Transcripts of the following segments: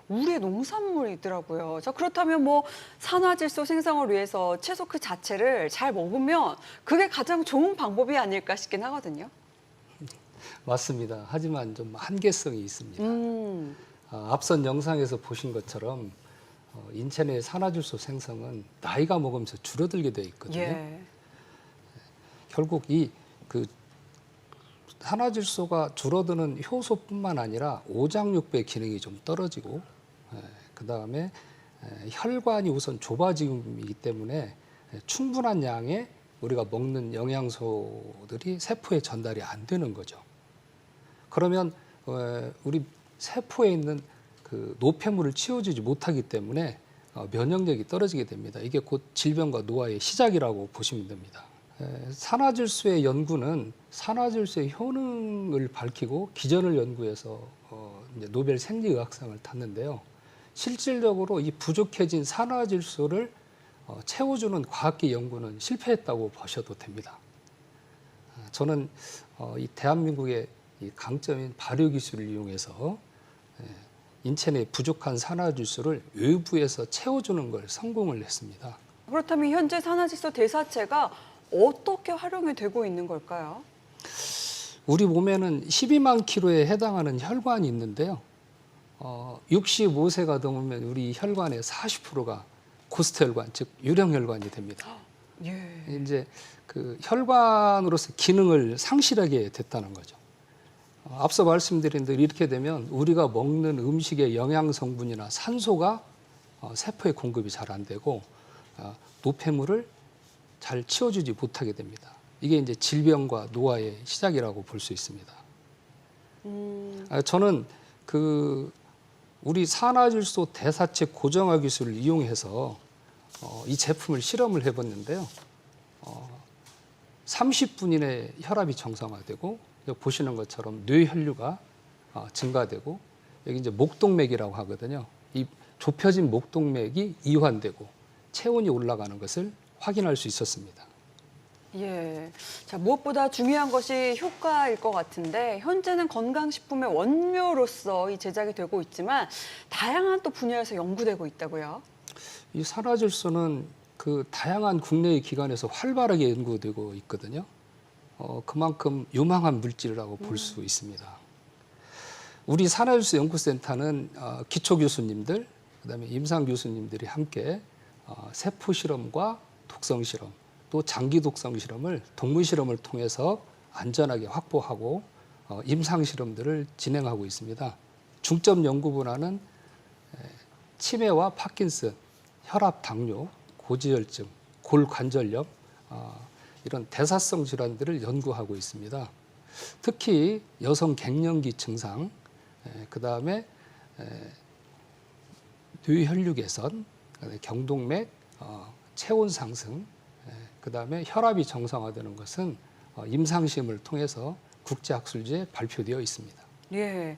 우리의 농산물이 있더라고요. 자, 그렇다면 뭐 산화질소 생성을 위해서 채소 그 자체를 잘 먹으면 그게 가장 좋은 방법이 아닐까 싶긴 하거든요. 맞습니다. 하지만 좀 한계성이 있습니다. 음, 앞선 영상에서 보신 것처럼 인체 내 산화질소 생성은 나이가 먹으면서 줄어들게 되어 있거든요. 예. 결국 결국 그 산화질소가 줄어드는 효소뿐만 아니라 오장육부의 기능이 좀 떨어지고, 그 다음에 혈관이 우선 좁아지기 때문에 충분한 양의 우리가 먹는 영양소들이 세포에 전달이 안 되는 거죠. 그러면 우리 세포에 있는 그 노폐물을 치워주지 못하기 때문에 면역력이 떨어지게 됩니다. 이게 곧 질병과 노화의 시작이라고 보시면 됩니다. 산화질소의 연구는 산화질소의 효능을 밝히고 기전을 연구해서 이제 노벨 생리의학상을 탔는데요. 실질적으로 이 부족해진 산화질소를 채워주는 과학계 연구는 실패했다고 보셔도 됩니다. 저는 이 대한민국의 이 강점인 발효 기술을 이용해서 인체 내 부족한 산화질소를 외부에서 채워주는 걸 성공을 했습니다. 그렇다면 현재 산화질소 대사체가 어떻게 활용이 되고 있는 걸까요? 우리 몸에는 12만 킬로에 해당하는 혈관이 있는데요. 65세가 넘으면 우리 혈관의 40%가 고스트 혈관, 즉 유령 혈관이 됩니다. 예. 이제 그 혈관으로서 기능을 상실하게 됐다는 거죠. 앞서 말씀드린 대로 이렇게 되면 우리가 먹는 음식의 영양 성분이나 산소가 세포에 공급이 잘 안 되고 노폐물을 잘 치워주지 못하게 됩니다. 이게 이제 질병과 노화의 시작이라고 볼 수 있습니다. 저는 그 우리 산화질소 대사체 고정화 기술을 이용해서 이 제품을 실험을 해봤는데요. 30분 이내에 혈압이 정상화되고 보시는 것처럼 뇌혈류가 증가되고 여기 이제 목동맥이라고 하거든요. 이 좁혀진 목동맥이 이완되고 체온이 올라가는 것을 확인할 수 있었습니다. 예. 자, 무엇보다 중요한 것이 효과일 것 같은데 현재는 건강식품의 원료로서 이 제작이 되고 있지만 다양한 또 분야에서 연구되고 있다고요. 이 산화질소는 그 다양한 국내의 기관에서 활발하게 연구되고 있거든요. 그만큼 유망한 물질이라고 볼 수 있습니다. 우리 산화질소 연구센터는 기초 교수님들, 그다음에 임상 교수님들이 함께 세포 실험과 독성 실험, 또 장기 독성 실험을 동물 실험을 통해서 안전하게 확보하고 임상 실험들을 진행하고 있습니다. 중점 연구 분야는 치매와 파킨슨, 혈압, 당뇨, 고지혈증, 골관절염 이런 대사성 질환들을 연구하고 있습니다. 특히 여성 갱년기 증상, 그다음에 뇌혈류 개선, 경동맥, 체온 상승, 그다음에 혈압이 정상화되는 것은 임상시험을 통해서 국제학술지에 발표되어 있습니다. 예.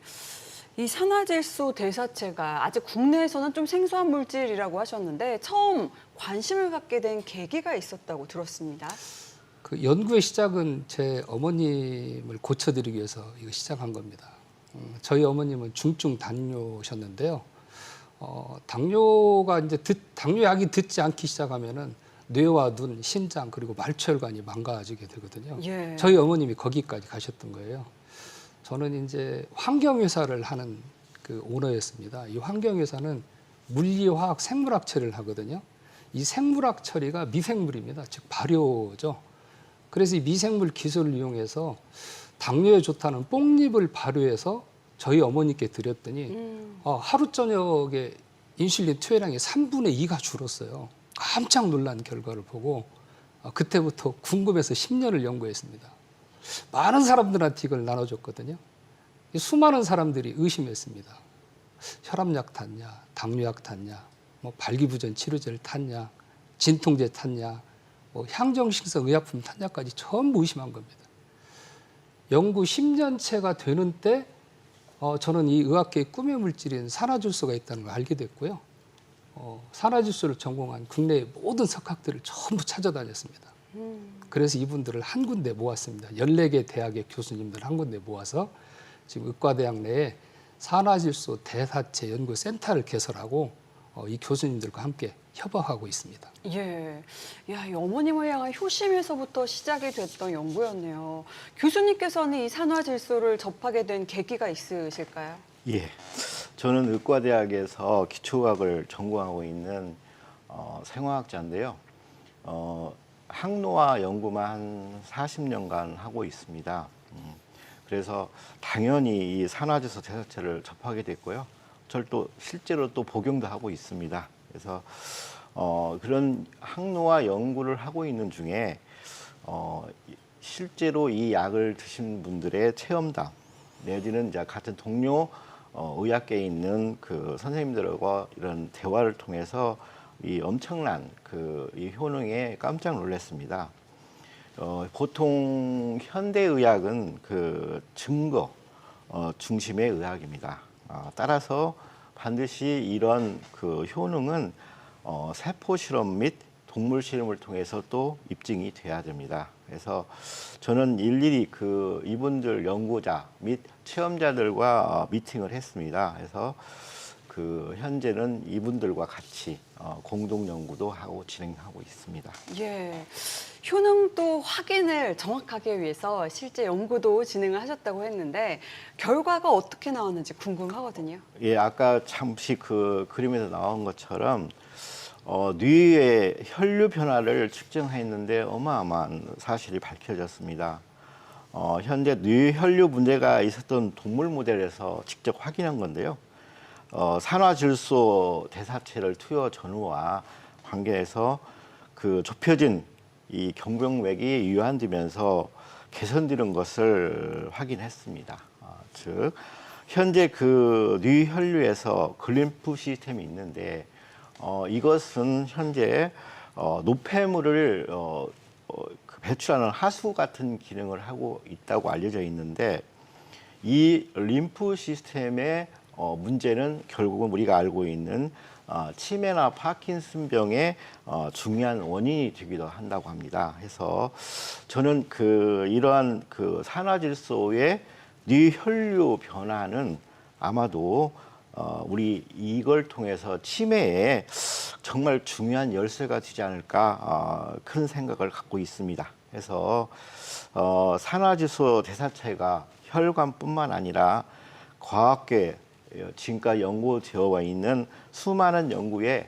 이 산화질소 대사체가 아직 국내에서는 좀 생소한 물질이라고 하셨는데 처음 관심을 갖게 된 계기가 있었다고 들었습니다. 그 연구의 시작은 제 어머님을 고쳐드리기 위해서 이거 시작한 겁니다. 저희 어머님은 중증 당뇨셨는데요. 당뇨가 이제 당뇨약이 듣지 않기 시작하면은 뇌와 눈, 신장 그리고 말초혈관이 망가지게 되거든요. 예. 저희 어머님이 거기까지 가셨던 거예요. 저는 이제 환경회사를 하는 그 오너였습니다. 이 환경회사는 물리화학 생물학 처리를 하거든요. 이 생물학 처리가 미생물입니다. 즉 발효죠. 그래서 이 미생물 기술을 이용해서 당뇨에 좋다는 뽕잎을 발효해서 저희 어머니께 드렸더니 하루 저녁에 인슐린 투여량이 3분의 2가 줄었어요. 깜짝 놀란 결과를 보고 그때부터 궁금해서 10년을 연구했습니다. 많은 사람들한테 이걸 나눠줬거든요. 수많은 사람들이 의심했습니다. 혈압약 탔냐, 당뇨약 탔냐, 뭐 발기부전 치료제를 탔냐, 진통제 탔냐, 뭐 향정신성 의약품 탔냐까지 전부 의심한 겁니다. 연구 10년째가 되는 때 저는 이 의학계의 꿈의 물질인 산화질소가 있다는 걸 알게 됐고요. 산화질소를 전공한 국내의 모든 석학들을 전부 찾아다녔습니다. 그래서 이분들을 한 군데 모았습니다. 14개 대학의 교수님들 한 군데 모아서 지금 의과대학 내에 산화질소 대사체 연구센터를 개설하고 이 교수님들과 함께 협업하고 있습니다. 예. 야, 이 어머님을 향한 효심에서부터 시작이 됐던 연구였네요. 교수님께서는 이 산화질소를 접하게 된 계기가 있으실까요? 예, 저는 의과대학에서 기초의학을 전공하고 있는 생화학자인데요. 항노화 연구만 한 40년간 하고 있습니다. 그래서 당연히 이 산화질소 대사체를 접하게 됐고요. 저를 또 실제로 또 복용도 하고 있습니다. 그래서 그런 항노화 연구를 하고 있는 중에 실제로 이 약을 드신 분들의 체험담 내지는 이제 같은 동료 의학계에 있는 그 선생님들과 이런 대화를 통해서 이 엄청난 이 효능에 깜짝 놀랐습니다. 보통 현대의학은 그 증거 중심의 의학입니다. 따라서 반드시 이런 그 효능은 세포 실험 및 동물 실험을 통해서 또 입증이 돼야 됩니다. 그래서 저는 일일이 이분들 연구자 및 체험자들과 미팅을 했습니다. 그래서 현재는 이분들과 같이 공동 연구도 하고 진행하고 있습니다. 예. 효능도 확인을 정확하게 위해서 실제 연구도 진행을 하셨다고 했는데 결과가 어떻게 나왔는지 궁금하거든요. 예, 아까 잠시 그림에서 나온 것처럼 뇌의 혈류 변화를 측정했는데 어마어마한 사실이 밝혀졌습니다. 현재 뇌혈류 문제가 있었던 동물 모델에서 직접 확인한 건데요. 산화질소 대사체를 투여 전후와 관계해서 좁혀진 이 경동맥이 유한되면서 개선되는 것을 확인했습니다. 즉 현재 뇌혈류에서 글림프 시스템이 있는데 이것은 현재 노폐물을 배출하는 하수 같은 기능을 하고 있다고 알려져 있는데 이 림프 시스템의 문제는 결국은 우리가 알고 있는 치매나 파킨슨병의 중요한 원인이 되기도 한다고 합니다. 그래서 저는 이러한 산화질소의 뇌혈류 변화는 아마도 우리 이걸 통해서 치매에 정말 중요한 열쇠가 되지 않을까 큰 생각을 갖고 있습니다. 그래서 산화질소 대사체가 혈관뿐만 아니라 과학계 지금까지 연구되어 있는 수많은 연구에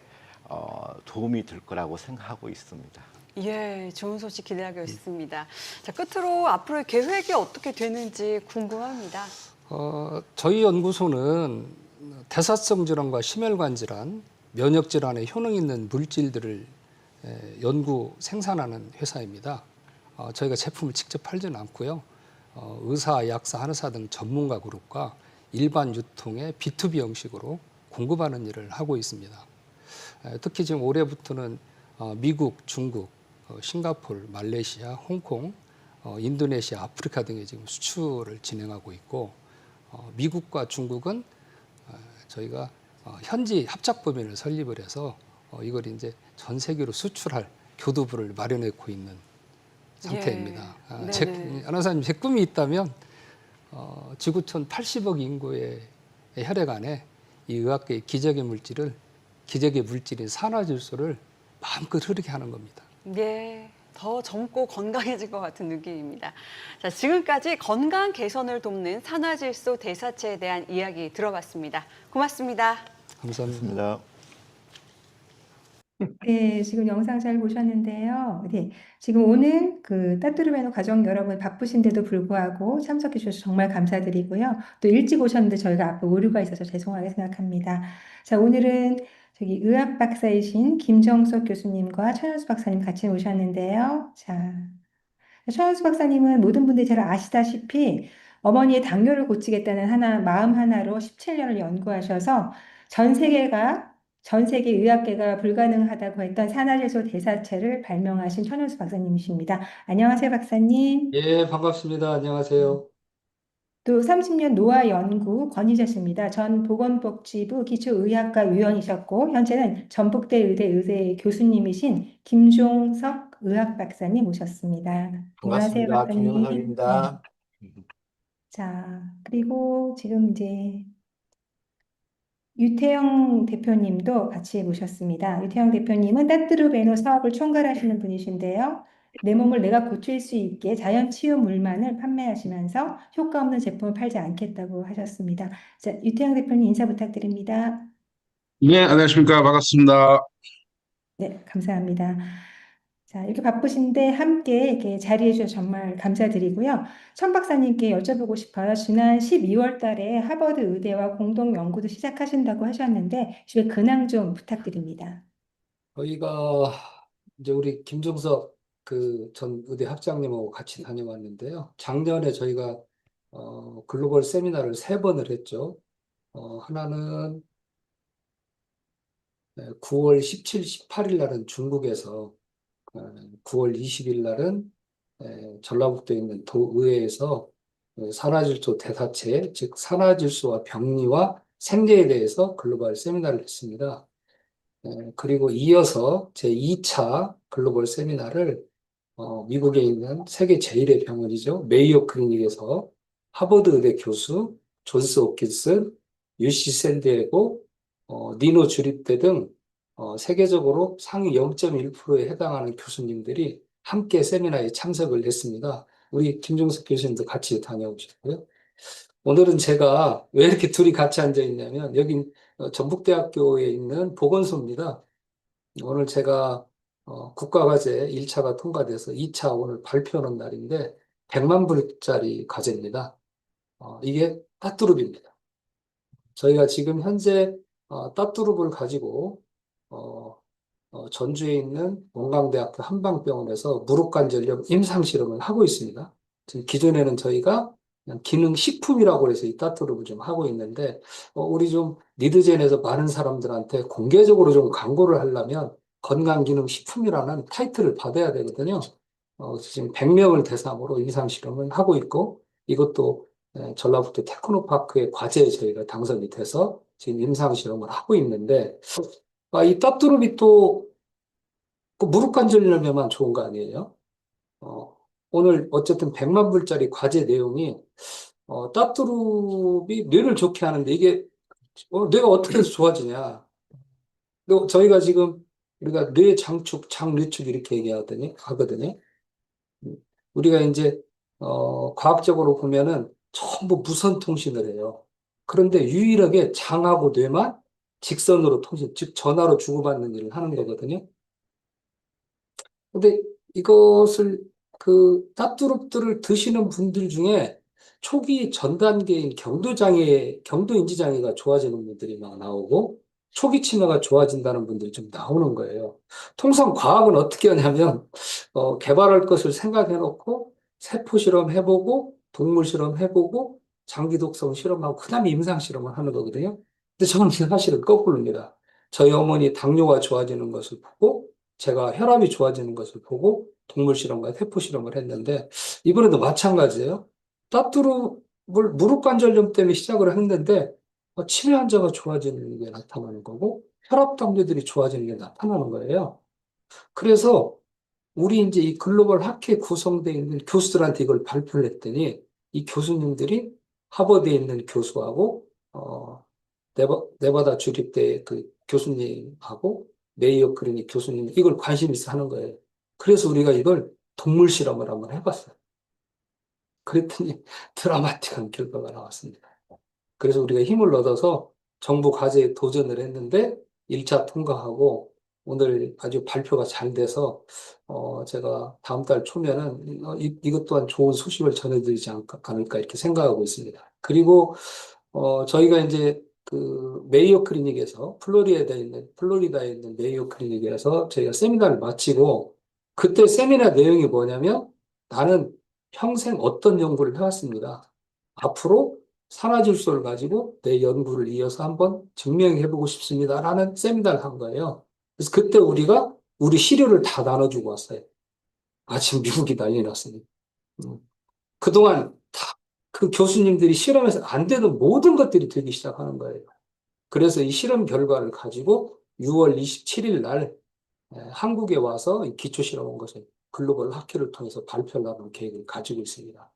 도움이 될 거라고 생각하고 있습니다. 예, 좋은 소식 기대하고 있습니다. 자, 끝으로 앞으로의 계획이 어떻게 되는지 궁금합니다. 저희 연구소는 대사성 질환과 심혈관 질환, 면역 질환에 효능 있는 물질들을 연구 생산하는 회사입니다. 저희가 제품을 직접 팔지는 않고요. 의사, 약사, 한의사 등 전문가 그룹과 일반 유통의 B2B 형식으로 공급하는 일을 하고 있습니다. 특히 지금 올해부터는 미국, 중국, 싱가포르, 말레이시아, 홍콩, 인도네시아, 아프리카 등에 지금 수출을 진행하고 있고 미국과 중국은 저희가 현지 합작법인을 설립을 해서 이걸 이제 전 세계로 수출할 교두부를 마련하고 있는 상태입니다. 아나운서님, 제 꿈이 있다면 지구촌 80억 인구의 혈액 안에 이 의학계의 기적의 물질인 산화질소를 마음껏 흐르게 하는 겁니다. 예, 더 젊고 건강해질 것 같은 느낌입니다. 자, 지금까지 건강 개선을 돕는 산화질소 대사체에 대한 이야기 들어봤습니다. 고맙습니다. 감사합니다. 네, 지금 영상 잘 보셨는데요. 네, 지금 오늘 따뚜르메노 가족 여러분 바쁘신데도 불구하고 참석해 주셔서 정말 감사드리고요. 또 일찍 오셨는데 저희가 앞에 오류가 있어서 죄송하게 생각합니다. 자, 오늘은 저기 의학 박사이신 김정석 교수님과 천연수 박사님 같이 오셨는데요. 자, 천연수 박사님은 모든 분들이 잘 아시다시피 어머니의 당뇨를 고치겠다는 마음 하나로 17년을 연구하셔서 전 세계 의학계가 불가능하다고 했던 산화질소 대사체를 발명하신 천연수 박사님이십니다. 안녕하세요, 박사님. 예, 반갑습니다. 안녕하세요. 또 30년 노화 연구 권위자십니다. 전 보건복지부 기초의학과 위원이셨고 현재는 전북대 의대 의대 교수님이신 김종석 의학 박사님 모셨습니다. 안녕하세요, 반갑습니다. 박사님. 네. 김영석입니다. 자, 그리고 지금 이제 유태영 대표님도 같이 모셨습니다. 유태영 대표님은 따뚜르베노 사업을 총괄하시는 분이신데요. 내 몸을 내가 고칠 수 있게 자연 치유 물만을 판매하시면서 효과 없는 제품을 팔지 않겠다고 하셨습니다. 자, 유태영 대표님 인사 부탁드립니다. 네, 안녕하십니까. 반갑습니다. 네, 감사합니다. 자, 이렇게 바쁘신데 함께 이렇게 자리해 주셔서 정말 감사드리고요. 천 박사님께 여쭤보고 싶어요. 지난 12월 달에 하버드 의대와 공동 연구도 시작하신다고 하셨는데, 주의 근황 좀 부탁드립니다. 저희가 이제 우리 김종석 그 전 의대 학장님하고 같이 다녀왔는데요. 작년에 저희가 글로벌 세미나를 세 번을 했죠. 하나는 9월 17, 18일 날은 중국에서, 9월 20일 날은 전라북도에 있는 도의회에서 산화질소 대사체, 즉 산화질소와 병리와 생리에 대해서 글로벌 세미나를 했습니다. 그리고 이어서 제 2차 글로벌 세미나를 미국에 있는 세계 제1의 병원이죠. 메이오 클리닉에서 하버드 의대 교수, 존스 홉킨슨, UC 샌디에고, 니노 주립대 등 세계적으로 상위 0.1%에 해당하는 교수님들이 함께 세미나에 참석을 했습니다. 우리 김종석 교수님도 같이 다녀오셨고요. 오늘은 제가 왜 이렇게 둘이 같이 앉아 있냐면 여기 전북대학교에 있는 보건소입니다. 오늘 제가 국가과제 1차가 통과돼서 2차 오늘 발표하는 날인데 100만 불짜리 과제입니다. 이게 따뚜룹입니다. 저희가 지금 현재 따뚜룹을 가지고 전주에 있는 원광대학교 한방병원에서 무릎관절염 임상실험을 하고 있습니다. 지금 기존에는 저희가 그냥 기능식품이라고 해서 이 따뚜룹을 좀 하고 있는데, 우리 좀 리드젠에서 많은 사람들한테 공개적으로 좀 광고를 하려면 건강기능식품이라는 타이틀을 받아야 되거든요. 지금 100명을 대상으로 임상실험을 하고 있고, 이것도 전라북도 테크노파크의 과제에 저희가 당선이 돼서 지금 임상실험을 하고 있는데, 이 따뚜룹이 또 그 무릎관절염에만 좋은 거 아니에요? 오늘 어쨌든 100만 불짜리 과제 내용이 따뚜룹이 뇌를 좋게 하는데 이게 뇌가 어떻게 해서 좋아지냐? 저희가 지금 우리가 뇌 장축, 장류축 이렇게 하거든요. 우리가 이제 과학적으로 보면은 전부 무선 통신을 해요. 그런데 유일하게 장하고 뇌만 직선으로 통신, 즉 전화로 주고받는 일을 하는 거거든요. 근데 이것을 그 따뚜룹들을 드시는 분들 중에 초기 전 단계인 경도인지장애가 좋아지는 분들이 막 나오고 초기 치매가 좋아진다는 분들이 좀 나오는 거예요. 통상 과학은 어떻게 하냐면 개발할 것을 생각해 놓고 세포 실험 해보고 동물 실험 해보고 장기 독성 실험하고 그다음에 임상 실험을 하는 거거든요. 근데 저는 사실은 거꾸로입니다. 저희 어머니 당뇨가 좋아지는 것을 보고 제가 혈압이 좋아지는 것을 보고 동물 실험과 세포 실험을 했는데 이번에도 마찬가지예요. 따뚜룹을 무릎관절염 때문에 시작을 했는데 치매 환자가 좋아지는 게 나타나는 거고 혈압 당뇨들이 좋아지는 게 나타나는 거예요. 그래서 우리 이제 이 글로벌 학회에 구성되어 있는 교수들한테 이걸 발표를 했더니 이 교수님들이 하버드에 있는 교수하고 네바다 주립대 그 교수님하고 메이오 클리닉 교수님 이걸 관심 있어 하는 거예요. 그래서 우리가 이걸 동물 실험을 한번 해봤어요. 그랬더니 드라마틱한 결과가 나왔습니다. 그래서 우리가 힘을 얻어서 정부 과제에 도전을 했는데 1차 통과하고 오늘 아주 발표가 잘 돼서 제가 다음 달 초면은 이것 또한 좋은 소식을 전해드리지 않을까 이렇게 생각하고 있습니다. 그리고 저희가 이제 그 메이오 클리닉에서 플로리다에 있는 메이오 클리닉에서 저희가 세미나를 마치고 그때 세미나 내용이 뭐냐면 나는 평생 어떤 연구를 해왔습니다. 앞으로 산화질소를 가지고 내 연구를 이어서 한번 증명해보고 싶습니다라는 세미나를 한 거예요. 그래서 그때 우리가 우리 시료를 다 나눠주고 왔어요. 지금 미국이 난리 났어요. 그동안 다 그 교수님들이 실험에서 안 되는 모든 것들이 되기 시작하는 거예요. 그래서 이 실험 결과를 가지고 6월 27일 날 한국에 와서 기초 실험 온 것을 글로벌 학회를 통해서 발표하려는 계획을 가지고 있습니다.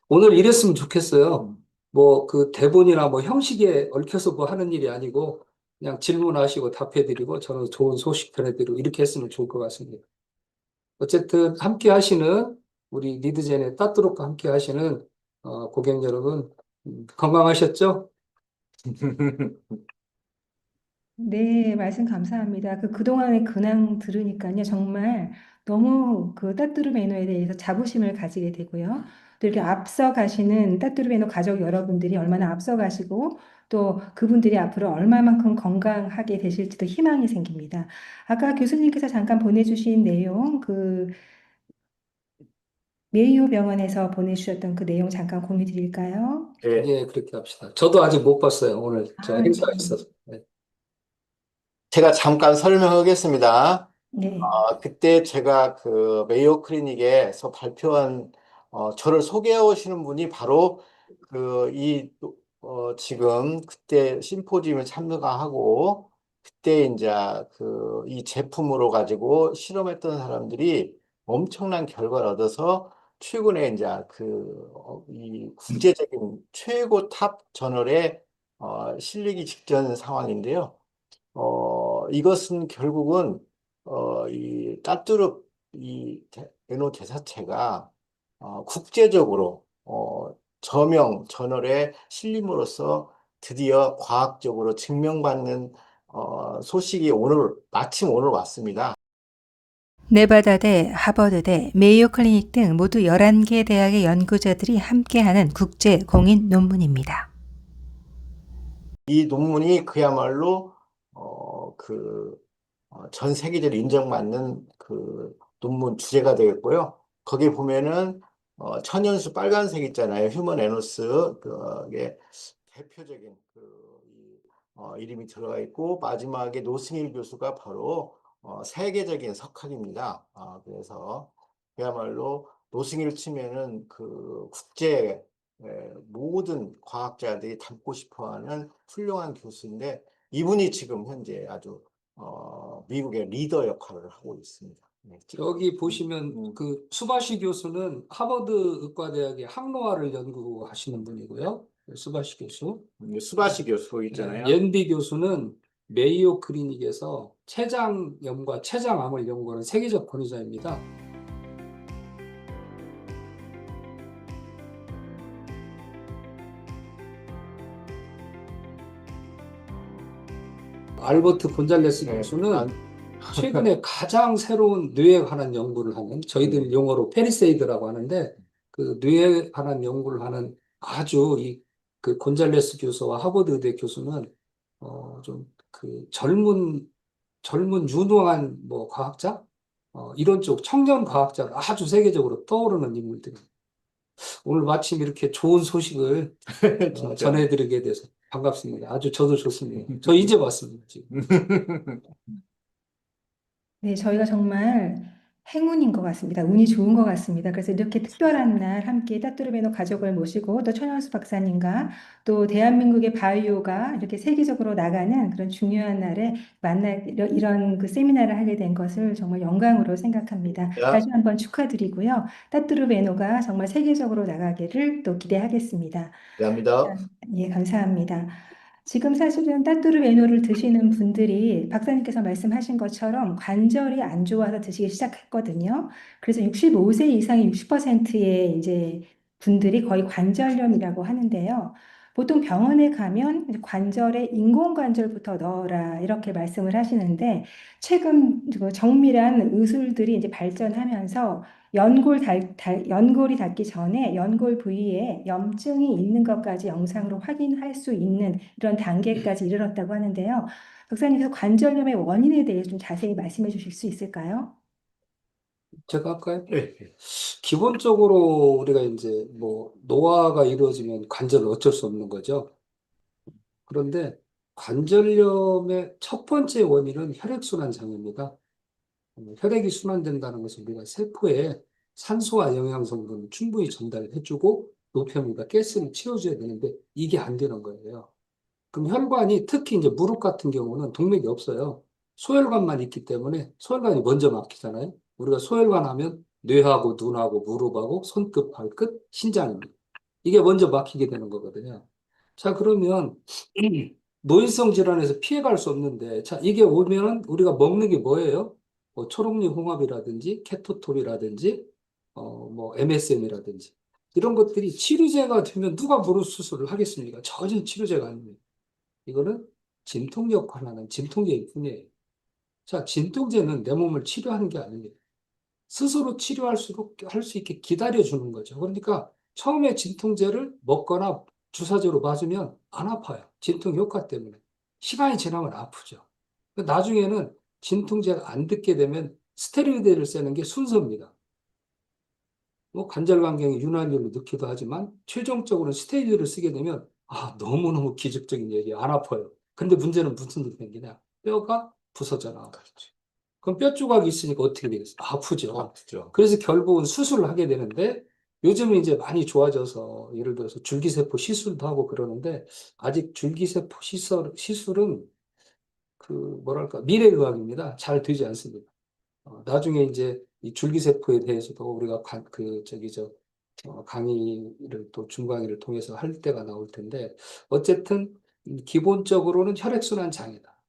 오늘 이랬으면 좋겠어요. 뭐 그 대본이나 뭐 형식에 얽혀서 뭐 하는 일이 아니고 그냥 질문하시고 답해드리고 저는 좋은 소식 전해드리고 이렇게 했으면 좋을 것 같습니다. 어쨌든 함께 하시는 우리 리드젠의 따뚜룩과 함께 하시는 고객 여러분 건강하셨죠? 네, 말씀 감사합니다. 그동안의 근황 들으니까요, 정말 너무 그 따뚜르 매너에 대해서 자부심을 가지게 되고요. 또 이렇게 앞서 가시는 따뚜르 매너 가족 여러분들이 얼마나 앞서 가시고 또 그분들이 앞으로 얼마만큼 건강하게 되실지도 희망이 생깁니다. 아까 교수님께서 잠깐 보내주신 내용, 메이오 병원에서 보내주셨던 그 내용 잠깐 공유 드릴까요? 네. 예, 그렇게 합시다. 저도 아직 못 봤어요. 오늘 저 아, 행사가 네. 있어서. 네. 제가 잠깐 설명하겠습니다. 네. 그때 제가 그 메이오 클리닉에서 발표한 저를 소개해 오시는 분이 바로 지금 그때 심포지움에 참가하고 그때 이제 이 제품으로 가지고 실험했던 사람들이 엄청난 결과를 얻어서 최근에 이제 이 국제적인 최고 탑 저널에 실리기 직전 상황인데요. 이것은 결국은 이 따뚜르 에노 제사체가 국제적으로 저명 저널에 실림으로써 드디어 과학적으로 증명받는 소식이 마침 오늘 왔습니다. 네바다대, 하버드대, 메이오 클리닉 등 모두 11개 대학의 연구자들이 함께하는 국제 공인 논문입니다. 이 논문이 그야말로 전 세계적으로 인정받는 그 논문 주제가 되겠고요. 거기에 보면은 천연수 빨간색 있잖아요. 휴먼 에노스 그게 대표적인 이름이 들어가 있고 마지막에 노승일 교수가 바로 세계적인 석학입니다. 그래서 그야말로 노승일 치면은 그 국제 모든 과학자들이 닮고 싶어하는 훌륭한 교수인데 이분이 지금 현재 아주 미국의 리더 역할을 하고 있습니다. 네. 여기 보시면 그 수바시 교수는 하버드 의과대학의 항노화를 연구하시는 분이고요. 수바시 교수. 수바시 교수 있잖아요. 옌비 교수는 메이오 클리닉에서 췌장염과 췌장암을 연구하는 세계적 권위자입니다. 알버트 곤잘레스 네. 교수는 최근에 가장 새로운 뇌에 관한 연구를 하는 저희들 용어로 페리세이드라고 하는데 그 뇌에 관한 연구를 하는 아주 그 곤잘레스 교수와 하버드 의대 교수는 좀 그 젊은 유능한 뭐 과학자 이런 쪽 청년 과학자가 아주 세계적으로 떠오르는 인물들입니다. 오늘 마침 이렇게 좋은 소식을 전해드리게 돼서 반갑습니다. 아주 저도 좋습니다. 저 이제 왔습니다, 지금. 네, 저희가 정말 행운인 것 같습니다. 운이 좋은 것 같습니다. 그래서 이렇게 특별한 날 함께 따뚜르베노 가족을 모시고 또 천연수 박사님과 또 대한민국의 바이오가 이렇게 세계적으로 나가는 그런 중요한 날에 이런 그 세미나를 하게 된 것을 정말 영광으로 생각합니다. 다시 한번 축하드리고요. 따뚜르베노가 정말 세계적으로 나가기를 또 기대하겠습니다. 감사합니다. 예, 감사합니다. 지금 사실은 따뚜르 메뉴를 드시는 분들이 박사님께서 말씀하신 것처럼 관절이 안 좋아서 드시기 시작했거든요. 그래서 65세 이상의 60%의 이제 분들이 거의 관절염이라고 하는데요. 보통 병원에 가면 이제 관절에 인공관절부터 넣어라 이렇게 말씀을 하시는데 최근 그 정밀한 의술들이 이제 발전하면서 연골이 닿기 전에 연골 부위에 염증이 있는 것까지 영상으로 확인할 수 있는 이런 단계까지 이르렀다고 하는데요. 박사님께서 관절염의 원인에 대해 좀 자세히 말씀해 주실 수 있을까요? 제가 할까요? 네. 기본적으로 우리가 이제 뭐 노화가 이루어지면 관절은 어쩔 수 없는 거죠. 그런데 관절염의 첫 번째 원인은 혈액순환 장애입니다. 혈액이 순환된다는 것은 우리가 세포에 산소와 영양 성분을 충분히 전달해주고 노폐물과 가스를 채워줘야 되는데 이게 안 되는 거예요. 그럼 혈관이 특히 이제 무릎 같은 경우는 동맥이 없어요. 소혈관만 있기 때문에 소혈관이 먼저 막히잖아요. 우리가 소혈관 하면 뇌하고 눈하고 무릎하고 손끝, 발끝, 신장입니다. 이게 먼저 막히게 되는 거거든요. 자, 그러면 노인성 질환에서 피해갈 수 없는데, 자, 이게 오면은 우리가 먹는 게 뭐예요? 뭐 초록잎 홍합이라든지 케토톨이라든지 뭐 MSM이라든지 이런 것들이 치료제가 되면 누가 무릎 수술을 하겠습니까? 전혀 치료제가 아닙니다. 이거는 진통 역할을 하는 진통제일 뿐이에요. 자, 진통제는 내 몸을 치료하는 게 아닙니다. 스스로 할 수 있게 기다려주는 거죠. 그러니까 처음에 진통제를 먹거나 주사제로 맞으면 안 아파요. 진통 효과 때문에. 시간이 지나면 아프죠. 나중에는 진통제가 안 듣게 되면 스테로이드를 쓰는 게 순서입니다. 뭐 관절감경이 윤활유로 넣기도 하지만 최종적으로는 스테로이드를 쓰게 되면 너무너무 기적적인 얘기예요. 안 아파요. 근데 문제는 무슨 일이 생기냐? 뼈가 부서져 나와요. 그럼 뼈 조각이 있으니까 어떻게 되겠어요? 아프죠. 아프죠. 그래서 결국은 수술을 하게 되는데 요즘은 이제 많이 좋아져서 예를 들어서 줄기세포 시술도 하고 그러는데 아직 줄기세포 시술은 그 뭐랄까 미래의학입니다. 잘 되지 않습니다. 나중에 이제 이 줄기세포에 대해서도 우리가 강의를 또 중강의를 통해서 할 때가 나올 텐데 어쨌든 기본적으로는 혈액순환 장애다.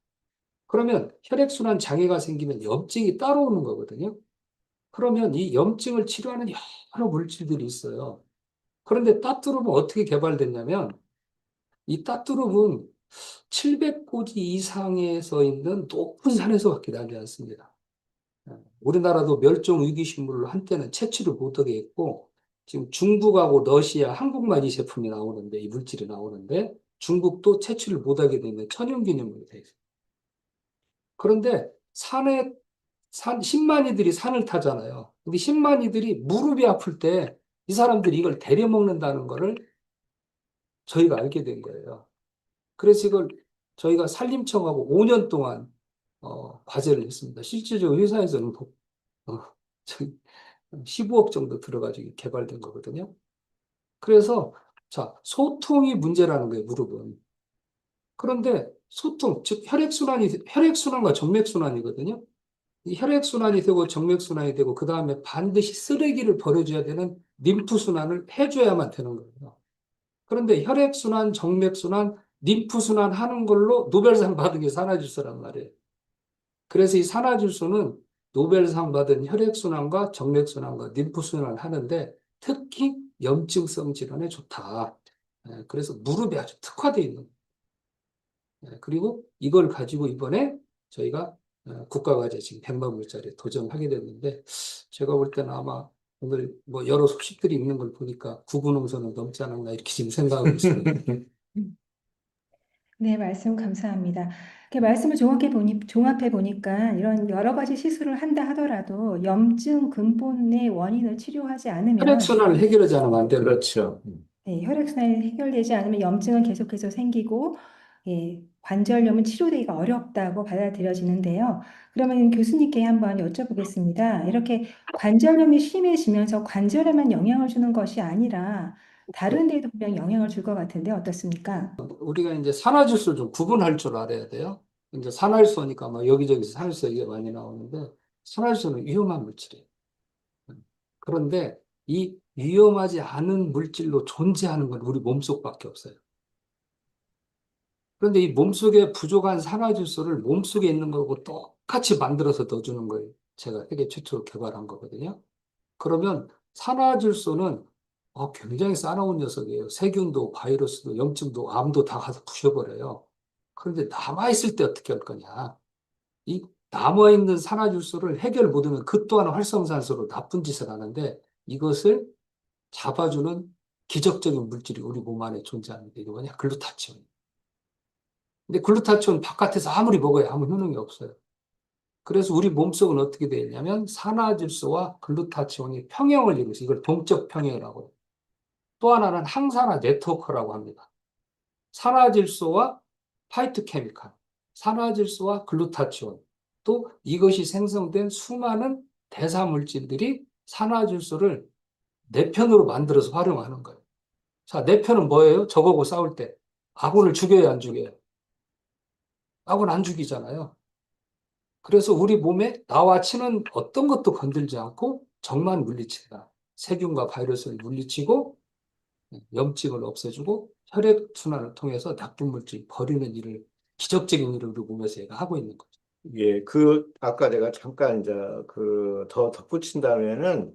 그러면 혈액순환 장애가 생기면 염증이 따라오는 거거든요. 그러면 이 염증을 치료하는 여러 물질들이 있어요. 그런데 따뚜룹은 어떻게 개발됐냐면 이 따뚜룹은 700고지 이상에서 있는 높은 산에서밖에 나지 않습니다. 우리나라도 멸종 위기 식물로 한때는 채취를 못하게 했고 지금 중국하고 러시아, 한국만 이 제품이 나오는데 이 물질이 나오는데 중국도 채취를 못하게 되면 천연기념물이 돼 있어요. 그런데 신만이들이 산을 타잖아요. 근데 신만이들이 무릎이 아플 때 이 사람들이 이걸 데려 먹는다는 거를 저희가 알게 된 거예요. 그래서 이걸 저희가 산림청하고 5년 동안 과제를 했습니다. 실질적으로 회사에서는 어, 15억 정도 들어가지고 개발된 거거든요. 그래서 자, 소통이 문제라는 거예요, 무릎은. 그런데 소통, 즉 혈액순환과 정맥순환이거든요. 이 혈액순환이 되고 정맥순환이 되고 그 다음에 반드시 쓰레기를 버려줘야 되는 림프순환을 해줘야만 되는 거예요. 그런데 혈액순환, 정맥순환, 림프순환 하는 걸로 노벨상 받은 게 산화질소란 말이에요. 그래서 이 산화질소는 노벨상 받은 혈액순환과 정맥순환과 림프순환을 하는데 특히 염증성 질환에 좋다. 그래서 무릎에 아주 특화되어 있는 거예요. 그리고 이걸 가지고 이번에 저희가 국가과제 지금 100만 불짜리 도전하게 됐는데 제가 볼 때는 아마 오늘 뭐 여러 소식들이 있는 걸 보니까 구분홍선은 넘지 않았나 이렇게 지금 생각하고 있습니다. 네, 말씀 감사합니다. 이렇게 말씀을 종합해 보니까 이런 여러 가지 시술을 한다 하더라도 염증 근본의 원인을 치료하지 않으면 혈액순환을 해결하지 않으면 안 되는 그렇죠. 네, 혈액순환이 해결되지 않으면 염증은 계속해서 생기고 관절염은 치료되기가 어렵다고 받아들여지는데요. 그러면 교수님께 한번 여쭤보겠습니다. 이렇게 관절염이 심해지면서 관절에만 영향을 주는 것이 아니라 다른 데에도 분명 영향을 줄 것 같은데 어떻습니까? 우리가 이제 산화질소를 좀 구분할 줄 알아야 돼요. 이제 산화질소니까 막 여기저기서 산화질소 얘기가 많이 나오는데 산화질소는 위험한 물질이에요. 그런데 이 위험하지 않은 물질로 존재하는 건 우리 몸속밖에 없어요. 그런데 이 몸속에 부족한 산화질소를 몸속에 있는 거하고 똑같이 만들어서 넣어주는 거예요. 제가 세계 최초로 개발한 거거든요. 그러면 산화질소는 굉장히 싸나운 녀석이에요. 세균도 바이러스도 염증도 암도 다 가서 부셔버려요. 그런데 남아있을 때 어떻게 할 거냐. 이 남아있는 산화질소를 해결 못하면 그 또한 활성산소로 나쁜 짓을 하는데 이것을 잡아주는 기적적인 물질이 우리 몸 안에 존재합니다. 이게 뭐냐? 글루타치온. 근데 글루타치온 바깥에서 아무리 먹어야 아무 효능이 없어요. 그래서 우리 몸속은 어떻게 되어 있냐면 산화질소와 글루타치온이 평형을 이루어서 이걸 동적 평형이라고 해요. 또 하나는 항산화 네트워크라고 합니다. 산화질소와 파이토케미칼, 산화질소와 글루타치온, 또 이것이 생성된 수많은 대사물질들이 산화질소를 내 편으로 만들어서 활용하는 거예요. 자, 내 편은 뭐예요? 저거하고 싸울 때. 아군을 죽여야 안 죽여요? 아군 안 죽이잖아요. 그래서 우리 몸에 나와 치는 어떤 것도 건들지 않고 적만 물리친다. 세균과 바이러스를 물리치고 염증을 없애주고 혈액 순환을 통해서 나쁜 물질 버리는 일을 기적적인 일을 우리 몸에서 얘가 하고 있는 거죠. 예, 아까 내가 잠깐 이제 더 덧붙인다면은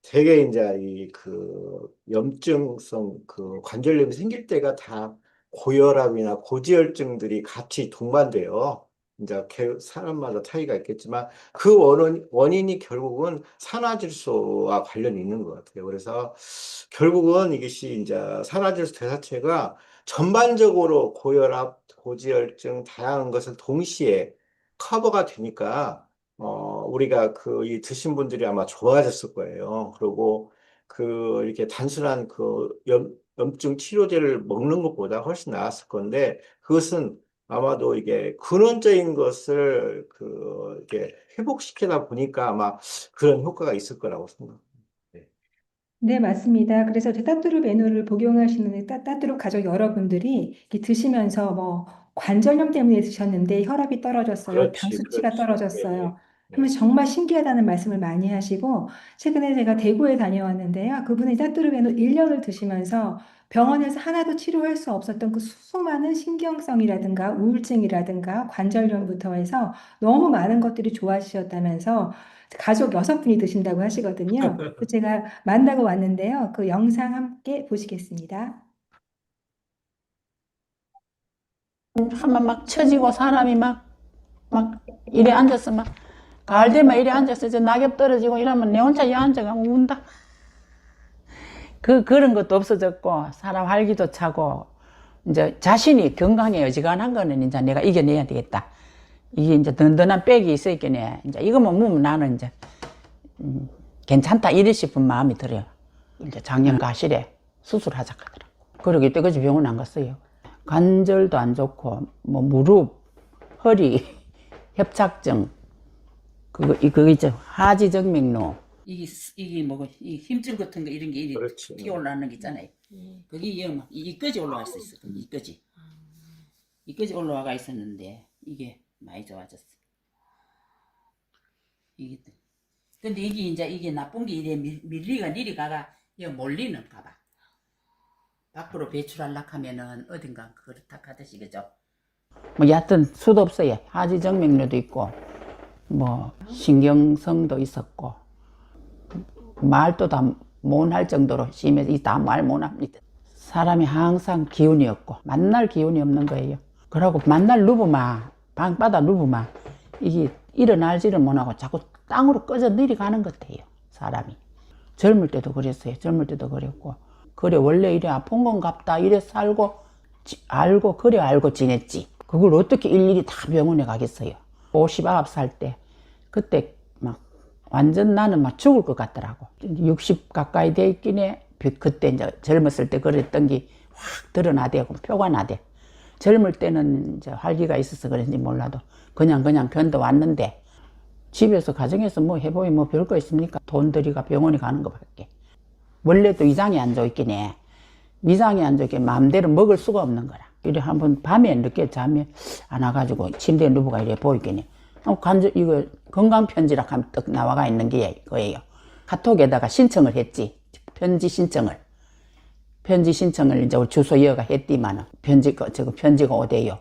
되게 이제 염증성 관절염이 생길 때가 다 고혈압이나 고지혈증들이 같이 동반돼요. 이제 사람마다 차이가 있겠지만 그 원인이 결국은 산화질소와 관련이 있는 것 같아요. 그래서 결국은 이것이 이제 산화질소 대사체가 전반적으로 고혈압, 고지혈증 다양한 것을 동시에 커버가 되니까 우리가 이 드신 분들이 아마 좋아졌을 거예요. 그리고 이렇게 단순한 염증 치료제를 먹는 것보다 훨씬 나았을 건데 그것은 아마도 이게 근원적인 것을 이렇게 회복시키다 보니까 아마 그런 효과가 있을 거라고 생각합니다. 네, 맞습니다. 그래서 이제 따뚜르 메뉴를 복용하시는 따뚜르 가족 여러분들이 이렇게 드시면서 뭐 관절염 때문에 드셨는데 혈압이 떨어졌어요. 당 그렇지, 수치가 그렇지. 예, 떨어졌어요. 예. 하면 정말 신기하다는 말씀을 많이 하시고 최근에 제가 대구에 다녀왔는데요. 그분이 따뚜르 메뉴 1년을 드시면서 병원에서 하나도 치료할 수 없었던 그 수많은 신경성이라든가 우울증이라든가 관절염부터 해서 너무 많은 것들이 좋아지셨다면서 가족 6분이 드신다고 하시거든요. 그래서 제가 만나고 왔는데요. 그 영상 함께 보시겠습니다. 하면 막 처지고 사람이 막 이래 앉아서 막 가을 되면 이래 앉아서 이제 낙엽 떨어지고 이러면 내 혼자 이 앉아가면 운다. 그런 것도 없어졌고 사람 활기도 차고 이제 자신이 건강에 어지간한 거는 이제 내가 이겨내야 되겠다. 이게 이제 든든한 백이 있으니까 이제 이거만 먹으면 나는 이제 괜찮다 이래 싶은 마음이 들어요. 이제 작년 가실에 수술하자 하더라고. 그러고 이때까지 병원 안 갔어요. 관절도 안 좋고 뭐 무릎, 허리, 협착증 그거 있죠. 하지정맥류. 이게 뭐 힘줄 같은 거 이런 게 이렇게 그렇지. 튀어 올라가는 게 있잖아요. 그게 막 이까지 올라갈 수 있어. 이까지 올라와가 있었는데 이게 많이 좋아졌어. 근데 이게 나쁜 게 이래 밀리가 가가 이거 몰리는 가봐. 밖으로 배출하려고 하면은 어딘가 그렇다 하듯이 그죠? 뭐 여하튼 수도 없어요. 하지정맥류도 있고 뭐 신경성도 있었고 말도 다 못 할 정도로 심해서 다 말 못 합니다. 사람이 항상 기운이 없고 만날 기운이 없는 거예요. 그러고 만날 누부마 방바다 누부마 이게 일어날지를 못하고 자꾸 땅으로 꺼져 내려가는 것 같아요. 사람이 젊을 때도 그랬어요. 젊을 때도 그랬고 그래 원래 이래 아픈 건갑다 이래 살고 알고 그래 알고 지냈지. 그걸 어떻게 일일이 다 병원에 가겠어요. 59살 때 그때 막 완전 나는 막 죽을 것 같더라고. 60 가까이 돼 있긴 해. 그때 이제 젊었을 때 그랬던 게 확 드러나대고 표가 나대. 젊을 때는 이제 활기가 있어서 그런지 몰라도 그냥 견뎌왔는데 집에서 가정에서 뭐 해보이 뭐 별거 있습니까? 돈 들이가 병원에 가는 것밖에. 원래도 위장이 안 좋긴 해. 위장이 안 좋게 마음대로 먹을 수가 없는 거라. 이래 한번 밤에 늦게 잠이 안 와가지고 침대에 누부가 이래 보이긴 해. 이거 건강편지라 하면 떡 나와가 있는 게 거예요. 카톡에다가 신청을 했지. 편지 신청을 이제 우리 주소 이어가 했디만은 편지가 오대요.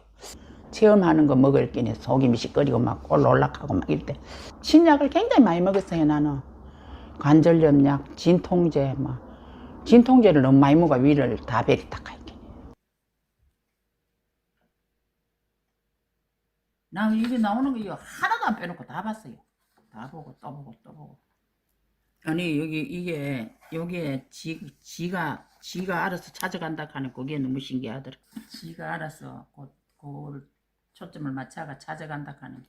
체험하는 거 먹을 끼니 속이 미식거리고 막 올라가고 막 이럴 때 신약을 굉장히 많이 먹었어요. 나는 관절염약, 진통제 진통제를 너무 많이 먹어 위를 다 베리다 갈게. 나 이게 나오는 거 이거 하나도 안 빼놓고 다 봤어요. 다 보고 또 보고 또 보고. 아니 여기에 지가 알아서 찾아간다 하는 그게 너무 신기하더라. 지가 알아서 그거를 초점을 맞춰가 찾아간다 하는 게.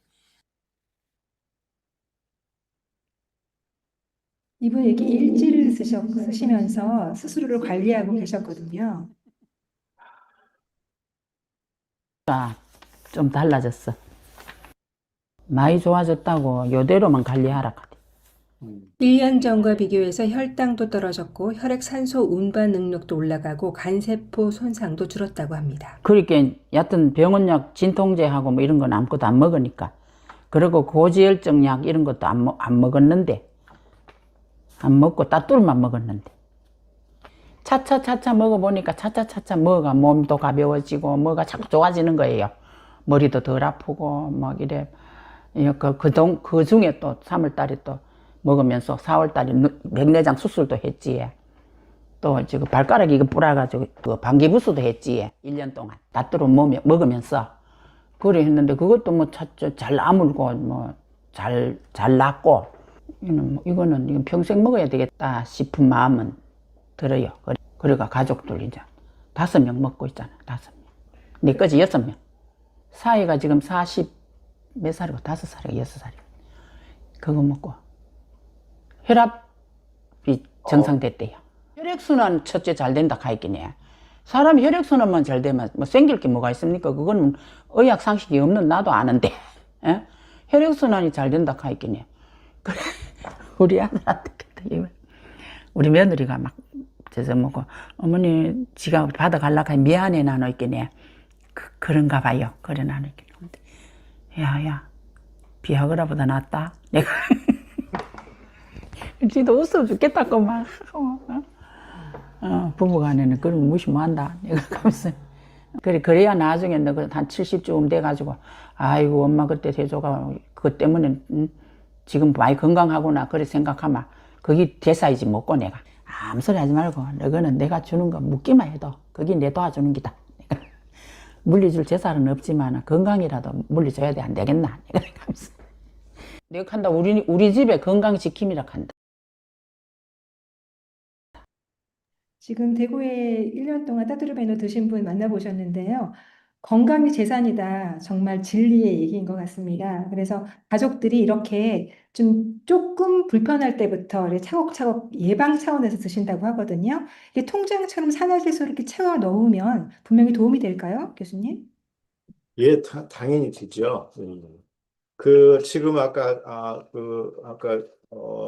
이분이 이렇게 일지를 쓰시면서 스스로를 관리하고 계셨거든요. 좀 달라졌어. 많이 좋아졌다고 이대로만 관리하라 카대. 1년 전과 비교해서 혈당도 떨어졌고 혈액 산소 운반 능력도 올라가고 간세포 손상도 줄었다고 합니다. 그러니까 여튼 병원약 진통제하고 뭐 이런 건 아무것도 안 먹으니까. 그리고 고지혈증약 이런 것도 안 먹었는데 안 먹고 따뚜르만 먹었는데 차차차차 먹어보니까 차차차차 뭐가 몸도 가벼워지고 뭐가 자꾸 좋아지는 거예요. 머리도 덜 아프고 막 이래. 그 중에 또 3월달에 또 먹으면서 4월달에 백내장 수술도 했지. 또 지금 발가락 이거 뿌려가지고 그 방귀부스도 했지. 1년 동안 따뚜로 먹으면서 그래 했는데 그것도 뭐 잘 아물고 뭐 잘 낫고 이거는 평생 먹어야 되겠다 싶은 마음은 들어요. 그래가 가족들 이제 5명 먹고 있잖아. 5명. 내까지 6명. 사이가 지금 40 몇 살이고 5살이고 6살이고 그거 먹고 혈압이 정상됐대요. 혈액순환 첫째 잘 된다 하였긴 해. 사람이 혈액순환만 잘 되면 뭐 생길 게 뭐가 있습니까? 그거는 의학 상식이 없는 나도 아는데 에? 혈액순환이 잘 된다 하였긴 해. 그래 우리 아들한테 우리 며느리가 막 저서 먹고 어머니 지가 받아가려고 하니 미안해 나노 있긴 해. 그런가 봐요. 그래 나는 있긴 한데 야야 비아그라보다 낫다. 내가 지도 웃어 죽겠다고 막 부부간에는 그런 거 무시면 한다. 내가 가면서 그래야 나중에 너 한 70쯤 돼가지고 아이고 엄마 그때 세조가 그것 때문에 지금 많이 건강하구나 그래 생각하면 그게 대사이지 먹고 내가 아무 소리 하지 말고 너거는 내가 주는 거 묻기만 해도 그게 내 도와주는 기다. 물리줄 재산은 없지만 건강이라도 물리줘야 돼 안 되겠나. 내가 가면서 내가 한다 우리 집에 건강 지킴이라 한다. 지금 대구에 1년 동안 따뚜르베노 드신 분 만나보셨는데요. 건강이 재산이다. 정말 진리의 얘기인 것 같습니다. 그래서 가족들이 이렇게 좀 조금 불편할 때부터 이렇게 차곡차곡 예방 차원에서 드신다고 하거든요. 이게 통장처럼 산화제소 이렇게 채워 넣으면 분명히 도움이 될까요, 교수님? 예, 당연히 되죠. 지금 아까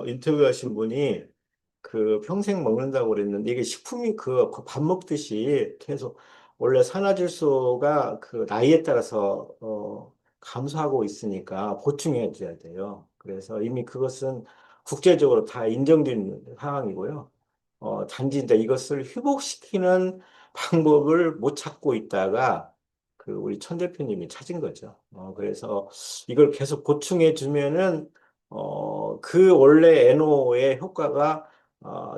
인터뷰하신 분이 평생 먹는다고 그랬는데 이게 식품이 밥 먹듯이 계속 원래 산화질소가 나이에 따라서 감소하고 있으니까 보충해 줘야 돼요. 그래서 이미 그것은 국제적으로 다 인정된 상황이고요. 단지 이제 이것을 회복시키는 방법을 못 찾고 있다가 우리 천 대표님이 찾은 거죠. 그래서 이걸 계속 보충해 주면은 원래 NO의 효과가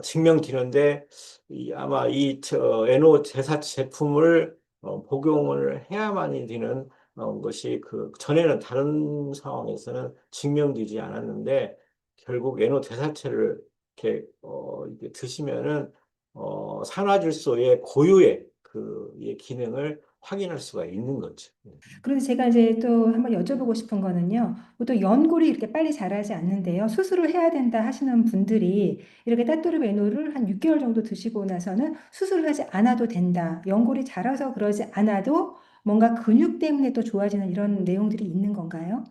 증명되는데 아마 NO 제사 제품을 복용을 해야만이 되는 것이 전에는 다른 상황에서는 증명되지 않았는데 결국 NO 대사체를 이렇게 드시면은 산화질소의 고유의 이 기능을 확인할 수가 있는 거죠. 그런데 제가 이제 또 한번 여쭤보고 싶은 거는요. 보통 연골이 이렇게 빨리 자라지 않는데요. 수술을 해야 된다 하시는 분들이 이렇게 따뚜르베노를 한 6개월 정도 드시고 나서는 수술을 하지 않아도 된다. 연골이 자라서 그러지 않아도 뭔가 근육 때문에 또 좋아지는 이런 내용들이 있는 건가요?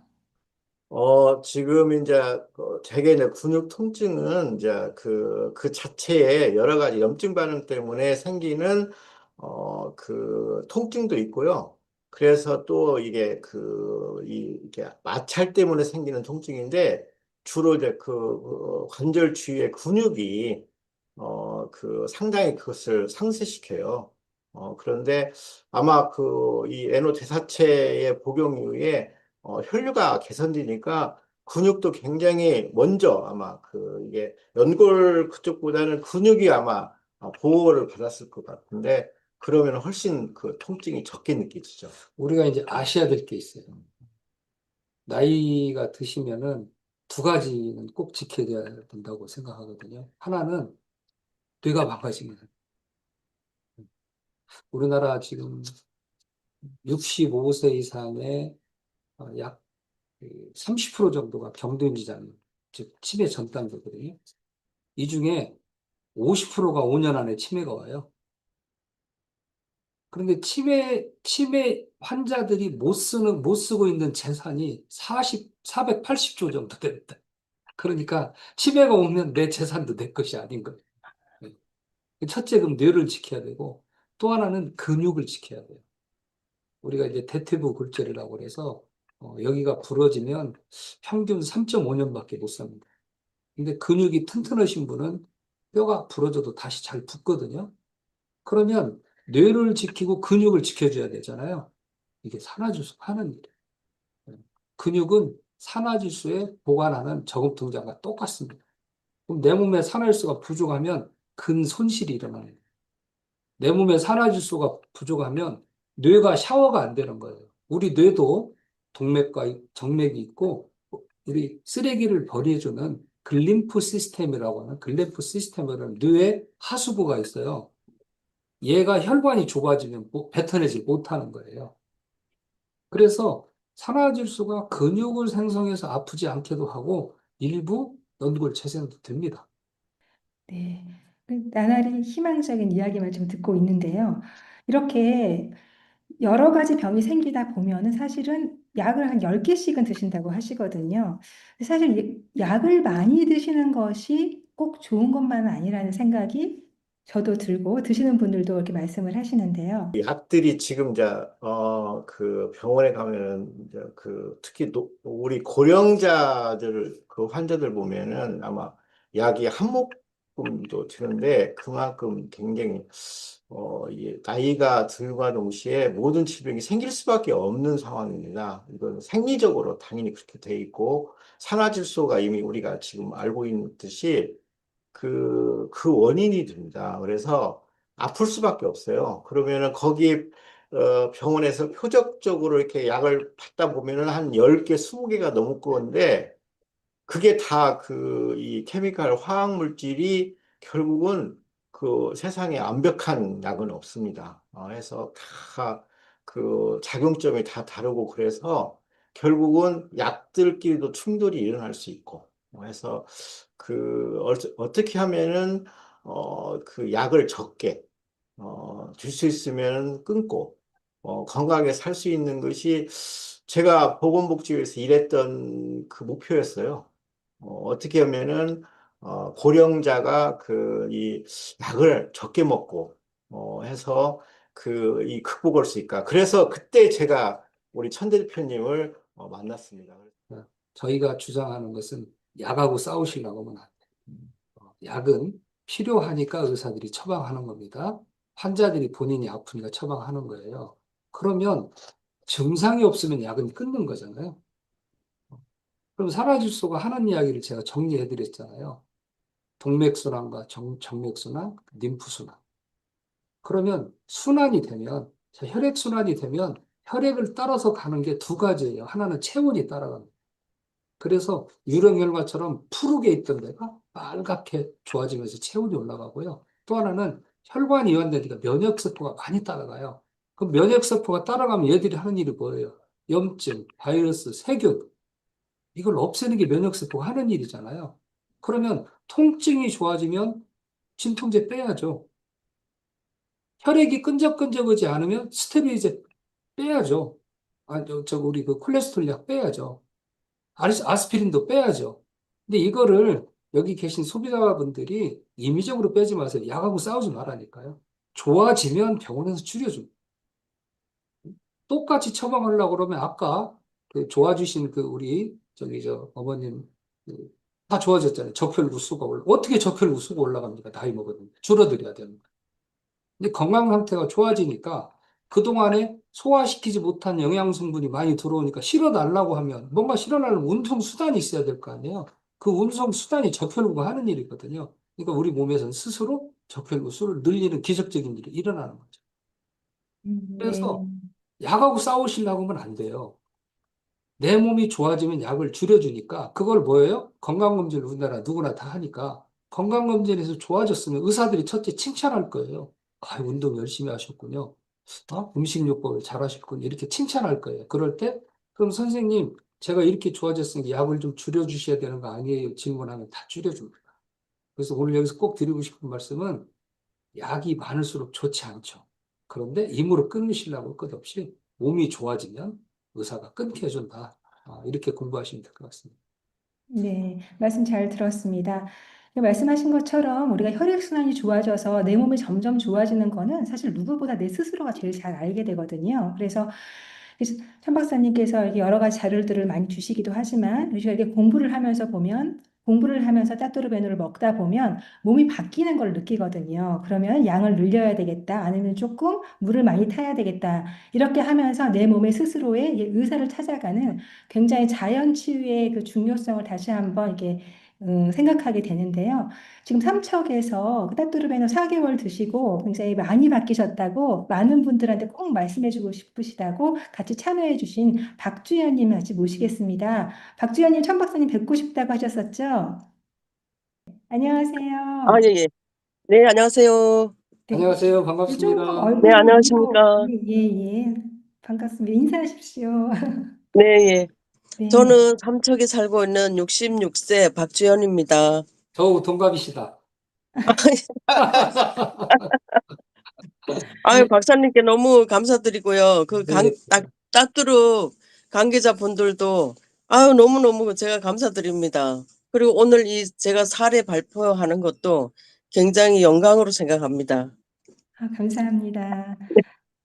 지금 이제 대개 이제 근육 통증은 이제 그 자체에 여러 가지 염증 반응 때문에 생기는 통증도 있고요. 그래서 또 이게 이게 마찰 때문에 생기는 통증인데 주로 이제 관절 주위의 근육이 상당히 그것을 상쇄시켜요. 그런데 아마 이 에노 대사체의 복용 이후에 혈류가 개선되니까 근육도 굉장히 먼저 아마 이게 연골 그쪽보다는 근육이 아마 보호를 받았을 것 같은데 그러면 훨씬 통증이 적게 느껴지죠. 우리가 이제 아셔야 될 게 있어요. 나이가 드시면은 2가지는 꼭 지켜야 된다고 생각하거든요. 하나는 뇌가 망가지면 우리나라 지금 65세 이상의 약 30% 정도가 경도인지장, 즉 치매 전담자거든요. 이 중에 50%가 5년 안에 치매가 와요. 그런데 치매 환자들이 못 쓰고 있는 재산이 480조 정도 됩니다. 그러니까 치매가 오면 내 재산도 내 것이 아닌 거예요. 첫째, 그럼 뇌를 지켜야 되고, 또 하나는 근육을 지켜야 돼요. 우리가 이제 대퇴부 골절이라고 그래서 여기가 부러지면 평균 3.5년밖에 못 삽니다. 근데 근육이 튼튼하신 분은 뼈가 부러져도 다시 잘 붙거든요. 그러면 뇌를 지키고 근육을 지켜줘야 되잖아요. 이게 산화질소가 하는 일이에요. 근육은 산화질소에 보관하는 저금통장과 똑같습니다. 그럼 내 몸에 산화질소가 부족하면 근 손실이 일어나는 거예요. 내 몸에 산화질소가 부족하면 뇌가 샤워가 안 되는 거예요. 우리 뇌도 동맥과 정맥이 있고 우리 쓰레기를 버려주는 글림프 시스템이라고 하는 글림프 시스템이라는 뇌에 하수구가 있어요. 얘가 혈관이 좁아지면 뱉어내지 못하는 거예요. 그래서 산화질소가 근육을 생성해서 아프지 않게도 하고 일부 연골 재생도 됩니다. 네. 나날이 희망적인 이야기만 좀 듣고 있는데요. 이렇게 여러 가지 병이 생기다 보면은 사실은 약을 한 10개씩은 드신다고 하시거든요. 사실 약을 많이 드시는 것이 꼭 좋은 것만은 아니라는 생각이 저도 들고 드시는 분들도 이렇게 말씀을 하시는데요. 약들이 지금 이제 그 병원에 가면은 이제 그 특히 우리 고령자들 그 환자들 보면은 아마 약이 한 모금도 드는데 그만큼 굉장히 이게 나이가 들과 동시에 모든 질병이 생길 수밖에 없는 상황입니다. 이건 생리적으로 당연히 그렇게 돼 있고 산화질소가 이미 우리가 지금 알고 있듯이 그 원인이 됩니다. 그래서 아플 수밖에 없어요. 그러면은 거기 병원에서 표적적으로 이렇게 약을 받다 보면은 한 10개, 20개가 넘을 건데 그게 다 이 케미칼 화학 물질이 결국은 그 세상에 완벽한 약은 없습니다. 해서 다 그 작용점이 다 다르고 그래서 결국은 약들끼리도 충돌이 일어날 수 있고 해서 어떻게 하면은 그 약을 적게 줄 수 있으면 끊고 건강하게 살 수 있는 것이 제가 보건복지부에서 일했던 그 목표였어요. 어떻게 하면은 고령자가 이 약을 적게 먹고 해서 이 극복할 수 있을까. 그래서 그때 제가 우리 천대 대표님을 만났습니다. 저희가 주장하는 것은 약하고 싸우시려고 하면 안 돼요. 약은 필요하니까 의사들이 처방하는 겁니다. 환자들이 본인이 아프니까 처방하는 거예요. 그러면 증상이 없으면 약은 끊는 거잖아요. 그럼 산화질소가 하는 이야기를 제가 정리해 드렸잖아요. 동맥순환과 정맥순환, 림프순환. 그러면 순환이 되면, 혈액순환이 되면 혈액을 따라서 가는 게 두 가지예요. 하나는 체온이 따라갑니다. 그래서 유령혈관처럼 푸르게 있던 데가 빨갛게 좋아지면서 체온이 올라가고요. 또 하나는 혈관이 이완되니까 면역세포가 많이 따라가요. 그럼 면역세포가 따라가면 얘들이 하는 일이 뭐예요? 염증, 바이러스, 세균. 이걸 없애는 게 면역세포가 하는 일이잖아요. 그러면 통증이 좋아지면 진통제 빼야죠. 혈액이 끈적끈적하지 않으면 스테로이드 빼야죠. 우리 그 콜레스테롤 약 빼야죠. 아스피린도 빼야죠. 근데 이거를 여기 계신 소비자분들이 임의적으로 빼지 마세요. 약하고 싸우지 말라니까요. 좋아지면 병원에서 줄여줍니다. 똑같이 처방하려고 그러면 아까 그 좋아지신 그 우리 어머님 다 좋아졌잖아요. 적혈구 수가 어떻게 적혈구 수가 올라갑니까? 나이 먹었는데 줄어들어야 되는 거예요. 근데 건강 상태가 좋아지니까 그동안에 소화시키지 못한 영양 성분이 많이 들어오니까 실어달라고 하면 뭔가 실어달라면 운송 수단이 있어야 될 거 아니에요. 그 운송 수단이 적혈구가 하는 일이거든요. 그러니까 우리 몸에서는 스스로 적혈구 수를 늘리는 기적적인 일이 일어나는 거죠. 네. 그래서 약하고 싸우시려고 하면 안 돼요. 내 몸이 좋아지면 약을 줄여주니까 그걸 뭐예요? 건강검진을 우리나라 누구나 다 하니까 건강검진에서 좋아졌으면 의사들이 첫째 칭찬할 거예요. 운동 열심히 하셨군요. 음식요법을 잘 하셨군요. 이렇게 칭찬할 거예요. 그럴 때 그럼 선생님 제가 이렇게 좋아졌으니까 약을 좀 줄여주셔야 되는 거 아니에요? 질문하면 다 줄여줍니다. 그래서 오늘 여기서 꼭 드리고 싶은 말씀은 약이 많을수록 좋지 않죠. 그런데 임으로 끊으시려고 할 것 없이 몸이 좋아지면 의사가 끊게 해준다. 이렇게 공부하시면 될 것 같습니다. 네, 말씀 잘 들었습니다. 말씀하신 것처럼 우리가 혈액순환이 좋아져서 내 몸이 점점 좋아지는 거는 사실 누구보다 내 스스로가 제일 잘 알게 되거든요. 그래서 천 박사님께서 이렇게 여러 가지 자료들을 많이 주시기도 하지만 우리가 이렇게 공부를 하면서 보면 공부를 하면서 따뚜르베누를 먹다 보면 몸이 바뀌는 걸 느끼거든요. 그러면 양을 늘려야 되겠다, 아니면 조금 물을 많이 타야 되겠다. 이렇게 하면서 내 몸의 스스로의 의사를 찾아가는 굉장히 자연 치유의 그 중요성을 다시 한번 이렇게 생각하게 되는데요. 지금 삼척에서 따뚜르베누 4개월 드시고 굉장히 많이 바뀌셨다고 많은 분들한테 꼭 말씀해주고 싶으시다고 같이 참여해주신 박주연님 같이 모시겠습니다. 박주연님, 천 박사님 뵙고 싶다고 하셨었죠? 아, 안녕하세요. 예, 예. 네, 안녕하세요. 네, 안녕하세요. 조금 반갑습니다. 네, 얼굴을 위로, 안녕하십니까. 예. 반갑습니다. 인사하십시오. 네, 예. 네. 저는 삼척에 살고 있는 66세 박주연입니다. 저하고 동갑이시다. 아유, 박사님께 너무 감사드리고요. 네. 따뚜르 관계자분들도, 아유, 너무너무 제가 감사드립니다. 그리고 오늘 제가 사례 발표하는 것도 굉장히 영광으로 생각합니다. 감사합니다.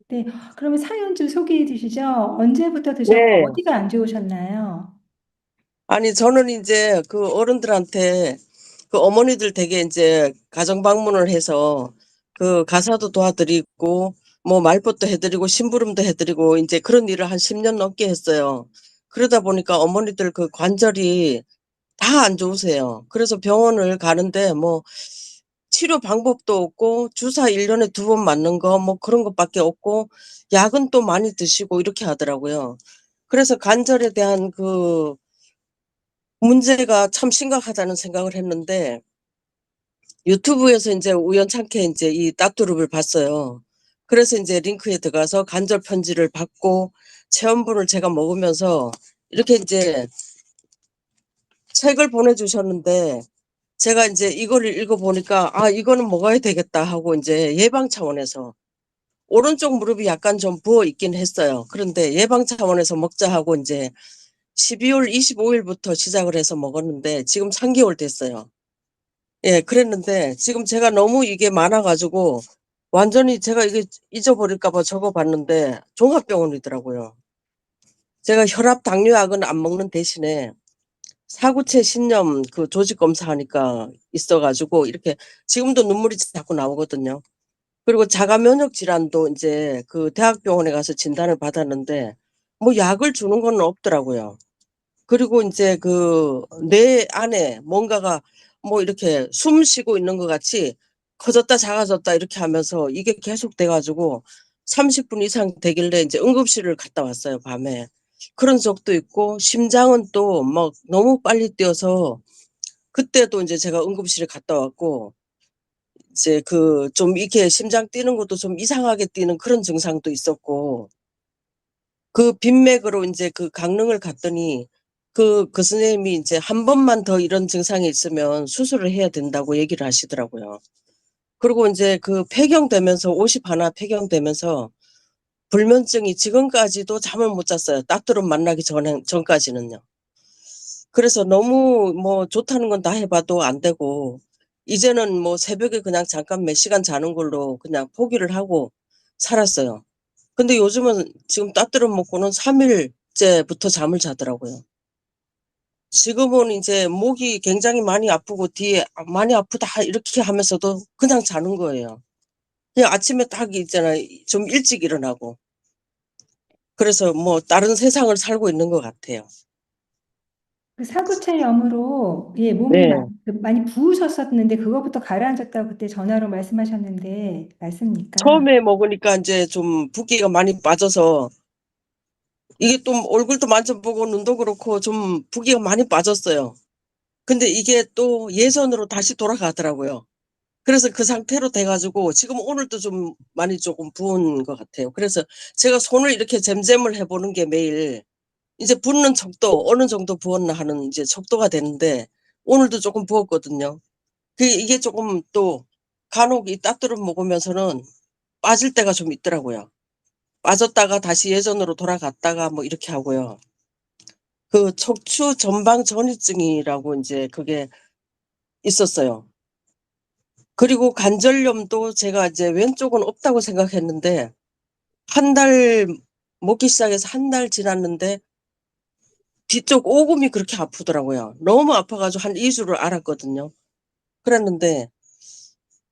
네, 그러면 사연 좀 소개해 주시죠. 언제부터 드셨고 네. 어디가 안 좋으셨나요? 아니, 저는 이제 그 어른들한테 그 어머니들 댁에 이제 가정 방문을 해서 그 가사도 도와드리고 뭐 말벗도 해드리고 심부름도 해드리고 이제 그런 일을 한 10년 넘게 했어요. 그러다 보니까 어머니들 그 관절이 다 안 좋으세요. 그래서 병원을 가는데 뭐 치료 방법도 없고 주사 1년에 2번 맞는 거 뭐 그런 것밖에 없고 약은 또 많이 드시고 이렇게 하더라고요. 그래서 관절에 대한 그 문제가 참 심각하다는 생각을 했는데 유튜브에서 이제 우연찮게 이제 이 따뚜룹을 봤어요. 그래서 이제 링크에 들어가서 간절 편지를 받고 체험분을 제가 먹으면서 이렇게 이제 책을 보내주셨는데 제가 이제 이거를 읽어보니까 아, 이거는 먹어야 되겠다 하고 이제 예방 차원에서 오른쪽 무릎이 약간 좀 부어 있긴 했어요. 그런데 예방 차원에서 먹자 하고 이제 12월 25일부터 시작을 해서 먹었는데 지금 3개월 됐어요. 예, 그랬는데 지금 제가 너무 이게 많아가지고 완전히 제가 이게 잊어버릴까봐 적어봤는데 종합병원이더라고요. 제가 혈압 당뇨약은 안 먹는 대신에 사구체 신념 그 조직 검사하니까 있어가지고 이렇게 지금도 눈물이 자꾸 나오거든요. 그리고 자가 면역 질환도 이제 그 대학병원에 가서 진단을 받았는데 뭐 약을 주는 건 없더라고요. 그리고 이제 그 뇌 안에 뭔가가 뭐 이렇게 숨 쉬고 있는 것 같이 커졌다 작아졌다 이렇게 하면서 이게 계속 돼가지고 30분 이상 되길래 이제 응급실을 갔다 왔어요, 밤에. 그런 적도 있고 심장은 또 막 너무 빨리 뛰어서 그때도 이제 제가 응급실에 갔다 왔고 이제 그 좀 이렇게 심장 뛰는 것도 좀 이상하게 뛰는 그런 증상도 있었고 그 빈맥으로 이제 그 강릉을 갔더니 그 선생님이 이제 한 번만 더 이런 증상이 있으면 수술을 해야 된다고 얘기를 하시더라고요. 그리고 이제 그 폐경되면서 50 하나 폐경되면서 불면증이 지금까지도 잠을 못 잤어요. 따뚜름 만나기 전까지는요. 그래서 너무 뭐 좋다는 건 다 해봐도 안 되고 이제는 뭐 새벽에 그냥 잠깐 몇 시간 자는 걸로 그냥 포기를 하고 살았어요. 근데 요즘은 지금 따뜻한 먹고는 3일째부터 잠을 자더라고요. 지금은 이제 목이 굉장히 많이 아프고 뒤에 많이 아프다 이렇게 하면서도 그냥 자는 거예요. 그냥 아침에 딱 있잖아요. 좀 일찍 일어나고. 그래서 뭐 다른 세상을 살고 있는 것 같아요. 그 사구체염으로 몸이 네. 많이 부으셨었는데 그거부터 가라앉았다고 그때 전화로 말씀하셨는데 맞습니까? 처음에 먹으니까 이제 좀 붓기가 많이 빠져서 이게 또 얼굴도 만져보고 눈도 그렇고 좀 붓기가 많이 빠졌어요. 근데 이게 또 예전으로 다시 돌아가더라고요. 그래서 그 상태로 돼가지고 지금 오늘도 좀 많이 조금 부은 것 같아요. 그래서 제가 손을 이렇게 잼잼을 해보는 게 매일 이제 붓는 척도 어느 정도 부었나 하는 이제 척도가 되는데 오늘도 조금 부었거든요. 이게 조금 또 간혹 이 따뜻한 먹으면서는 빠질 때가 좀 있더라고요. 빠졌다가 다시 예전으로 돌아갔다가 뭐 이렇게 하고요. 그 척추 전방 전이증이라고 이제 그게 있었어요. 그리고 관절염도 제가 이제 왼쪽은 없다고 생각했는데 한 달 먹기 시작해서 한 달 지났는데 뒤쪽 오금이 그렇게 아프더라고요. 너무 아파가지고 한 2주를 앓았거든요. 그랬는데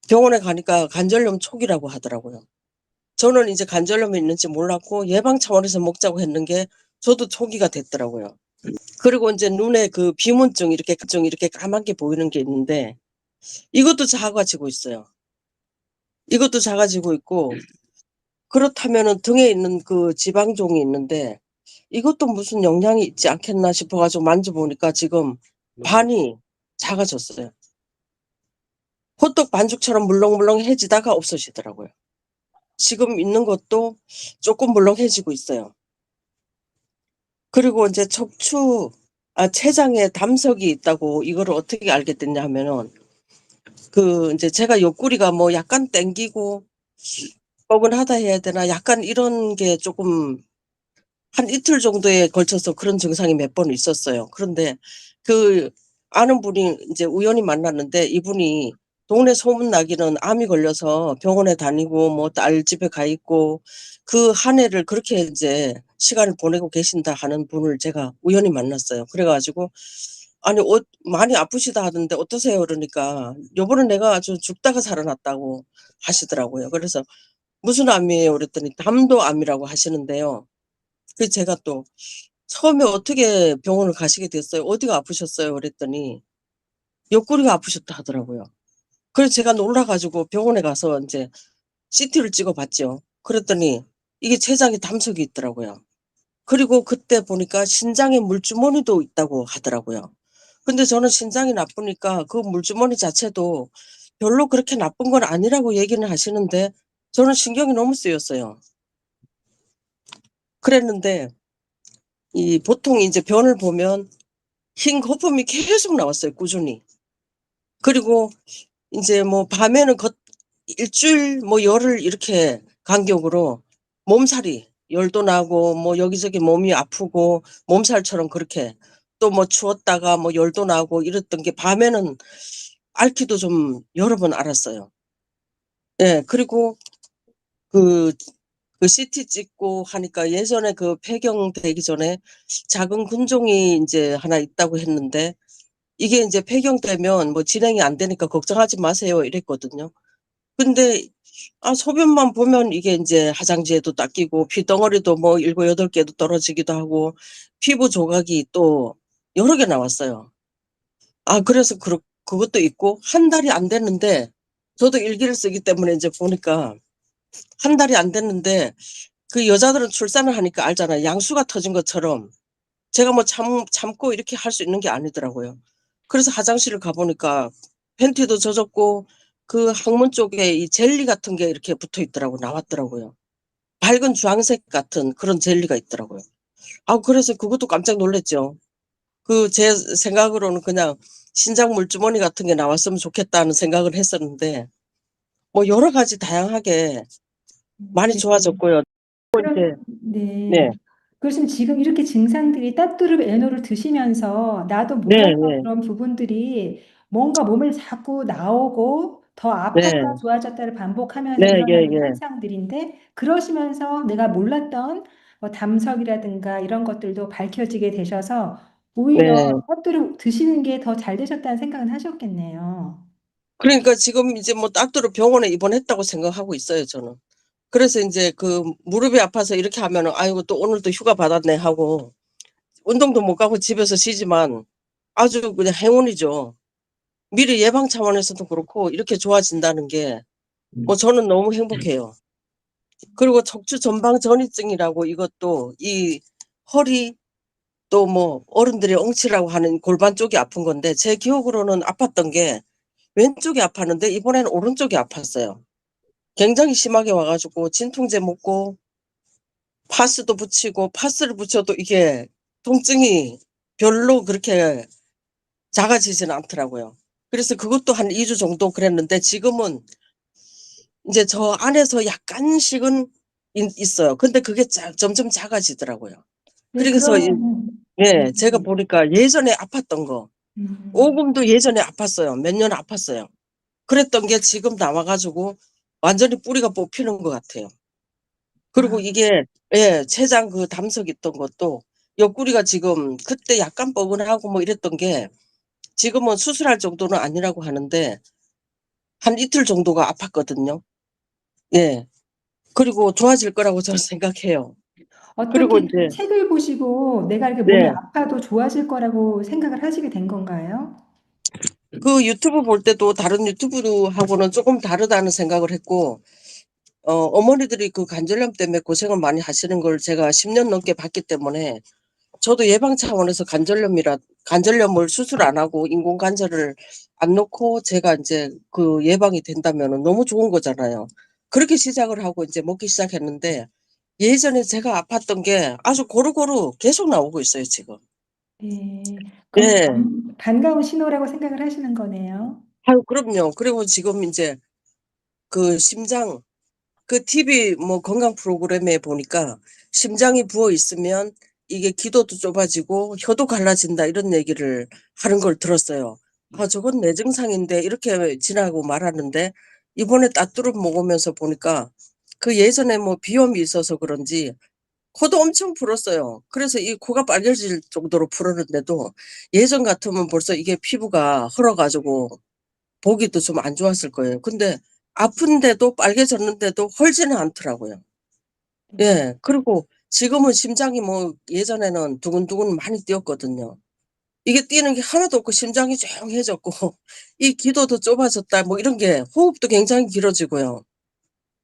병원에 가니까 관절염 초기라고 하더라고요. 저는 이제 관절염이 있는지 몰랐고 예방 차원에서 먹자고 했는 게 저도 초기가 됐더라고요. 그리고 이제 눈에 그 비문증 이렇게 까맣게 보이는 게 있는데 이것도 작아지고 있어요. 이것도 작아지고 있고 그렇다면은 등에 있는 그 지방종이 있는데 이것도 무슨 영향이 있지 않겠나 싶어가지고 만져보니까 지금 반이 작아졌어요. 호떡 반죽처럼 물렁물렁해지다가 없어지더라고요. 지금 있는 것도 조금 물렁해지고 있어요. 그리고 이제 췌장에 담석이 있다고 이거를 어떻게 알게 됐냐 하면은 그 이제 제가 옆구리가 뭐 약간 땡기고 뻐근하다 해야 되나 약간 이런 게 조금 한 이틀 정도에 걸쳐서 그런 증상이 몇 번 있었어요. 그런데 그 아는 분이 이제 우연히 만났는데 이분이 동네 소문나기는 암이 걸려서 병원에 다니고 뭐 딸 집에 가 있고 그 한 해를 그렇게 이제 시간을 보내고 계신다 하는 분을 제가 우연히 만났어요. 그래가지고 아니 많이 아프시다 하던데 어떠세요? 그러니까 요번에 내가 아주 죽다가 살아났다고 하시더라고요. 그래서 무슨 암이에요? 그랬더니 담도암이라고 하시는데요. 그 제가 또 처음에 어떻게 병원을 가시게 됐어요? 어디가 아프셨어요? 그랬더니 옆구리가 아프셨다 하더라고요. 그래서 제가 놀라가지고 병원에 가서 이제 CT를 찍어봤죠. 그랬더니 이게 췌장에 담석이 있더라고요. 그리고 그때 보니까 신장에 물주머니도 있다고 하더라고요. 근데 저는 신장이 나쁘니까 그 물주머니 자체도 별로 그렇게 나쁜 건 아니라고 얘기는 하시는데 저는 신경이 너무 쓰였어요. 그랬는데 이 보통 이제 변을 보면 흰 거품이 계속 나왔어요, 꾸준히. 그리고 이제 뭐 밤에는 일주일 뭐 열흘 이렇게 간격으로 몸살이 열도 나고 뭐 여기저기 몸이 아프고 몸살처럼 그렇게 또 뭐 추웠다가 뭐 열도 나고 이랬던 게 밤에는 앓기도 좀 여러 번 앓았어요. 예, 그리고 그 CT 찍고 하니까 예전에 그 폐경되기 전에 작은 근종이 이제 하나 있다고 했는데 이게 이제 폐경되면 뭐 진행이 안 되니까 걱정하지 마세요 이랬거든요. 근데 소변만 보면 이게 이제 화장지에도 닦이고 피덩어리도 뭐 7-8개도 떨어지기도 하고 피부 조각이 또 여러 개 나왔어요. 그래서 그것도 있고 한 달이 안 됐는데 저도 일기를 쓰기 때문에 이제 보니까 한 달이 안 됐는데 그 여자들은 출산을 하니까 알잖아요. 양수가 터진 것처럼 제가 뭐 참고 이렇게 할 수 있는 게 아니더라고요. 그래서 화장실을 가보니까 팬티도 젖었고 그 항문 쪽에 이 젤리 같은 게 이렇게 붙어 있더라고 나왔더라고요. 밝은 주황색 같은 그런 젤리가 있더라고요. 그래서 그것도 깜짝 놀랐죠. 제 생각으로는 그냥 신장 물주머니 같은 게 나왔으면 좋겠다는 생각을 했었는데 뭐 여러 가지 다양하게 많이 네. 좋아졌고요. 이제 네. 네, 그러시면 지금 이렇게 증상들이 따뚜르 에노를 드시면서 나도 네, 몰랐던 네, 그런 부분들이 뭔가 몸에 자꾸 나오고 더 아팠다 네, 좋아졌다를 반복하면서 네, 예, 일어나는 예, 현상들인데 그러시면서 내가 몰랐던 뭐 담석이라든가 이런 것들도 밝혀지게 되셔서 오히려 네. 따뚜르 드시는 게 더 잘 되셨다는 생각은 하셨겠네요. 그러니까 지금 이제 뭐 따뚜르 병원에 입원했다고 생각하고 있어요, 저는. 그래서 이제 그 무릎이 아파서 이렇게 하면은 아이고 또 오늘도 휴가 받았네 하고 운동도 못 가고 집에서 쉬지만 아주 그냥 행운이죠. 미리 예방 차원에서도 그렇고 이렇게 좋아진다는 게 뭐 저는 너무 행복해요. 그리고 척추 전방 전이증이라고 이것도 이 허리 또 뭐 어른들이 엉치라고 하는 골반 쪽이 아픈 건데 제 기억으로는 아팠던 게 왼쪽이 아팠는데 이번에는 오른쪽이 아팠어요. 굉장히 심하게 와가지고 진통제 먹고 파스도 붙이고 파스를 붙여도 이게 통증이 별로 그렇게 작아지지는 않더라고요. 그래서 그것도 한 2주 정도 그랬는데 지금은 이제 저 안에서 약간씩은 있어요. 근데 그게 점점 작아지더라고요. 네, 그래서 네. 예, 제가 보니까 예전에 아팠던 거 음. 오금도 예전에 아팠어요. 몇 년 아팠어요. 그랬던 게 지금 나와가지고 완전히 뿌리가 뽑히는 것 같아요. 그리고 아, 이게 예, 췌장 그 담석 있던 것도 옆구리가 지금 그때 약간 뻐근하고 뭐 이랬던 게 지금은 수술할 정도는 아니라고 하는데 한 이틀 정도가 아팠거든요. 예. 그리고 좋아질 거라고 저는 생각해요. 그리고 어떻게 그 이제 책을 보시고 내가 이렇게 몸이 네. 아파도 좋아질 거라고 생각을 하시게 된 건가요? 그 유튜브 볼 때도 다른 유튜브하고는 조금 다르다는 생각을 했고, 어머니들이 그 관절염 때문에 고생을 많이 하시는 걸 제가 10년 넘게 봤기 때문에 저도 예방 차원에서 관절염을 수술 안 하고 인공관절을 안 넣고 제가 이제 그 예방이 된다면 너무 좋은 거잖아요. 그렇게 시작을 하고 이제 먹기 시작했는데 예전에 제가 아팠던 게 아주 고루고루 계속 나오고 있어요, 지금. 네. 그럼 예. 반가운 신호라고 생각을 하시는 거네요. 아유, 그럼요. 그리고 지금 이제 그 심장, 그 TV 뭐 건강 프로그램에 보니까 심장이 부어 있으면 이게 기도도 좁아지고 혀도 갈라진다 이런 얘기를 하는 걸 들었어요. 아, 저건 내 증상인데 이렇게 지나고 말았는데 이번에 따뚜름 먹으면서 보니까 그 예전에 뭐 비염이 있어서 그런지 코도 엄청 풀었어요. 그래서 이 코가 빨개질 정도로 풀었는데도 예전 같으면 벌써 이게 피부가 헐어가지고 보기도 좀 안 좋았을 거예요. 근데 아픈데도 빨개졌는데도 헐지는 않더라고요. 네. 예. 그리고 지금은 심장이 뭐 예전에는 두근두근 많이 뛰었거든요. 이게 뛰는 게 하나도 없고 심장이 조용해졌고 이 기도도 좁아졌다 뭐 이런 게 호흡도 굉장히 길어지고요.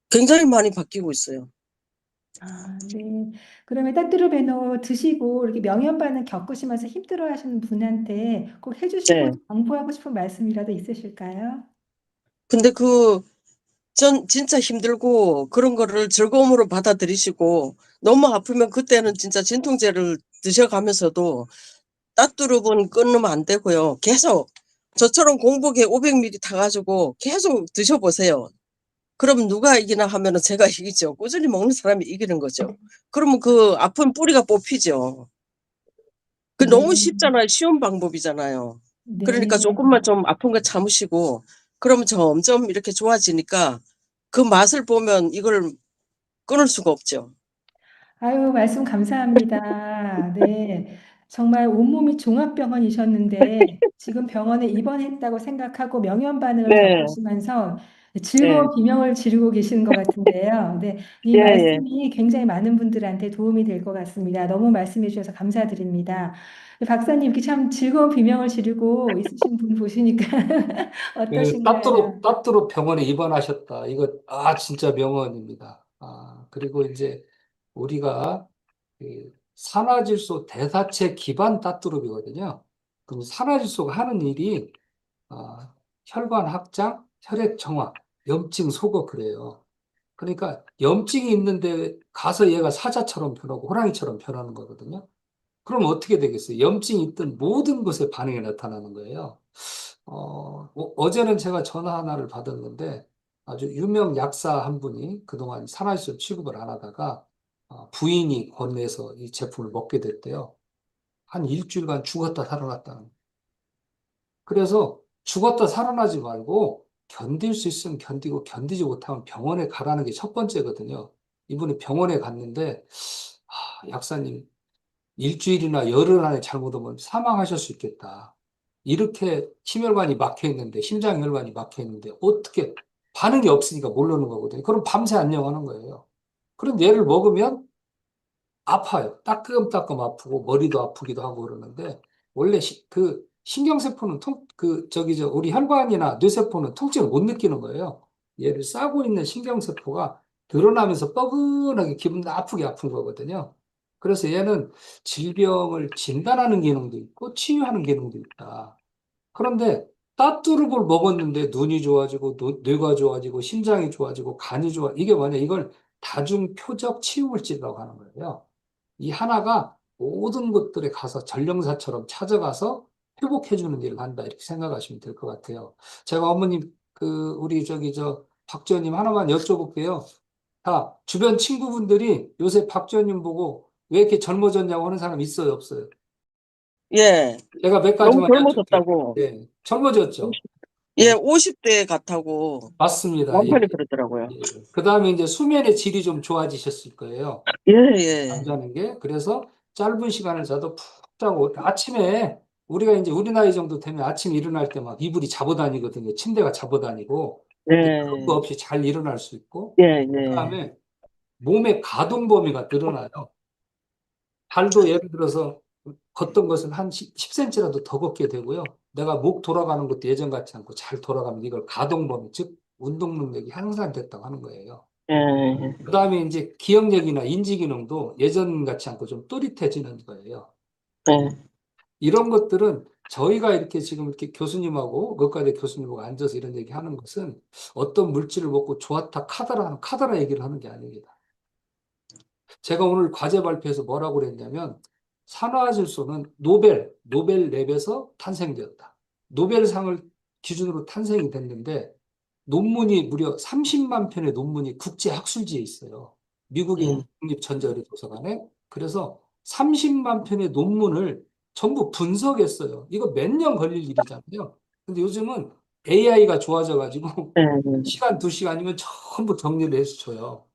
굉장히 많이 바뀌고 있어요. 아, 네. 그러면 따뚜르베노 드시고 이렇게 명현 반응 겪으시면서 힘들어하시는 분한테 꼭 해주시고 네. 당부하고 싶은 말씀이라도 있으실까요? 근데 전 진짜 힘들고 그런 거를 즐거움으로 받아들이시고 너무 아프면 그때는 진짜 진통제를 드셔가면서도 따뚜릅은 끊으면 안 되고요. 계속 저처럼 공복에 500ml 타가지고 계속 드셔보세요. 그럼 누가 이기나 하면은 제가 이기죠. 꾸준히 먹는 사람이 이기는 거죠. 그러면 그 아픈 뿌리가 뽑히죠. 그 네. 너무 쉽잖아요. 쉬운 방법이잖아요. 그러니까 네. 조금만 좀 아픈 거 참으시고 그러면 점점 이렇게 좋아지니까 그 맛을 보면 이걸 끊을 수가 없죠. 아유, 말씀 감사합니다. 네. 정말 온몸이 종합병원이셨는데 지금 병원에 입원했다고 생각하고 명현 반응을 네, 겪으시면서 네, 즐거운 비명을 지르고 계시는 것 같은데요. 네. 이 예, 예. 말씀이 굉장히 많은 분들한테 도움이 될 것 같습니다. 너무 말씀해 주셔서 감사드립니다. 박사님, 이렇게 참 즐거운 비명을 지르고 있으신 분 보시니까 그 어떠신가요? 따뚜로 병원에 입원하셨다. 이거 진짜 명언입니다. 그리고 이제 우리가 그 산화질소 대사체 기반 따뚜룹이거든요. 그럼 산화질소가 하는 일이 혈관 확장, 혈액 정화, 염증 소거 그래요. 그러니까 염증이 있는데 가서 얘가 사자처럼 변하고 호랑이처럼 변하는 거거든요. 그럼 어떻게 되겠어요? 염증이 있던 모든 것에 반응이 나타나는 거예요. 어제는 제가 전화 하나를 받았는데 아주 유명 약사 한 분이 그동안 산화질소 취급을 안 하다가 부인이 권해서 이 제품을 먹게 됐대요. 한 일주일간 죽었다 살아났다는 거예요. 그래서 죽었다 살아나지 말고 견딜 수 있으면 견디고 견디지 못하면 병원에 가라는 게 첫 번째거든요. 이분이 병원에 갔는데 약사님 일주일이나 열흘 안에 잘못하면 사망하실 수 있겠다. 이렇게 심혈관이 막혀 있는데, 심장혈관이 막혀 있는데, 어떻게 반응이 없으니까 모르는 거거든요. 그럼 밤새 안녕하는 거예요. 그럼 얘를 먹으면 아파요. 따끔따끔 아프고, 머리도 아프기도 하고 그러는데, 원래 그 신경세포는 우리 혈관이나 뇌세포는 통증을 못 느끼는 거예요. 얘를 싸고 있는 신경세포가 드러나면서 뻐근하게 기분 나쁘게 아픈 거거든요. 그래서 얘는 질병을 진단하는 기능도 있고 치유하는 기능도 있다. 그런데 따뚜르볼 먹었는데 눈이 좋아지고 뇌가 좋아지고 심장이 좋아지고 간이 이게 뭐냐 이걸 다중표적 치유물질이라고 하는 거예요. 이 하나가 모든 것들에 가서 전령사처럼 찾아가서 회복해주는 일을 한다 이렇게 생각하시면 될 것 같아요. 제가 어머님 우리 박 지원님 하나만 여쭤볼게요. 다 주변 친구분들이 요새 박 지원님 보고 왜 이렇게 젊어졌냐고 하는 사람 있어요, 없어요? 예. 제가 몇 너무 가지만 여쭐게요. 젊어졌다고. 네, 젊어졌죠. 예, 네, 50대 같다고 맞습니다. 예. 남편이 그러더라고요. 그 다음에 이제 수면의 질이 좀 좋아지셨을 거예요. 예, 예. 잠자는 게. 그래서 짧은 시간을 자도 푹 자고 아침에 우리가 이제 우리 나이 정도 되면 아침 일어날 때 막 이불이 잡아다니거든요. 침대가 잡아다니고 그런 거 네, 없이 잘 일어날 수 있고 예, 예, 그다음에 몸의 가동 범위가 늘어나요. 발도 예를 들어서 걷던 것은 한 10cm라도 더 걷게 되고요. 내가 목 돌아가는 것도 예전 같지 않고 잘 돌아가면 이걸 가동 범위, 즉 운동 능력이 향상됐다고 하는 거예요. 예, 그다음에 이제 기억력이나 인지 기능도 예전 같지 않고 좀 또릿해지는 거예요. 예. 이런 것들은 저희가 이렇게 지금 이렇게 교수님하고 의과대 교수님하고 앉아서 이런 얘기 하는 것은 어떤 물질을 먹고 좋았다 카더라 하는 카더라 얘기를 하는 게 아닙니다. 제가 오늘 과제 발표에서 뭐라고 그랬냐면 산화질소는 노벨 랩에서 탄생되었다. 노벨상을 기준으로 탄생이 됐는데 논문이 무려 30만 편의 논문이 국제 학술지에 있어요. 미국에 있는 음, 국립전자의료 도서관에. 그래서 30만 편의 논문을 전부 분석했어요. 이거 몇 년 걸릴 일이잖아요. 근데 요즘은 AI가 좋아져 가지고 예, 시간, 2시간이면 전부 정리를 해서 줘요.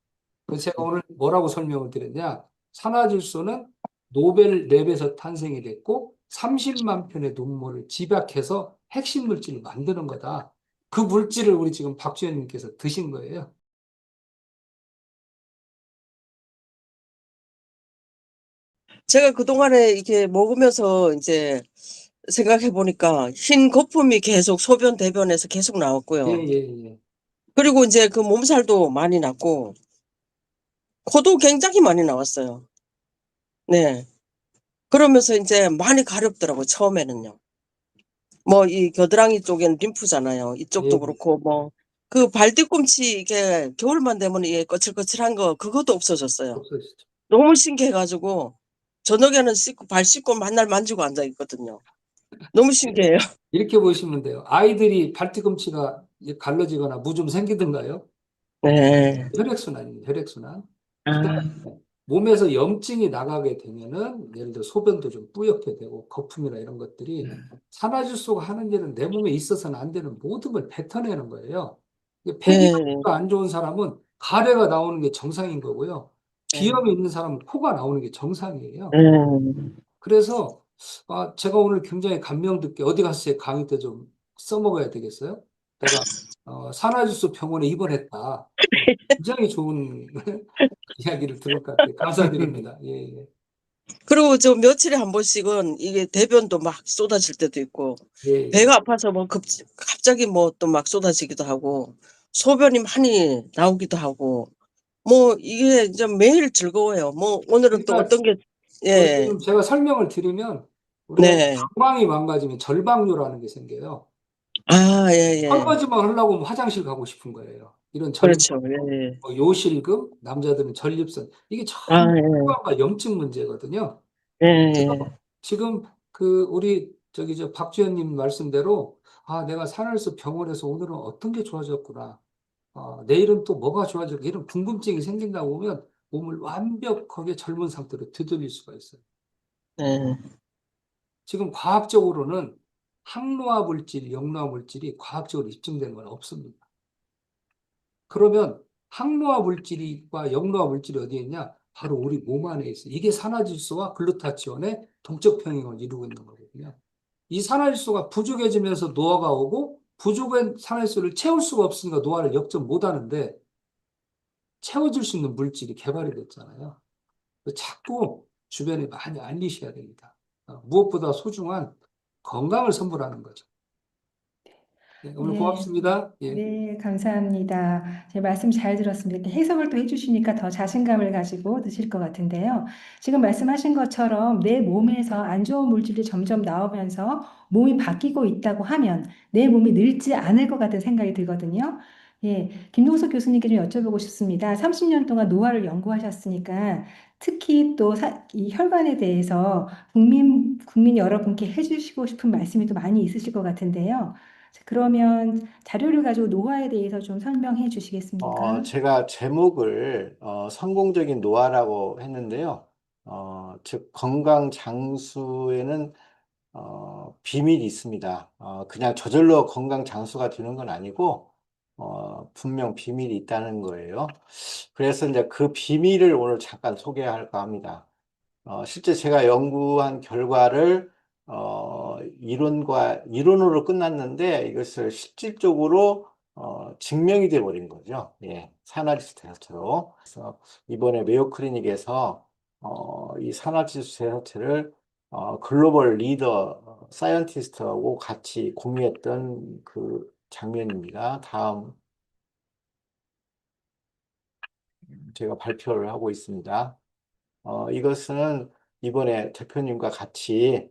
그래서 제가 오늘 뭐라고 설명을 드렸냐? 산화질소는 노벨 랩에서 탄생이 됐고 30만 편의 논문을 집약해서 핵심 물질을 만드는 거다. 그 물질을 우리 지금 박주현님께서 드신 거예요. 제가 그동안에 이렇게 먹으면서 이제 생각해 보니까 흰 거품이 계속 소변, 대변에서 계속 예, 나왔고요. 예, 예. 그리고 이제 그 몸살도 많이 났고, 코도 굉장히 많이 나왔어요. 네. 그러면서 이제 많이 가렵더라고요, 처음에는요. 뭐, 이 겨드랑이 쪽엔 림프잖아요. 예, 이쪽도 그렇고, 뭐, 그 발뒤꿈치 이게 겨울만 되면 이게 거칠거칠한 거, 그것도 없어졌어요. 없어지죠. 너무 신기해가지고, 저녁에는 발 씻고 맨날 만지고 앉아있거든요. 너무 신기해요. 이렇게 보시면 돼요. 아이들이 발뒤꿈치가 이제 갈라지거나 무 좀 생기던가요? 네. 혈액순환입니다. 혈액순환. 그다음에 아, 몸에서 염증이 나가게 되면은 예를 들어 소변도 좀 뿌옇게 되고 거품이나 이런 것들이 산화질소가 하는 일은 내 몸에 있어서는 안 되는 모든 걸 뱉어내는 거예요. 네. 폐기가 안 좋은 사람은 가래가 나오는 게 정상인 거고요. 네. 비염이 있는 사람은 코가 나오는 게 정상이에요. 네. 그래서 제가 오늘 굉장히 감명 깊게 어디 가서 제 강의 때 좀 써먹어야 되겠어요? 내가 산화질소 병원에 입원했다. 굉장히 좋은 이야기를 들을 것 같아요. 감사드립니다. 예, 예. 그리고 저 며칠에 한 번씩은 이게 대변도 막 쏟아질 때도 있고, 예, 예. 배가 아파서 뭐 갑자기 뭐 또 막 쏟아지기도 하고, 소변이 많이 나오기도 하고, 뭐 이게 이제 매일 즐거워요. 뭐 오늘은 또 그러니까 어떤 게, 예, 지금 제가 설명을 드리면 우리가 네. 방광이 망가지면 절방류라는 게 생겨요. 아, 예, 예. 설거지만 하려고 하면 화장실 가고 싶은 거예요. 이런 절방, 그렇죠. 예. 요실금, 남자들은 전립선 이게 아, 전부 예. 방광과 염증 문제거든요. 예, 예. 지금 그 우리 저기 저 박주현님 말씀대로 내가 산을서 병원에서 오늘은 어떤 게 좋아졌구나. 내일은 또 뭐가 좋아질까 이런 궁금증이 생긴다 보면 몸을 완벽하게 젊은 상태로 되돌릴 수가 있어요. 예. 지금 과학적으로는 항노화 물질, 역노화 물질이 과학적으로 입증된 건 없습니다. 그러면 항노화 물질과 역노화 물질이 어디에 있냐? 바로 우리 몸 안에 있어요. 이게 산화질소와 글루타치온의 동적 평형을 이루고 있는 거거든요. 이 산화질소가 부족해지면서 노화가 오고 부족한 산화질소를 채울 수가 없으니까 노화를 역전 못 하는데 채워줄 수 있는 물질이 개발이 됐잖아요. 자꾸 주변에 많이 알리셔야 됩니다. 무엇보다 소중한 건강을 선물하는 거죠. 네, 오늘 네. 고맙습니다. 예. 네, 감사합니다. 제 말씀 잘 들었습니다. 이렇게 해석을 또 해주시니까 더 자신감을 가지고 드실 것 같은데요. 지금 말씀하신 것처럼 내 몸에서 안 좋은 물질이 점점 나오면서 몸이 바뀌고 있다고 하면 내 몸이 늙지 않을 것 같은 생각이 들거든요. 예, 김동석 교수님께 좀 여쭤보고 싶습니다. 30년 동안 노화를 연구하셨으니까 특히 또 이 혈관에 대해서 국민 여러분께 해주시고 싶은 말씀이 또 많이 있으실 것 같은데요. 자, 그러면 자료를 가지고 노화에 대해서 좀 설명해 주시겠습니까? 제가 제목을 성공적인 노화라고 했는데요. 즉 건강 장수에는 비밀이 있습니다. 그냥 저절로 건강 장수가 되는 건 아니고 분명 비밀이 있다는 거예요. 그래서 이제 그 비밀을 오늘 잠깐 소개할까 합니다. 실제 제가 연구한 결과를 이론으로 끝났는데 이것을 실질적으로 증명이 돼 버린 거죠. 예, 산화지수 대사체로. 그래서 이번에 메이오 클리닉에서 이 산화지수 대사체를 글로벌 리더 사이언티스트하고 같이 공유했던 그 장면입니다. 다음 제가 발표를 하고 있습니다. 이것은 이번에 대표님과 같이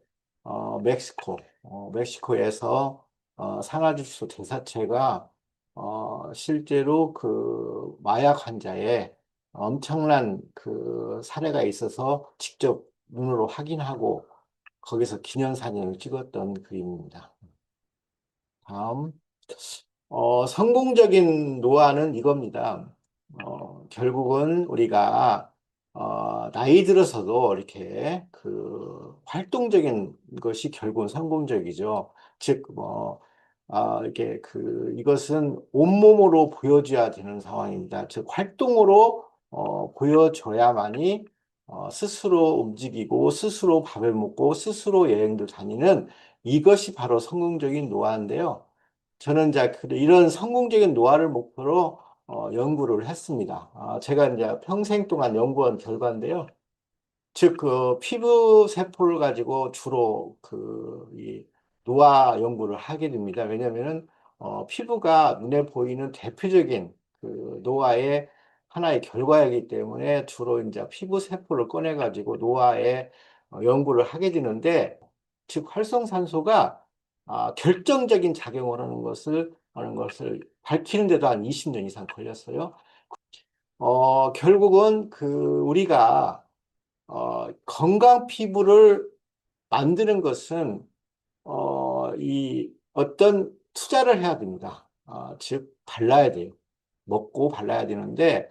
멕시코에서 산화지수 대사체가 실제로 그 마약 환자의 엄청난 그 사례가 있어서 직접 눈으로 확인하고 거기서 기념사진을 찍었던 그림입니다. 다음. 성공적인 노화는 이겁니다. 결국은 우리가 나이 들어서도 이렇게 그 활동적인 것이 결국은 성공적이죠. 즉, 이렇게 이것은 온몸으로 보여줘야 되는 상황입니다. 즉, 활동으로 보여줘야만이 스스로 움직이고, 스스로 밥을 먹고, 스스로 여행도 다니는 이것이 바로 성공적인 노화인데요. 저는 이제 이런 성공적인 노화를 목표로 연구를 했습니다. 제가 이제 평생 동안 연구한 결과인데요. 즉, 그 피부 세포를 가지고 주로 이 노화 연구를 하게 됩니다. 왜냐하면은 피부가 눈에 보이는 대표적인 그 노화의 하나의 결과이기 때문에 주로 이제 피부 세포를 꺼내 가지고 노화의 연구를 하게 되는데, 즉 활성산소가 결정적인 작용을 하는 것을 밝히는데도 한 20년 이상 걸렸어요. 결국은 우리가 건강 피부를 만드는 것은 이 어떤 투자를 해야 됩니다. 즉 발라야 돼요. 먹고 발라야 되는데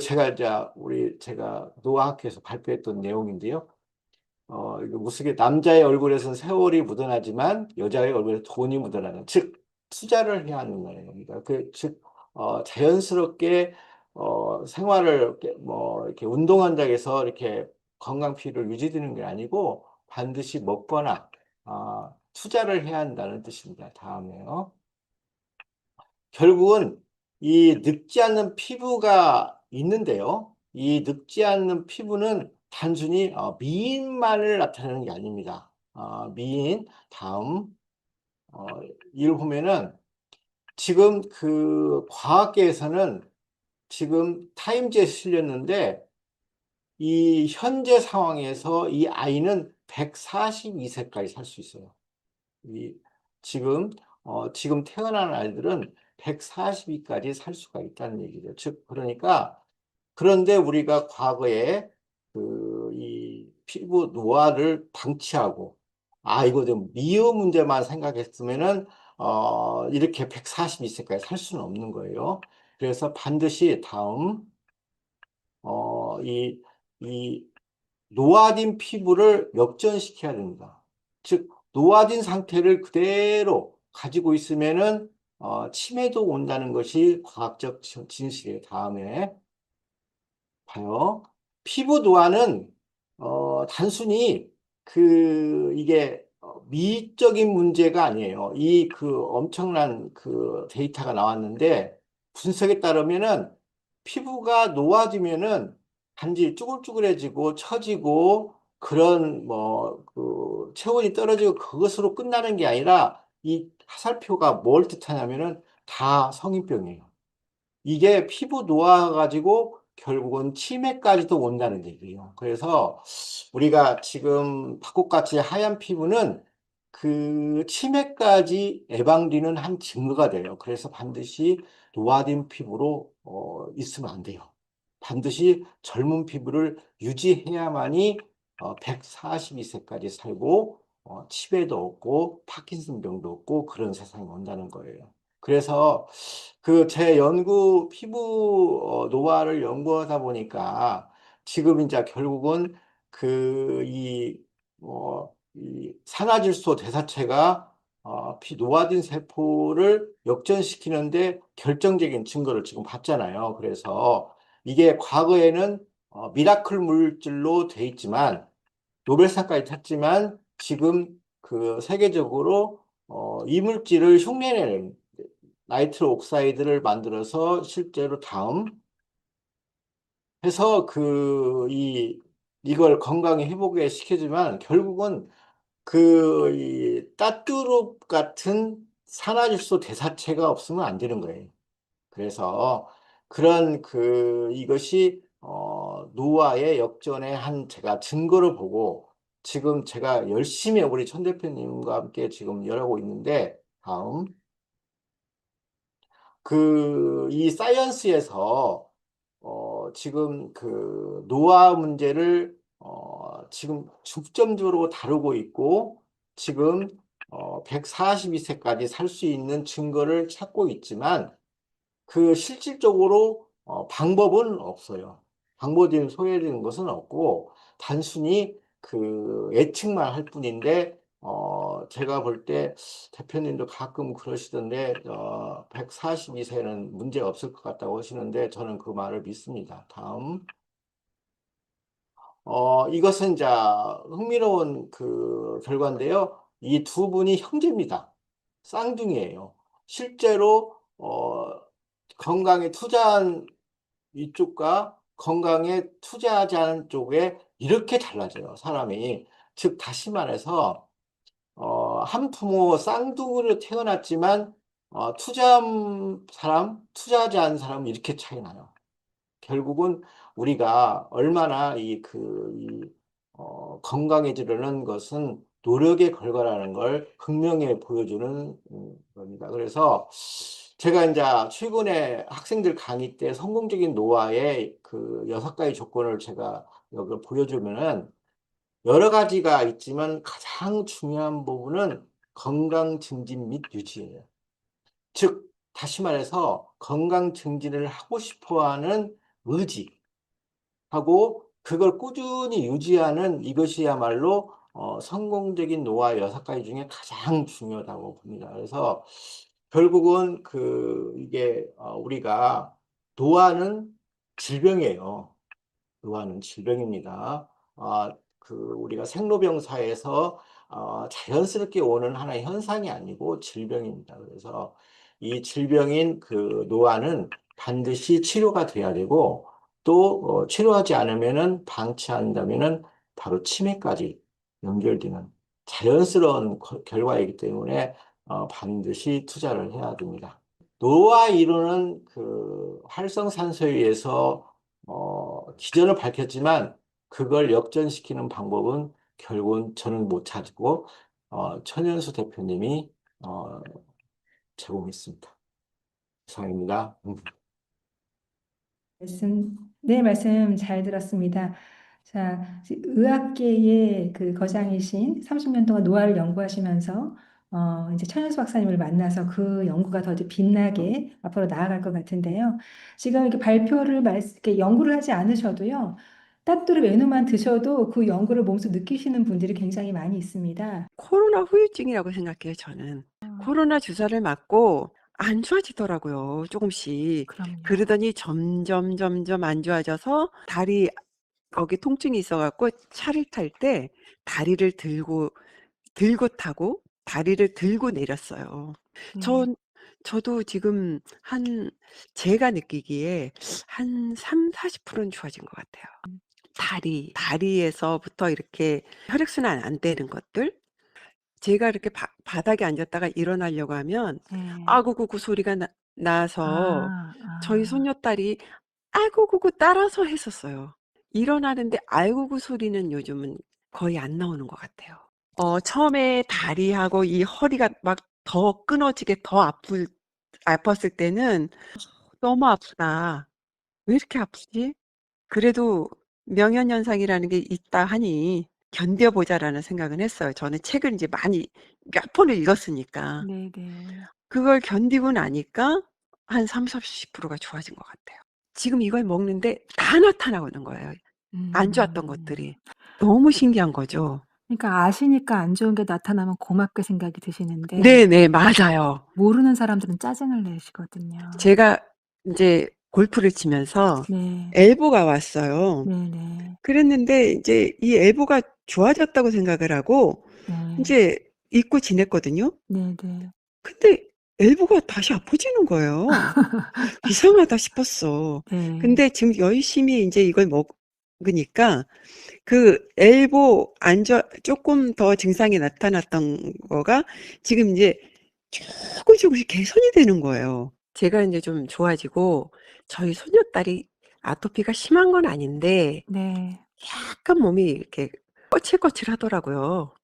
제가 노화학회에서 발표했던 내용인데요. 이거 무슨 남자의 얼굴에서는 세월이 묻어나지만 여자의 얼굴에 돈이 묻어나는, 즉 투자를 해야 하는 거예요. 그러니까 즉 자연스럽게 생활을 이렇게 운동한다고 해서 이렇게 건강 피부를 유지되는 게 아니고 반드시 먹거나 투자를 해야 한다는 뜻입니다. 다음에요. 결국은 이 늙지 않는 피부가 있는데요. 이 늙지 않는 피부는 단순히 미인만을 나타내는 게 아닙니다. 미인. 다음. 이를 보면은 지금 그 과학계에서는 지금 타임지에 실렸는데 이 현재 상황에서 이 아이는 142세까지 살 수 있어요. 지금 지금 태어난 아이들은 142까지 살 수가 있다는 얘기죠. 즉 그러니까, 그런데 우리가 과거에 이 피부 노화를 방치하고 이거 좀 미용 문제만 생각했으면은 이렇게 142세까지 살 수는 없는 거예요. 그래서 반드시 다음 이 노화진 피부를 역전시켜야 됩니다. 즉 노화진 상태를 그대로 가지고 있으면은 치매도 온다는 것이 과학적 진실이에요. 다음에 봐요. 피부 노화는 단순히 이게 미적인 문제가 아니에요. 엄청난 데이터가 나왔는데 분석에 따르면은 피부가 노화지면은 단지 쭈글쭈글해지고 처지고 그런 체온이 떨어지고 그것으로 끝나는 게 아니라 이 화살표가 뭘 뜻하냐면은 다 성인병이에요. 이게 피부 노화가지고 결국은 치매까지도 온다는 얘기예요. 그래서 우리가 지금 벚꽃같이 하얀 피부는 치매까지 예방되는 한 증거가 돼요. 그래서 반드시 노화된 피부로 있으면 안 돼요. 반드시 젊은 피부를 유지해야만이 142세까지 살고 치매도 없고 파킨슨병도 없고 그런 세상이 온다는 거예요. 그래서 제 피부 노화를 연구하다 보니까 지금 이제 결국은 이 산화질소 대사체가 노화된 세포를 역전시키는데 결정적인 증거를 지금 봤잖아요. 그래서 이게 과거에는 미라클 물질로 돼 있지만 노벨상까지 탔지만 지금 그 세계적으로 이 물질을 흉내내는 나이트로 옥사이드를 만들어서 실제로 다음 해서 이걸 건강에 회복에 시키지만 결국은 이 따뚜룹 같은 산화질소 대사체가 없으면 안 되는 거예요. 그래서 그런 이것이 노화의 역전의 제가 증거를 보고 지금 제가 열심히 우리 천 대표님과 함께 지금 일하고 있는데 다음 이 사이언스에서 지금 노화 문제를 지금 중점적으로 다루고 있고 지금 142세까지 살 수 있는 증거를 찾고 있지만 실질적으로 방법은 없어요. 방법이 소외되는 것은 없고 단순히 예측만 할 뿐인데 제가 볼 때 대표님도 가끔 그러시던데 142세는 문제가 없을 것 같다고 하시는데 저는 그 말을 믿습니다. 다음 이것은 흥미로운 결과인데요. 이 두 분이 형제입니다. 쌍둥이에요. 실제로 건강에 투자한 이쪽과 건강에 투자하지 않은 쪽에 이렇게 달라져요, 사람이. 즉, 다시 말해서, 한 부모 쌍둥이로 태어났지만, 투자한 사람, 투자하지 않은 사람은 이렇게 차이 나요. 결국은 우리가 얼마나 건강해지려는 것은 노력의 결과라는 걸 분명히 보여주는 겁니다. 그래서 제가 이제 최근에 학생들 강의 때 성공적인 노화의 6가지 조건을 제가 여기 보여주면은 여러 가지가 있지만 가장 중요한 부분은 건강 증진 및 유지예요. 즉, 다시 말해서 건강 증진을 하고 싶어 하는 의지하고 그걸 꾸준히 유지하는 이것이야말로 성공적인 노화 6가지 중에 가장 중요하다고 봅니다. 그래서 결국은 이게 우리가 노화는 질병이에요. 노화는 질병입니다. 우리가 생로병사에서 자연스럽게 오는 하나의 현상이 아니고 질병입니다. 그래서 이 질병인 노화는 반드시 치료가 돼야 되고 또 치료하지 않으면은 방치한다면은 바로 치매까지 연결되는 자연스러운 결과이기 때문에 반드시 투자를 해야 됩니다. 노화 이론은 활성산소에 의해서 기전을 밝혔지만 그걸 역전시키는 방법은 결국은 저는 못 찾고 천연수 대표님이 제공했습니다. 이상입니다. 말씀 잘 들었습니다. 자, 의학계의 거장이신 30년 동안 노화를 연구하시면서 이제 천연수 박사님을 만나서 그 연구가 더 이제 빛나게 앞으로 나아갈 것 같은데요. 지금 이렇게 이렇게 연구를 하지 않으셔도요. 따뚜르 메뉴만 드셔도 그 연구를 몸소 느끼시는 분들이 굉장히 많이 있습니다. 코로나 후유증이라고 생각해요, 저는. 코로나 주사를 맞고 안 좋아지더라고요, 조금씩. 그러더니 점점 안 좋아져서 다리 거기 통증이 있어갖고 차를 탈 때 다리를 들고 타고 다리를 들고 내렸어요. 저도 지금 제가 느끼기에 한 30~40%는 좋아진 것 같아요. 다리에서부터 이렇게 혈액순환 안 되는 것들. 제가 이렇게 바닥에 앉았다가 일어나려고 하면 아구구구 소리가 나서 저희 손녀딸이 아구구구 따라서 했었어요. 일어나는데 아구구 소리는 요즘은 거의 안 나오는 것 같아요. 처음에 다리하고 이 허리가 막 더 끊어지게 더 아팠을 때는 너무 아프다. 왜 이렇게 아프지? 그래도 명현현상이라는 게 있다 하니 견뎌보자라는 생각은 했어요. 저는 책을 이제 몇 번을 읽었으니까. 그걸 견디고 나니까 한 30~40%가 좋아진 것 같아요. 지금 이걸 먹는데 다 나타나는 거예요. 안 좋았던 것들이. 너무 신기한 거죠. 그러니까 아시니까 안 좋은 게 나타나면 고맙게 생각이 드시는데 네네, 맞아요. 모르는 사람들은 짜증을 내시거든요. 제가 이제 골프를 치면서 네. 엘보가 왔어요. 네네. 그랬는데 이제 이 엘보가 좋아졌다고 생각을 하고 네. 이제 잊고 지냈거든요. 네네. 근데 엘보가 다시 아파지는 거예요. 이상하다 싶었어. 네. 근데 지금 열심히 이제 이걸 먹으니까 그 엘보 조금 더 증상이 나타났던 거가 지금 이제 조금씩 개선이 되는 거예요. 제가 이제 좀 좋아지고 저희 손녀딸이 아토피가 심한 건 아닌데 네. 약간 몸이 이렇게 거칠거칠하더라고요.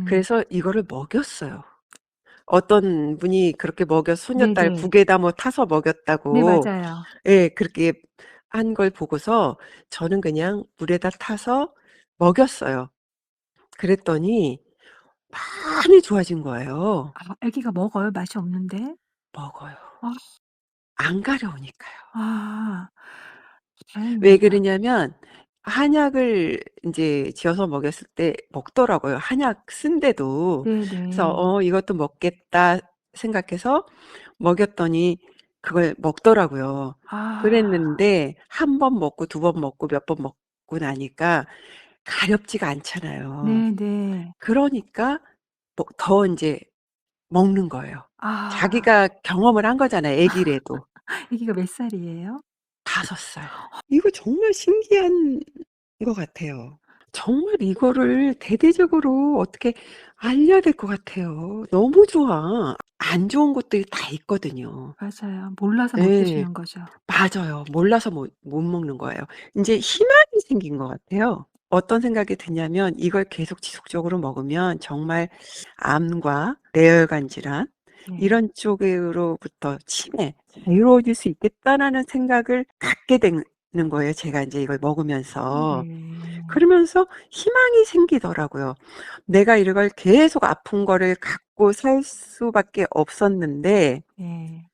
그래서 이거를 먹였어요. 어떤 분이 그렇게 손녀딸 네네. 국에다 뭐 타서 네, 먹였다고 맞아요. 예, 그렇게 한 걸 보고서 저는 그냥 물에다 타서 먹였어요. 그랬더니 많이 좋아진 거예요. 아, 아기가 먹어요? 맛이 없는데? 먹어요. 아. 안 가려우니까요. 아. 왜 다행입니다. 그러냐면 한약을 인제 지어서 먹였을 때 먹더라고요, 한약 쓴데도. 그래서 네네. 이것도 먹겠다.' 생각해서 먹였더니 그걸 먹더라고요. 아. 그랬는데 한 번 먹고 두 번 먹고 몇 번 먹고 나니까 가렵지가 않잖아요. 네네. 그러니까 더 인제 먹는 거예요. 아. 자기가 경험을 한 거잖아요, 아기래도. 아기가 몇 살이에요? 5살. 이거 정말 신기한 것 같아요. 정말 이거를 대대적으로 어떻게 알려야 될 것 같아요. 너무 좋아. 안 좋은 것들이 다 있거든요. 맞아요. 몰라서 못 예. 드시는 거죠. 맞아요. 몰라서 못 먹는 거예요. 인제 희망이 생긴 것 같아요. 어떤 생각이 드냐면 이걸 계속 지속적으로 먹으면 정말 암과 뇌혈관 질환 네. 이런 쪽으로부터 치매 자유로워질 수 있겠다라는 생각을 갖게 되는 거예요, 제가 인제 이걸 먹으면서. 네. 그러면서 희망이 생기더라고요. 내가 이걸 계속 아픈 거를 갖고 살 수밖에 없었는데 네.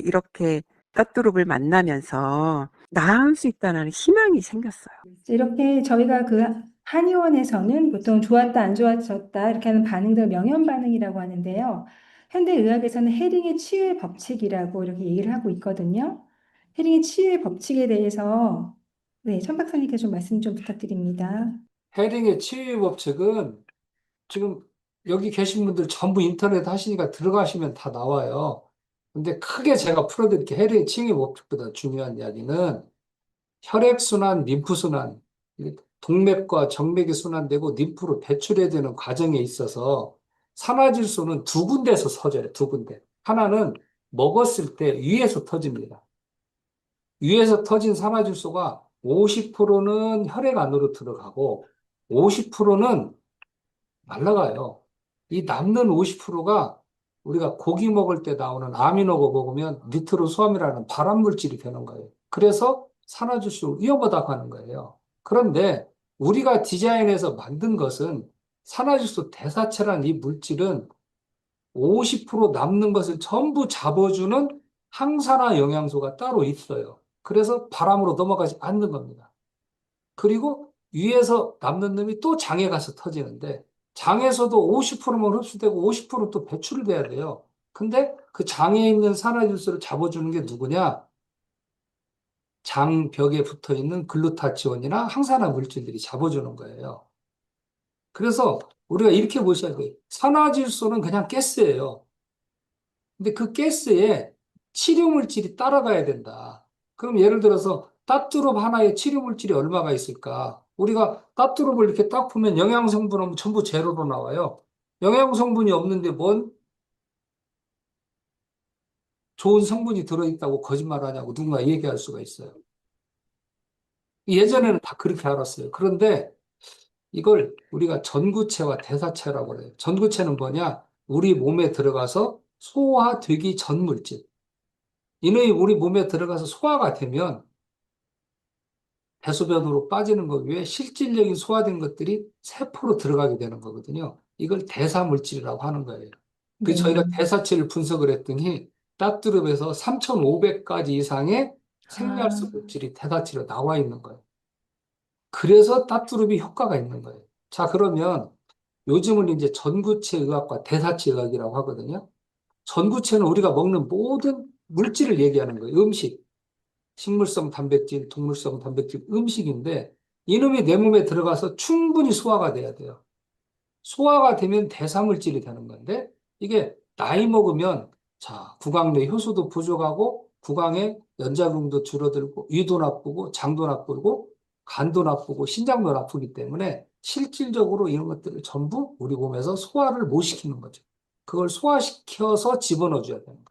이렇게 따뚜룹을 만나면서 나을 수 있다는 희망이 생겼어요. 이렇게 저희가 그 한의원에서는 보통 좋았다, 안 좋아졌다 이렇게 하는 반응들 명현 반응이라고 하는데요. 현대 의학에서는 헤링의 치유의 법칙이라고 이렇게 얘기를 하고 있거든요. 헤링의 치유의 법칙에 대해서 네, 천 박사님께 좀 말씀 좀 부탁드립니다. 헤링의 치유 법칙은 지금 여기 계신 분들 전부 인터넷 하시니까 들어가시면 다 나와요. 근데 크게 제가 풀어드릴게 헤링의 치유 법칙보다 중요한 이야기는 혈액순환, 림프순환, 동맥과 정맥이 순환되고 림프로 배출해야 되는 과정에 있어서 산화질소는 두 군데에서 터져요. 두 군데. 하나는 먹었을 때 위에서 터집니다. 위에서 터진 산화질소가 50%는 혈액 안으로 들어가고 50%는 날아가요. 이 남는 50%가 우리가 고기 먹을 때 나오는 아미노가 먹으면 니트로소암이라는 발암물질이 되는 거예요. 그래서 산화질소 위험하다고 하는 거예요. 그런데 우리가 디자인해서 만든 것은 산화질소 대사체라는 이 물질은 50% 남는 것을 전부 잡아주는 항산화 영양소가 따로 있어요. 그래서 바람으로 넘어가지 않는 겁니다. 그리고 위에서 남는 놈이 또 장에 가서 터지는데 장에서도 50%만 흡수되고 50%는 또 배출돼야 돼요. 근데 그 장에 있는 산화질소를 잡아주는 게 누구냐? 장벽에 붙어 있는 글루타치온이나 항산화 물질들이 잡아주는 거예요. 그래서 우리가 이렇게 보셔야 돼요. 산화질소는 그냥 가스예요. 근데 그 가스에 치료 물질이 따라가야 된다. 그럼 예를 들어서 따뚜룹 하나에 치료 물질이 얼마가 있을까? 우리가 따뚜룹을 이렇게 딱 보면 영양 성분은 전부 제로로 나와요. 영양 성분이 없는데 뭔 좋은 성분이 들어있다고 거짓말하냐고 누군가 얘기할 수가 있어요. 예전에는 다 그렇게 알았어요. 그런데 이걸 우리가 전구체와 대사체라고 해요. 전구체는 뭐냐? 우리 몸에 들어가서 소화되기 전 물질. 이놈이 우리 몸에 들어가서 소화가 되면 대소변으로 빠지는 것 외에 실질적인 소화된 것들이 세포로 들어가게 되는 거거든요. 이걸 대사물질이라고 하는 거예요. 그 네. 저희가 대사체를 분석을 했더니 따뚜릅에서 3,500가지 이상의 생리활성 아, 물질이 대사체로 나와 있는 거예요. 그래서 따뚜릅이 효과가 있는 거예요. 자, 그러면 요즘은 이제 전구체 의학과 대사체 의학이라고 하거든요. 전구체는 우리가 먹는 모든 물질을 얘기하는 거예요. 음식. 식물성 단백질, 동물성 단백질, 음식인데 이놈이 내 몸에 들어가서 충분히 소화가 돼야 돼요. 소화가 되면 대사물질이 되는 건데 이게 나이 먹으면 자, 구강 내 효소도 부족하고 구강의 연작용도 줄어들고 위도 나쁘고 장도 나쁘고 간도 나쁘고 신장도 나쁘기 때문에 실질적으로 이런 것들을 전부 우리 몸에서 소화를 못 시키는 거죠. 그걸 소화시켜서 집어넣어 줘야 되는 거예요.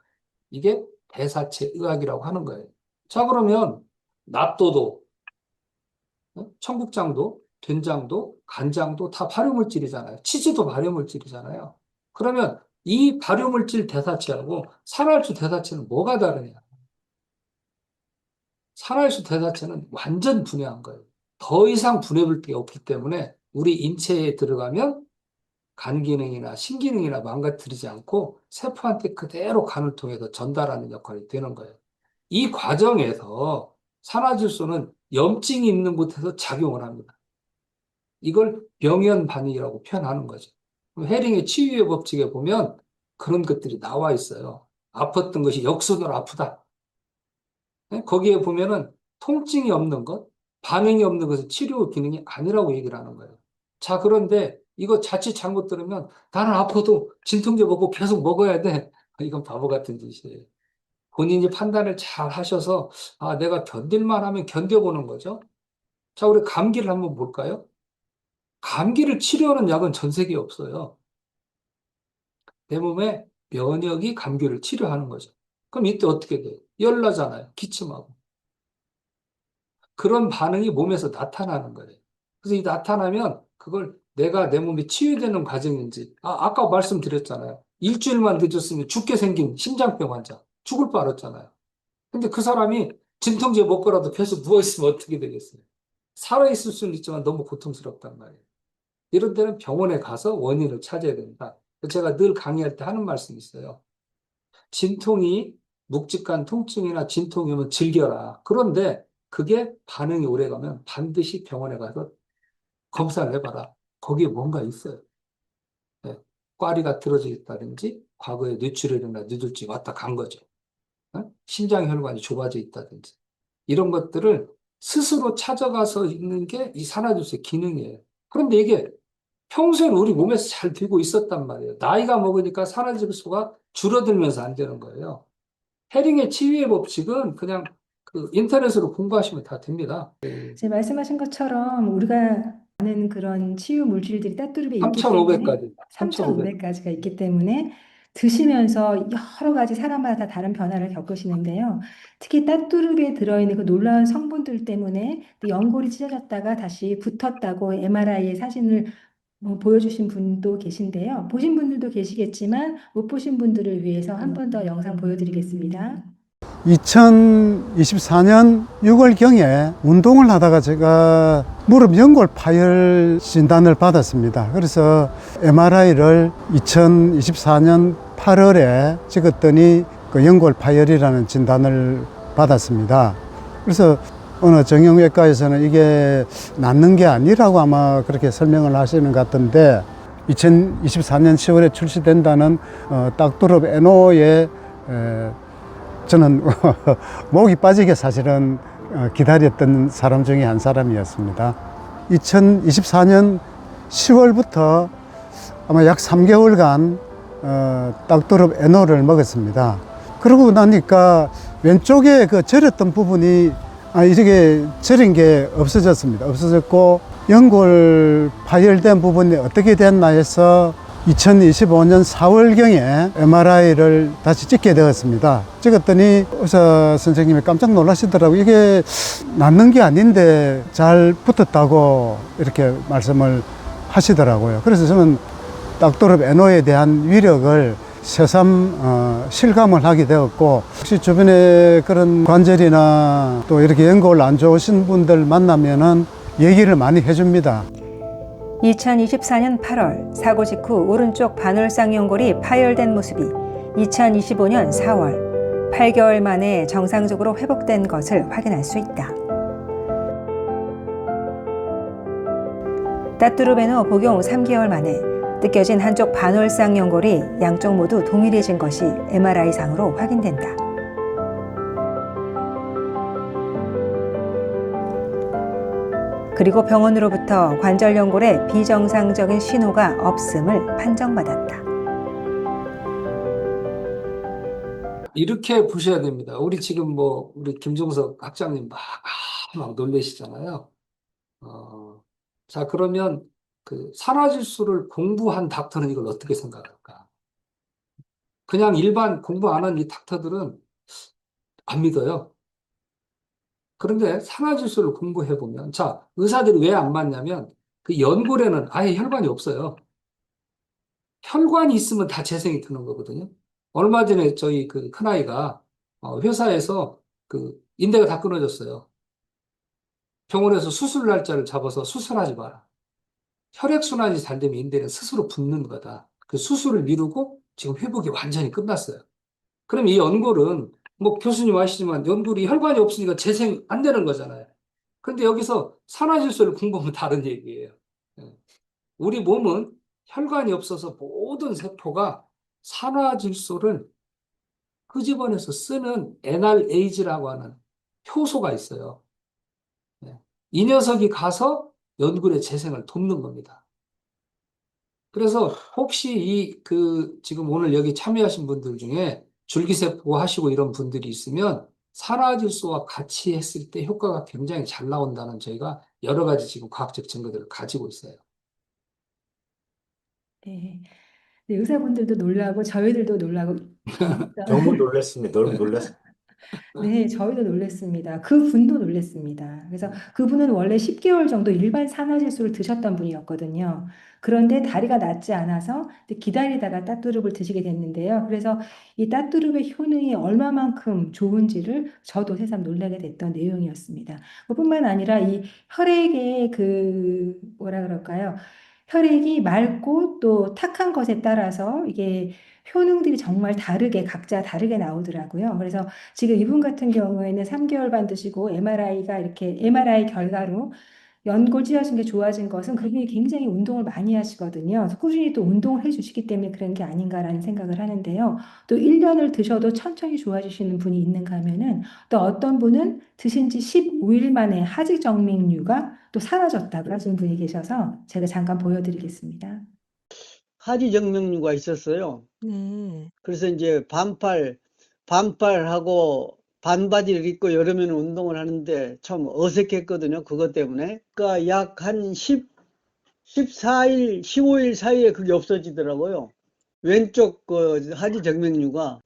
이게 대사체 의학이라고 하는 거예요. 자, 그러면 낫또도 청국장도 된장도 간장도 다 발효물질이잖아요. 치즈도 발효물질이잖아요. 그러면 이 발효물질 대사체하고 산화효소 대사체는 뭐가 다르냐? 산화효소 대사체는 완전 분해한 거예요. 더 이상 분해볼 게 없기 때문에 우리 인체에 들어가면 간 기능이나 신기능이나 망가뜨리지 않고 세포한테 그대로 간을 통해서 전달하는 역할이 되는 거예요. 이 과정에서 산화질소는 염증이 있는 곳에서 작용을 합니다. 이걸 병연 반응이라고 표현하는 거죠. 헤링의 치유의 법칙에 보면 그런 것들이 나와 있어요. 아팠던 것이 역순으로 아프다. 거기에 보면은 통증이 없는 것, 반응이 없는 것은 치료 기능이 아니라고 얘기를 하는 거예요. 자, 그런데 이거 자칫 잘못 들으면 나는 아파도 진통제 먹고 계속 먹어야 돼. 이건 바보 같은 짓이에요. 본인이 판단을 잘 하셔서 아, 내가 견딜만 하면 견뎌보는 거죠. 자, 우리 감기를 한번 볼까요? 감기를 치료하는 약은 전 세계에 없어요. 내 몸에 면역이 감기를 치료하는 거죠. 그럼 이때 어떻게 돼요? 열나잖아요. 기침하고. 그런 반응이 몸에서 나타나는 거예요. 그래서 이 나타나면 그걸 내가 내 몸이 치유되는 과정인지, 아까 말씀드렸잖아요. 일주일만 늦었으면 죽게 생긴 심장병 환자, 죽을 뻔 알았잖아요. 근데 그 사람이 진통제 먹고라도 계속 누워있으면 어떻게 되겠어요? 살아있을 수는 있지만 너무 고통스럽단 말이에요. 이런 데는 병원에 가서 원인을 찾아야 된다. 제가 늘 강의할 때 하는 말씀이 있어요. 진통이 묵직한 통증이나 진통이면 즐겨라. 그런데 그게 반응이 오래가면 반드시 병원에 가서 검사를 해봐라. 거기에 뭔가 있어요. 네. 꽈리가 틀어져 있다든지 과거에 뇌출혈이나 뇌졸중 왔다 간 거죠. 심장혈관이 좁아져 있다든지 이런 것들을 스스로 찾아가서 있는 게 이 산화질소의 기능이에요. 그런데 이게 평소에는 우리 몸에서 잘 되고 있었단 말이에요. 나이가 먹으니까 산화질소가 줄어들면서 안 되는 거예요. 헤링의 치유의 법칙은 그냥 그 인터넷으로 공부하시면 다 됩니다. 이제 말씀하신 것처럼 우리가 아는 그런 치유 물질들이 따뚜룹에 있기 3,500까지. 3,500가지가 있기 때문에 드시면서 여러 가지 사람마다 다 다른 변화를 겪으시는데요. 특히 따뚜룹에 들어있는 그 놀라운 성분들 때문에 또 연골이 찢어졌다가 다시 붙었다고 MRI의 사진을 보여주신 분도 계신데요. 보신 분들도 계시겠지만 못 보신 분들을 위해서 한 번 더 영상 보여드리겠습니다. 2024년 6월경에 운동을 하다가 제가 무릎 연골 파열 진단을 받았습니다. 그래서 MRI를 2024년 8월에 찍었더니 그 연골 파열이라는 진단을 받았습니다. 그래서 어느 정형외과에서는 이게 낫는 게 아니라고 아마 그렇게 설명을 하시는 것 같은데 2024년 10월에 출시된다는 딱두릅 에노의 저는 목이 빠지게 사실은 기다렸던 사람 중에 한 사람이었습니다. 2024년 10월부터 아마 약 3개월간 딱두릅 에노를 먹었습니다. 그러고 나니까 왼쪽에 그 저렸던 부분이 이렇게 저린 게 없어졌습니다. 없어졌고 연골 파열된 부분이 어떻게 됐나 해서 2025년 4월경에 MRI를 다시 찍게 되었습니다. 찍었더니 의사 선생님이 깜짝 놀라시더라고요. 이게 낫는 게 아닌데 잘 붙었다고 이렇게 말씀을 하시더라고요. 그래서 저는 딱두릅 에노에 대한 위력을 새삼 실감을 하게 되었고, 혹시 주변에 그런 관절이나 또 이렇게 연골 안 좋으신 분들 만나면은 얘기를 많이 해줍니다. 2024년 8월 사고 직후 오른쪽 반월상 연골이 파열된 모습이 2025년 4월 8개월 만에 정상적으로 회복된 것을 확인할 수 있다. 따뚜릅 에노 복용 3개월 만에 뜯겨진 한쪽 반월상 연골이 양쪽 모두 동일해진 것이 MRI상으로 확인된다. 그리고 병원으로부터 관절 연골에 비정상적인 신호가 없음을 판정받았다. 이렇게 보셔야 됩니다. 우리 지금 뭐 우리 김종석 학장님 막 놀라시잖아요. 자, 그러면 그 산화질소를 공부한 닥터는 이걸 어떻게 생각할까? 그냥 일반 공부 안 한 이 닥터들은 안 믿어요. 그런데 산화질소를 공부해 보면, 자, 의사들이 왜 안 맞냐면 그 연골에는 아예 혈관이 없어요. 혈관이 있으면 다 재생이 되는 거거든요. 얼마 전에 저희 그 큰아이가 회사에서 그 인대가 다 끊어졌어요. 병원에서 수술 날짜를 잡아서 수술하지 마라. 혈액순환이 잘 되면 인대는 스스로 붓는 거다. 그 수술을 미루고 지금 회복이 완전히 끝났어요. 그럼 이 연골은 뭐 교수님 아시지만 연골이 혈관이 없으니까 재생 안 되는 거잖아요. 근데 여기서 산화질소를 공부하면 다른 얘기예요. 예. 우리 몸은 혈관이 없어서 모든 세포가 산화질소를 끄집어내서 쓰는 NRAG라고 하는 효소가 있어요. 예. 이 녀석이 가서 연골의 재생을 돕는 겁니다. 그래서 혹시 지금 오늘 여기 참여하신 분들 중에 줄기세포 하시고 이런 분들이 있으면 산화질소와 같이 했을 때 효과가 굉장히 잘 나온다는 저희가 여러 가지 지금 과학적 증거들을 가지고 있어요. 네. 네, 의사분들도 놀라고 저희들도 놀라고 너무 놀랐습니다. 너무 놀랐습니다. 네, 저희도 놀랬습니다. 그분도 놀랬습니다. 그래서 그분은 원래 10개월 정도 일반 산화질소를 드셨던 분이었거든요. 그런데 다리가 낫지 않아서 기다리다가 따뚜룹을 드시게 됐는데요. 그래서 이 따뚜룹의 효능이 얼마만큼 좋은지를 저도 새삼 놀라게 됐던 내용이었습니다. 그뿐만 아니라 이 혈액의 뭐라 그럴까요? 혈액이 맑고 또 탁한 것에 따라서 이게 효능들이 정말 각자 다르게 나오더라고요. 그래서 지금 이분 같은 경우에는 3개월 반 드시고 MRI 결과로 연골 찢어진 게 좋아진 것은 그분이 굉장히 운동을 많이 하시거든요. 그래서 꾸준히 또 운동을 해주시기 때문에 그런 게 아닌가라는 생각을 하는데요. 또 1년을 드셔도 천천히 좋아지시는 분이 있는가 하면은 또 어떤 분은 드신 지 15일 만에 하지정맥류가 또 사라졌다고 하시는 분이 계셔서 제가 잠깐 보여드리겠습니다. 하지정맥류가 있었어요. 네. 그래서 이제 반팔하고 반바지를 입고 여름에는 운동을 하는데 참 어색했거든요. 그것 때문에. 그러니까 약 한 14일, 15일 사이에 그게 없어지더라고요. 왼쪽 그 하지정맥류가.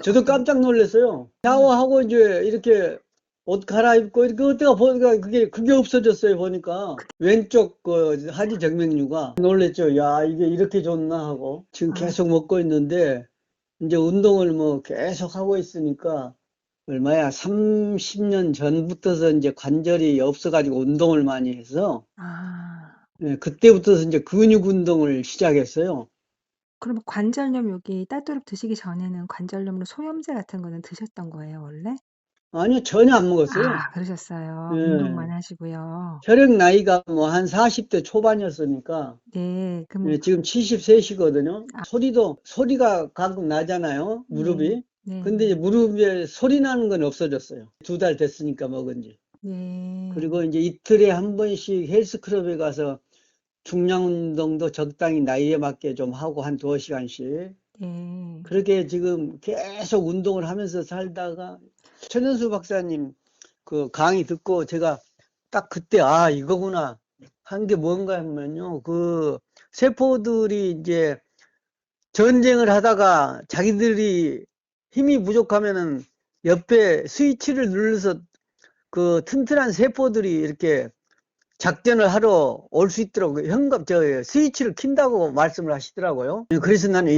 저도 깜짝 놀랐어요. 샤워하고 이제 이렇게 옷 갈아입고 그때가 보니까 그게 없어졌어요. 보니까 왼쪽 그 하지정맥류가 놀랬죠. 야, 이게 이렇게 좋나 하고 지금 계속 먹고 있는데 이제 운동을 뭐 계속 하고 있으니까 얼마야 30년 전부터서 이제 관절이 없어가지고 운동을 많이 해서 예, 그때부터서 이제 근육 운동을 시작했어요. 그럼 관절염 여기 따뚜룹 드시기 전에는 관절염으로 소염제 같은 거는 드셨던 거예요, 원래? 아니요, 전혀 안 먹었어요. 그러셨어요. 예. 운동만 하시고요. 혈액 나이가 뭐 한 40대 초반이었으니까 네, 그럼 예, 지금 73이거든요. 소리가 가끔 나잖아요. 무릎이. 네. 근데 이제 무릎에 소리 나는 건 없어졌어요. 2달 됐으니까 먹은 지. 네. 그리고 이제 이틀에 한 번씩 헬스클럽에 가서 중량 운동도 적당히 나이에 맞게 좀 하고 한 2시간씩. 네. 그렇게 지금 계속 운동을 하면서 살다가 천연수 박사님 그 강의 듣고 제가 딱 그때 이거구나 한 게 뭔가 하면요. 그 세포들이 이제 전쟁을 하다가 자기들이 힘이 부족하면은 옆에 스위치를 눌러서 그 튼튼한 세포들이 이렇게 작전을 하러 올 수 있도록 스위치를 킨다고 말씀을 하시더라고요. 그래서 나는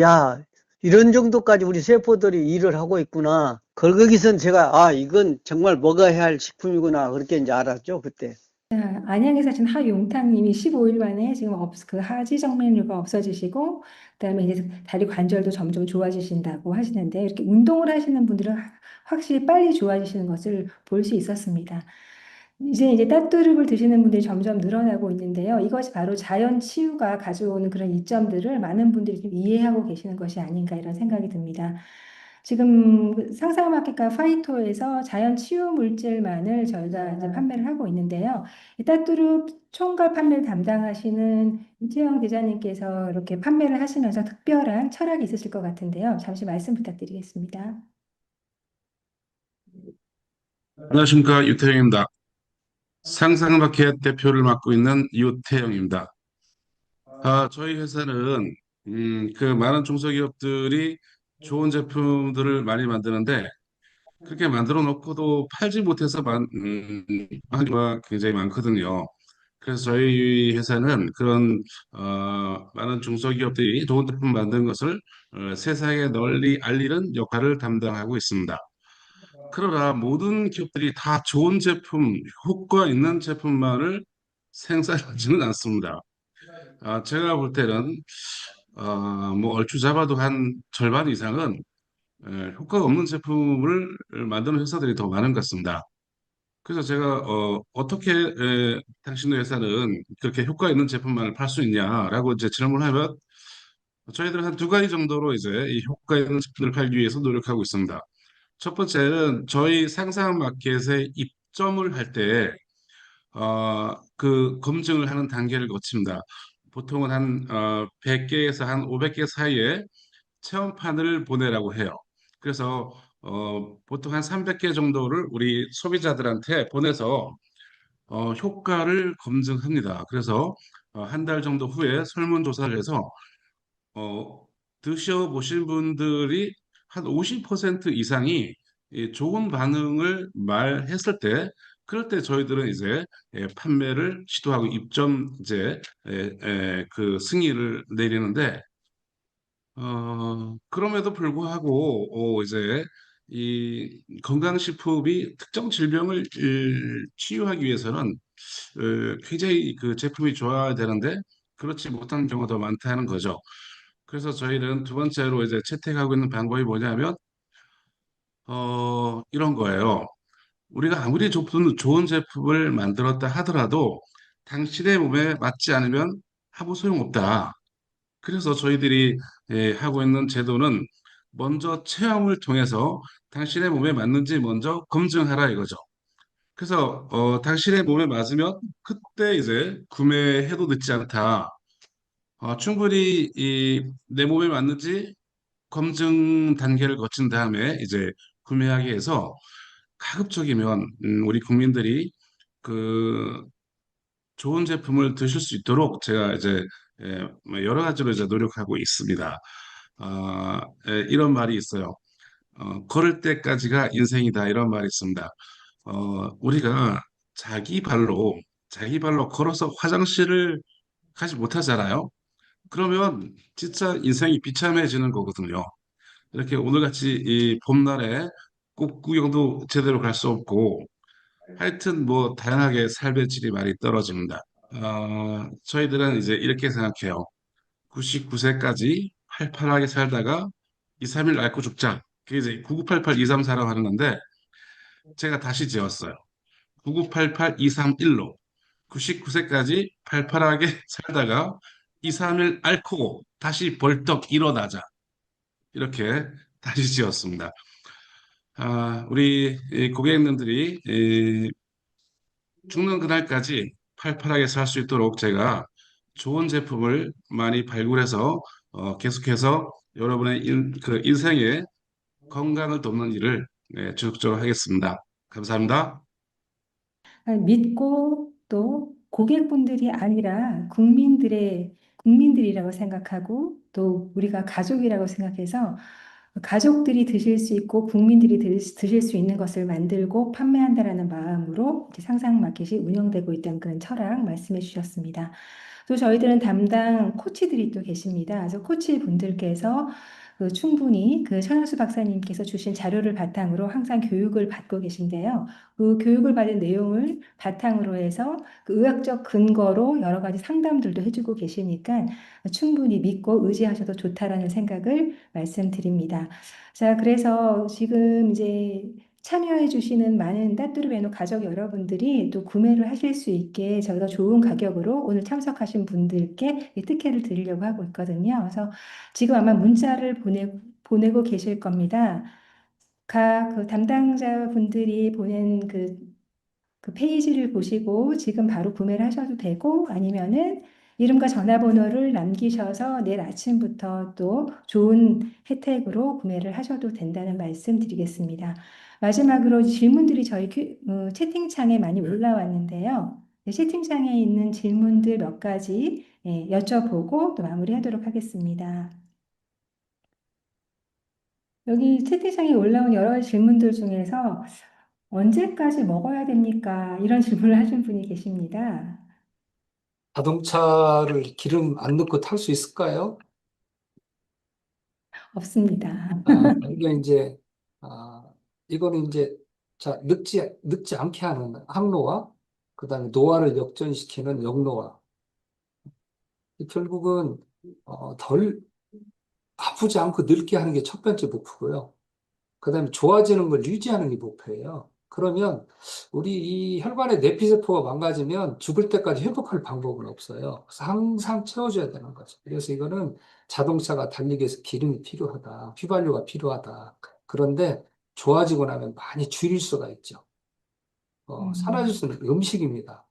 이런 정도까지 우리 세포들이 일을 하고 있구나. 거기선 제가 이건 정말 먹어야 할 식품이구나 그렇게 이제 알았죠 그때. 자, 안양에 사신 하용탁님이 15일 만에 지금 그 하지정맥류가 없어지시고 그다음에 이제 다리 관절도 점점 좋아지신다고 하시는데 이렇게 운동을 하시는 분들은 확실히 빨리 좋아지시는 것을 볼 수 있었습니다. 이제 따뚜룹을 드시는 분들이 점점 늘어나고 있는데요. 이것이 바로 자연 치유가 가져오는 그런 이점들을 많은 분들이 좀 이해하고 계시는 것이 아닌가 이런 생각이 듭니다. 지금 상상마켓과 파이토에서 자연 치유 물질만을 저희가 이제 판매를 하고 있는데요. 이 따뚜룹 총괄 판매를 담당하시는 이채영 대장님께서 이렇게 판매를 하시면서 특별한 철학이 있으실 것 같은데요. 잠시 말씀 부탁드리겠습니다. 안녕하십니까. 유태영입니다. 상상마켓 대표를 맡고 있는 유태영입니다. 저희 회사는 그 많은 중소기업들이 좋은 제품들을 많이 만드는데 그렇게 만들어 놓고도 팔지 못해서 하는 경우가 굉장히 많거든요. 그래서 저희 회사는 그런 많은 중소기업들이 좋은 제품 만드는 것을 세상에 널리 알리는 역할을 담당하고 있습니다. 그러나 모든 기업들이 다 좋은 제품, 효과 있는 제품만을 생산하지는 않습니다. 제가 볼 때는 뭐 얼추 잡아도 한 절반 이상은 효과가 없는 제품을 만드는 회사들이 더 많은 것 같습니다. 그래서 제가 어떻게 당신의 회사는 그렇게 효과 있는 제품만을 팔 수 있냐라고 이제 질문하면 저희들은 한 두 가지 정도로 이제 이 효과 있는 제품을 팔기 위해서 노력하고 있습니다. 첫 번째는 저희 상상 마켓에 입점을 할 때, 그 검증을 하는 단계를 거칩니다. 보통은 한 100개에서 한 500개 사이에 체험판을 보내라고 해요. 그래서 보통 한 300개 정도를 우리 소비자들한테 보내서 효과를 검증합니다. 그래서 한 달 정도 후에 설문조사를 해서 어, 드셔보신 분들이 한 50% 이상이 이 좋은 반응을 말했을 때, 그럴 때 저희들은 이제 판매를 시도하고 입점 이제 그 승인을 내리는데, 그럼에도 불구하고 이제 이 건강식품이 특정 질병을 치유하기 위해서는 굉장히 그 제품이 좋아야 되는데 그렇지 못한 경우가 더 많다는 거죠. 그래서 저희는 두 번째로 이제 채택하고 있는 방법이 뭐냐면 이런 거예요. 우리가 아무리 좋은 제품을 만들었다 하더라도 당신의 몸에 맞지 않으면 아무 소용없다. 그래서 저희들이 하고 있는 제도는 먼저 체험을 통해서 당신의 몸에 맞는지 먼저 검증하라 이거죠. 그래서 당신의 몸에 맞으면 그때 이제 구매해도 늦지 않다. 충분히 내 몸에 맞는지 검증 단계를 거친 다음에 이제 구매하기 위해서 가급적이면 우리 국민들이 그 좋은 제품을 드실 수 있도록 제가 이제 뭐 여러 가지로 이제 노력하고 있습니다. 이런 말이 있어요. 걸을 때까지가 인생이다 이런 말이 있습니다. 우리가 자기 발로 걸어서 화장실을 가지 못하잖아요. 그러면 진짜 인생이 비참해지는 거거든요. 이렇게 오늘같이 이 봄날에 꽃 구경도 제대로 갈 수 없고 하여튼 뭐 다양하게 삶의 질이 많이 떨어집니다. 저희들은 이제 이렇게 생각해요. 99세까지 팔팔하게 살다가 2, 3일 앓고 죽자. 그게 이제 9988 234라고 하는 건데 제가 다시 지었어요. 9988 231로 99세까지 팔팔하게 살다가 2, 3일 앓고 다시 벌떡 일어나자. 이렇게 다시 지었습니다. 우리 이 고객님들이 죽는 그날까지 팔팔하게 살 수 있도록 제가 좋은 제품을 많이 발굴해서 계속해서 여러분의 그 인생에 건강을 돕는 일을 지속적으로 하겠습니다. 감사합니다. 믿고 또 고객분들이 아니라 국민들이라고 생각하고 또 우리가 가족이라고 생각해서 가족들이 드실 수 있고 국민들이 드실 수 있는 것을 만들고 판매한다라는 마음으로 이제 상상마켓이 운영되고 있다는 그런 철학 말씀해 주셨습니다. 또 저희들은 담당 코치들이 또 계십니다. 그래서 코치 분들께서 충분히 그 천연수 박사님께서 주신 자료를 바탕으로 항상 교육을 받고 계신데요. 그 교육을 받은 내용을 바탕으로 해서 그 의학적 근거로 여러 가지 상담들도 해주고 계시니까 충분히 믿고 의지하셔도 좋다라는 생각을 말씀드립니다. 자, 그래서 지금 이제 참여해 주시는 많은 따뚜르베노 가족 여러분들이 또 구매를 하실 수 있게 저희가 좋은 가격으로 오늘 참석하신 분들께 특혜를 드리려고 하고 있거든요. 그래서 지금 아마 문자를 보내고 계실 겁니다. 각 그 담당자분들이 보낸 그 페이지를 보시고 지금 바로 구매를 하셔도 되고 아니면은 이름과 전화번호를 남기셔서 내일 아침부터 또 좋은 혜택으로 구매를 하셔도 된다는 말씀 드리겠습니다. 마지막으로 질문들이 저희 채팅창에 많이 올라왔는데요. 네, 채팅창에 있는 질문들 몇 가지 여쭤보고 또 마무리하도록 하겠습니다. 여기 채팅창에 올라온 여러 가지 질문들 중에서 언제까지 먹어야 됩니까? 이런 질문을 하신 분이 계십니다. 자동차를 기름 안 넣고 탈 수 있을까요? 없습니다. 이게 이제, 아, 이거는 이제, 자, 늙지 않게 하는 항노화, 그 다음에 노화를 역전시키는 역노화. 결국은, 덜 아프지 않고 늙게 하는 게 첫 번째 목표고요. 그 다음에 좋아지는 걸 유지하는 게 목표예요. 그러면 우리 이 혈관의 내피세포가 망가지면 죽을 때까지 회복할 방법은 없어요. 그래서 항상 채워줘야 되는 거죠. 그래서 이거는 자동차가 달리기 위해서 기름이 필요하다. 휘발유가 필요하다. 그런데 좋아지고 나면 많이 줄일 수가 있죠. 사라질 수는 음식입니다.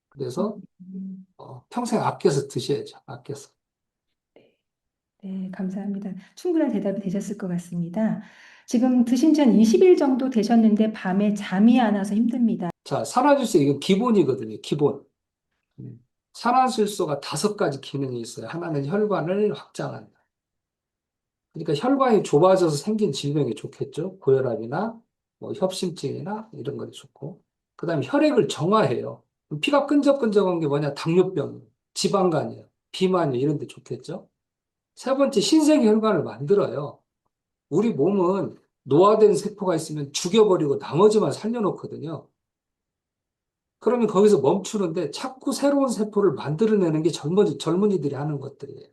그래서 평생 아껴서 드셔야죠. 아껴서. 네, 감사합니다. 충분한 대답이 되셨을 것 같습니다. 지금 드신 지 한 20일 정도 되셨는데 밤에 잠이 안 와서 힘듭니다. 자, 산화질소 이건 기본이거든요. 기본. 산화질소가 5가지 기능이 있어요. 하나는 혈관을 확장한다. 그러니까 혈관이 좁아져서 생긴 질병이 좋겠죠. 고혈압이나 뭐 협심증이나 이런 것이 좋고. 그 다음에 혈액을 정화해요. 피가 끈적끈적한 게 뭐냐? 당뇨병, 지방간이에요. 비만이에요. 이런 데 좋겠죠. 세 번째, 신생혈관을 만들어요. 우리 몸은 노화된 세포가 있으면 죽여버리고 나머지만 살려놓거든요. 그러면 거기서 멈추는데 자꾸 새로운 세포를 만들어내는 게 젊은이들이 하는 것들이에요.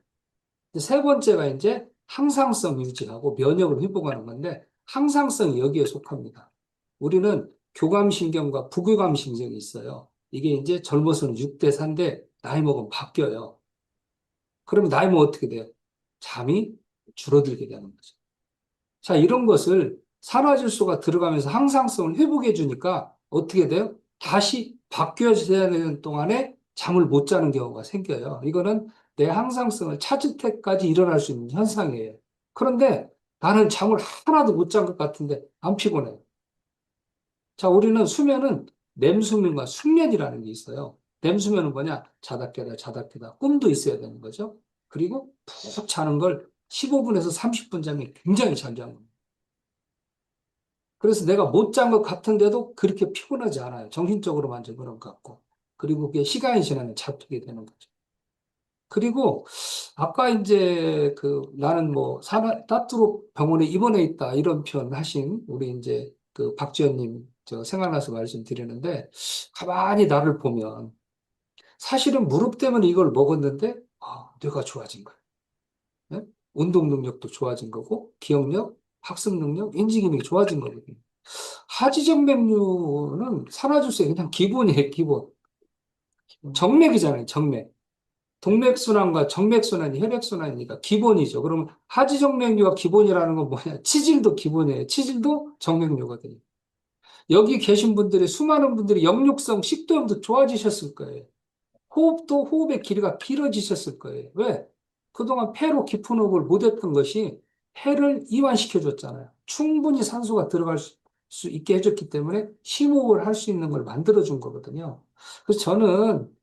세 번째가 이제 항상성 유지하고 면역을 회복하는 건데 항상성이 여기에 속합니다. 우리는 교감신경과 부교감신경이 있어요. 이게 이제 젊어서는 6대 4인데 나이 먹으면 바뀌어요. 그러면 나이 먹으면 어떻게 돼요? 잠이 줄어들게 되는 거죠. 자, 이런 것을 산화질소가 들어가면서 항상성을 회복해 주니까 어떻게 돼요? 다시 바뀌어져야 되는 동안에 잠을 못 자는 경우가 생겨요. 이거는 내 항상성을 찾을 때까지 일어날 수 있는 현상이에요. 그런데 나는 잠을 하나도 못 잔 것 같은데 안 피곤해요. 자, 우리는 수면은 렘수면과 숙면이라는 게 있어요. 렘수면은 뭐냐? 자다 깨다, 자다 깨다. 꿈도 있어야 되는 거죠. 그리고 푹 자는 걸 15분에서 30분 자면 굉장히 잘 자는 겁니다. 그래서 내가 못 잔 것 같은데도 그렇게 피곤하지 않아요. 정신적으로만 좀 그런 것 같고. 그리고 그게 시간이 지나면 잡히게 되는 거죠. 그리고 아까 이제 나는 뭐 따뚜로 병원에 입원해 있다 이런 표현 하신 우리 이제 박지연님 저 생각나서 말씀드리는데 가만히 나를 보면 사실은 무릎 때문에 이걸 먹었는데 뇌가 좋아진 거예요. 네? 운동 능력도 좋아진 거고 기억력, 학습 능력, 인지 기능이 좋아진 거거든요. 하지정맥류는 산화질소의 그냥 기본이에요, 기본. 정맥이잖아요, 정맥. 동맥순환과 정맥순환이 혈액순환이니까 기본이죠. 그러면 하지정맥류가 기본이라는 건 뭐냐? 치질도 기본이에요. 치질도 정맥류거든요. 여기 계신 분들이 수많은 분들이 역류성 식도염도 좋아지셨을 거예요. 호흡도 호흡의 길이가 길어지셨을 거예요. 왜? 그동안 폐로 깊은 호흡을 못했던 것이 폐를 이완시켜 줬잖아요. 충분히 산소가 들어갈 수 있게 해줬기 때문에 심호흡을 할 수 있는 걸 만들어 준 거거든요. 그래서 저는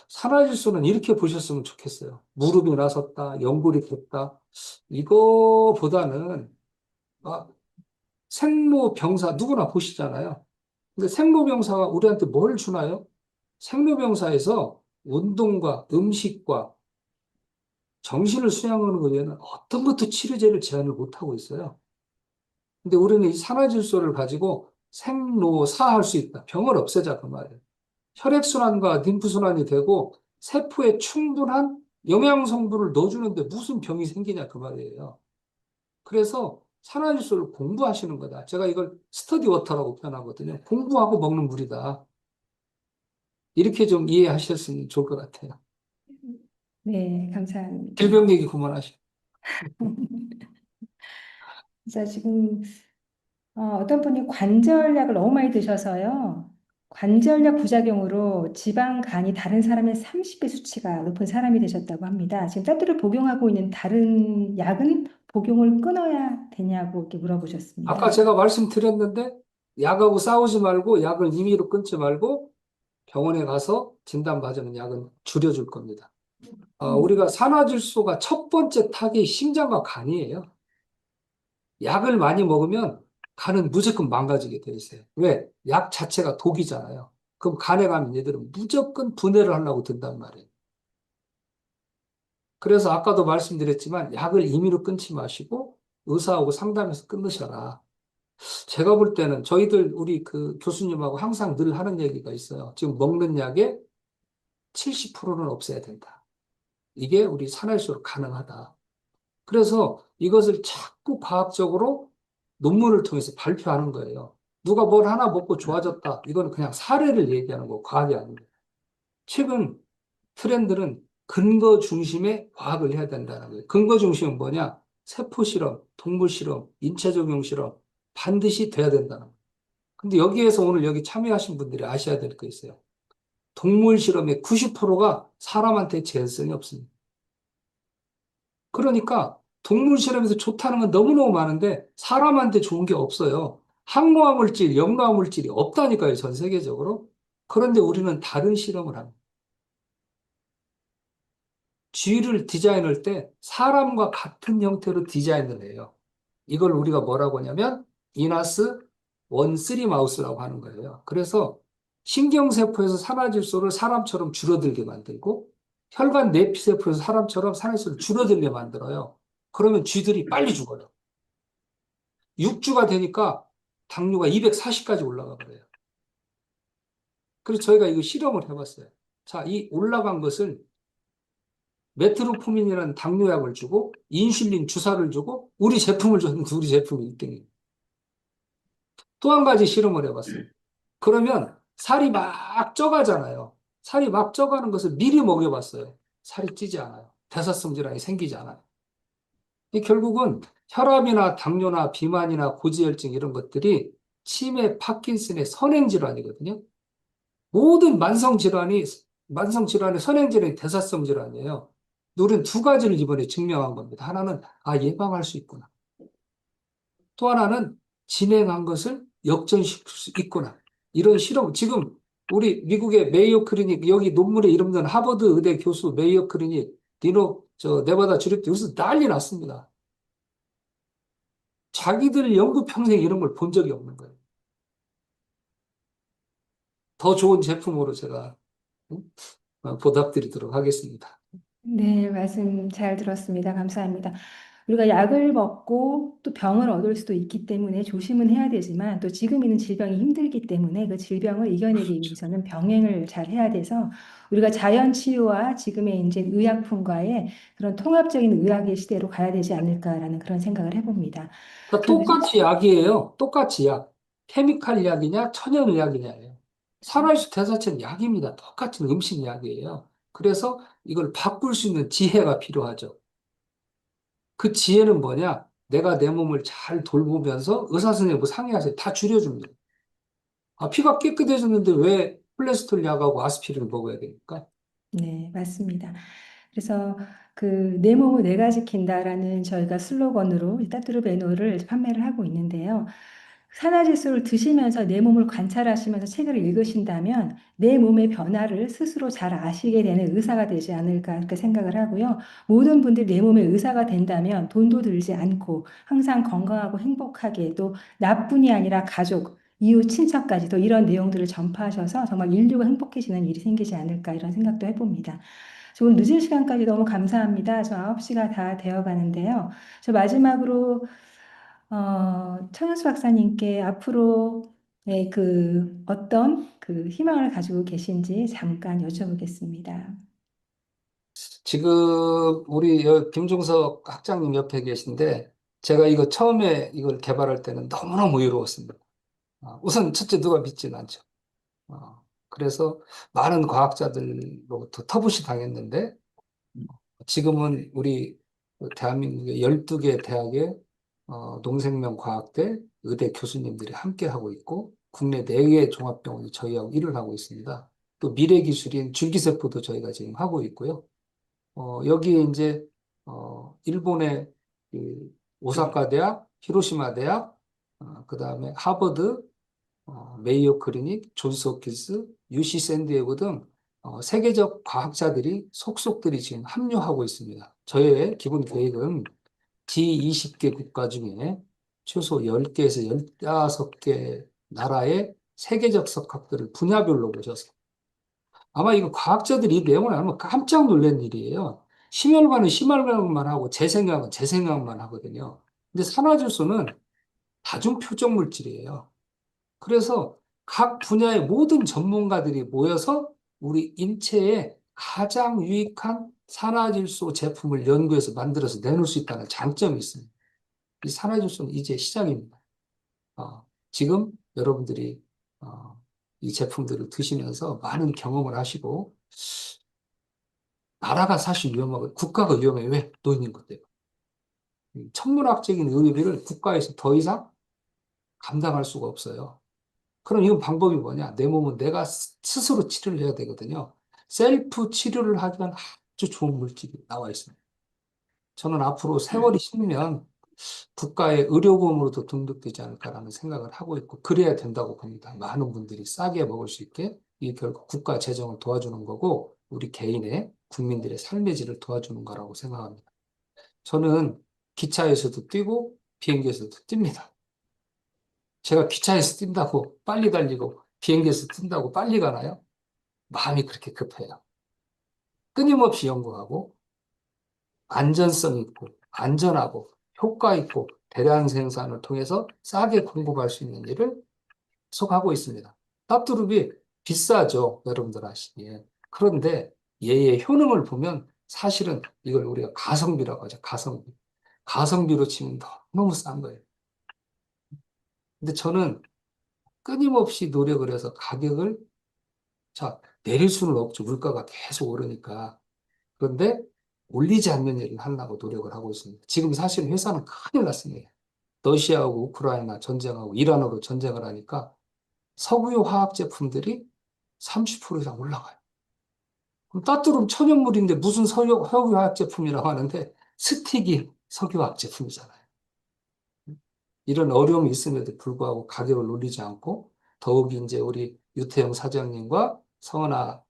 산화질소는 이렇게 보셨으면 좋겠어요. 무릎이 나섰다, 연골이 됐다. 이거보다는 생로병사 누구나 보시잖아요. 근데 생로병사가 우리한테 뭘 주나요? 생로병사에서 운동과 음식과 정신을 수양하는 것 외에는 어떤 것도 치료제를 제한을 못하고 있어요. 근데 우리는 이 산화질소를 가지고 생로사할 수 있다. 병을 없애자 그 말이에요. 혈액순환과 림프순환이 되고 세포에 충분한 영양 성분을 넣어주는데 무슨 병이 생기냐 그 말이에요. 그래서 산화질소를 공부하시는 거다. 제가 이걸 스터디 워터라고 표현하거든요. 공부하고 먹는 물이다. 이렇게 좀 이해하셨으면 좋을 것 같아요. 네, 감사합니다. 질병 얘기 그만하시고. 자, 지금 어떤 분이 관절약을 너무 많이 드셔서요. 관절약 부작용으로 지방, 간이 다른 사람의 30배 수치가 높은 사람이 되셨다고 합니다. 지금 따뚜를 복용하고 있는 다른 약은 복용을 끊어야 되냐고 이렇게 물어보셨습니다. 아까 제가 말씀드렸는데 약하고 싸우지 말고 약을 임의로 끊지 말고 병원에 가서 진단받으면 약은 줄여줄 겁니다. 우리가 산화질소가 첫 번째 타겟이 심장과 간이에요. 약을 많이 먹으면 간은 무조건 망가지게 돼 있어요. 왜? 약 자체가 독이잖아요. 그럼 간에 가면 얘들은 무조건 분해를 하려고 든단 말이에요. 그래서 아까도 말씀드렸지만 약을 임의로 끊지 마시고 의사하고 상담해서 끊으셔라. 제가 볼 때는 저희들 우리 그 교수님하고 항상 늘 하는 얘기가 있어요. 지금 먹는 약의 70%는 없애야 된다. 이게 우리 산화일수록 가능하다. 그래서 이것을 자꾸 과학적으로 논문을 통해서 발표하는 거예요. 누가 뭘 하나 먹고 좋아졌다. 이건 그냥 사례를 얘기하는 거, 과학이 아닙니다. 최근 트렌드는 근거 중심의 과학을 해야 된다는 거예요. 근거 중심은 뭐냐? 세포 실험, 동물 실험, 인체 적용 실험 반드시 돼야 된다는 거예요. 근데 여기에서 오늘 여기 참여하신 분들이 아셔야 될 거 있어요. 동물 실험의 90%가 사람한테 재현성이 없습니다. 그러니까 동물 실험에서 좋다는 건 너무너무 많은데 사람한테 좋은 게 없어요. 항노화 물질, 역노화 물질이 없다니까요, 전 세계적으로. 그런데 우리는 다른 실험을 합니다. 쥐를 디자인할 때 사람과 같은 형태로 디자인을 해요. 이걸 우리가 뭐라고 하냐면 이나스 원쓰리 마우스라고 하는 거예요. 그래서 신경세포에서 산화질소를 사람처럼 줄어들게 만들고 혈관 내피세포에서 사람처럼 산화질소를 줄어들게 만들어요. 그러면 쥐들이 빨리 죽어요. 6주가 되니까 당뇨가 240까지 올라가 버려요. 그래서 저희가 이거 실험을 해봤어요. 자, 이 올라간 것을 메트로포민이라는 당뇨약을 주고 인슐린 주사를 주고 우리 제품을 줬는데 우리 제품이 1등이에요. 또 한 가지 실험을 해봤어요. 그러면 살이 막 쪄가잖아요. 살이 막 쪄가는 것을 미리 먹여봤어요. 살이 찌지 않아요. 대사성 질환이 생기지 않아요. 결국은 혈압이나 당뇨나 비만이나 고지혈증 이런 것들이 치매, 파킨슨의 선행질환이거든요. 모든 만성질환의 선행질환이 대사성 질환이에요. 우리는 두 가지를 이번에 증명한 겁니다. 하나는 예방할 수 있구나. 또 하나는 진행한 것을 역전시킬 수 있구나. 이런 실험, 지금 우리 미국의 메이오 클리닉, 여기 논문에 이름 든 하버드 의대 교수 메이오 클리닉, 네바다 주립대 여기서 난리 났습니다. 자기들 연구 평생 이런 걸 본 적이 없는 거예요. 더 좋은 제품으로 제가 보답드리도록 하겠습니다. 네, 말씀 잘 들었습니다. 감사합니다. 우리가 약을 먹고 또 병을 얻을 수도 있기 때문에 조심은 해야 되지만 또 지금 있는 질병이 힘들기 때문에 그 질병을 이겨내기 위해서는 병행을 잘 해야 돼서 우리가 자연 치유와 지금의 이제 의약품과의 그런 통합적인 의학의 시대로 가야 되지 않을까라는 그런 생각을 해봅니다. 그러니까 똑같이 약이에요. 똑같이 약. 케미칼 약이냐, 천연 약이냐예요. 산화일수 대사체는 약입니다. 똑같은 음식 약이에요. 그래서 이걸 바꿀 수 있는 지혜가 필요하죠. 그 지혜는 뭐냐? 내가 내 몸을 잘 돌보면서 의사 선생님하고 상의하세요. 다 줄여줍니다. 피가 깨끗해졌는데 왜 콜레스테롤 약하고 아스피린을 먹어야 됩니까? 네, 맞습니다. 그래서 그 내 몸을 내가 지킨다라는 저희가 슬로건으로 이 따뚜르베노를 판매를 하고 있는데요. 산화질소를 드시면서 내 몸을 관찰하시면서 책을 읽으신다면 내 몸의 변화를 스스로 잘 아시게 되는 의사가 되지 않을까 그렇게 생각을 하고요. 모든 분들이 내 몸의 의사가 된다면 돈도 들지 않고 항상 건강하고 행복하게 또 나뿐이 아니라 가족, 이웃, 친척까지도 이런 내용들을 전파하셔서 정말 인류가 행복해지는 일이 생기지 않을까 이런 생각도 해봅니다. 오늘 늦은 시간까지 너무 감사합니다. 저 9시가 다 되어 가는데요. 저 마지막으로 천연수 박사님께 앞으로 어떤 그 희망을 가지고 계신지 잠깐 여쭤보겠습니다. 지금 우리 김종석 학장님 옆에 계신데 제가 이거 처음에 이걸 개발할 때는 너무너무 의로웠습니다. 우선 첫째 누가 믿지는 않죠. 그래서 많은 과학자들로부터 터부시 당했는데 지금은 우리 대한민국의 12개 대학의 농생명과학대, 의대 교수님들이 함께 하고 있고, 국내 4개 종합병원이 저희하고 일을 하고 있습니다. 또 미래기술인 줄기세포도 저희가 지금 하고 있고요. 여기에 이제, 일본의 그 오사카 대학, 히로시마 대학, 그 다음에 하버드, 메이오 클리닉, 존스 홉킨스, UC 샌디에고 등 세계적 과학자들이 속속들이 지금 합류하고 있습니다. 저희의 기본 계획은 G20개 국가 중에 최소 10개에서 15개 나라의 세계적 석학들을 분야별로 모셔서 아마 이거 과학자들이 이 내용을 알면 깜짝 놀란 일이에요. 심혈관은 심혈관만 하고 제 생각은 제 생각만 하거든요. 근데 산화질소는 다중 표적 물질이에요. 그래서 각 분야의 모든 전문가들이 모여서 우리 인체에 가장 유익한 산화질소 제품을 연구해서 만들어서 내놓을 수 있다는 장점이 있습니다. 이 산화질소는 이제 시작입니다. 지금 여러분들이 이 제품들을 드시면서 많은 경험을 하시고, 나라가 사실 위험하고 국가가 위험해. 왜? 노인인 것 때문에. 천문학적인 의미를 국가에서 더 이상 감당할 수가 없어요. 그럼 이건 방법이 뭐냐? 내 몸은 내가 스스로 치료를 해야 되거든요. 셀프 치료를 하기엔 아주 좋은 물질이 나와 있습니다. 저는 앞으로 세월이 지나면 국가의 의료보험으로도 등록되지 않을까라는 생각을 하고 있고, 그래야 된다고 봅니다. 많은 분들이 싸게 먹을 수 있게, 이게 결국 국가 재정을 도와주는 거고, 우리 개인의, 국민들의 삶의 질을 도와주는 거라고 생각합니다. 저는 기차에서도 뛰고, 비행기에서도 뜁니다. 제가 기차에서 뛴다고 빨리 달리고, 비행기에서 뛴다고 빨리 가나요? 마음이 그렇게 급해요. 끊임없이 연구하고, 안전성 있고, 안전하고, 효과 있고, 대량 생산을 통해서 싸게 공급할 수 있는 일을 계속하고 있습니다. 따뚜룹이 비싸죠, 여러분들 아시기에. 그런데 얘의 효능을 보면 사실은 이걸 우리가 가성비라고 하죠, 가성비. 가성비로 치면 너무 싼 거예요. 근데 저는 끊임없이 노력을 해서 가격을, 자, 내릴 수는 없죠. 물가가 계속 오르니까. 그런데 올리지 않는 일을 하려고 노력을 하고 있습니다. 지금 사실 회사는 큰일 났습니다. 러시아하고 우크라이나 전쟁하고 이란으로 전쟁을 하니까 석유 화학 제품들이 30% 이상 올라가요. 그럼 따뜻하면 천연물인데 무슨 석유 화학 제품이라고 하는데 스틱이 석유 화학 제품이잖아요. 이런 어려움이 있음에도 불구하고 가격을 올리지 않고, 더욱이 이제 우리 유태영 사장님과 성은아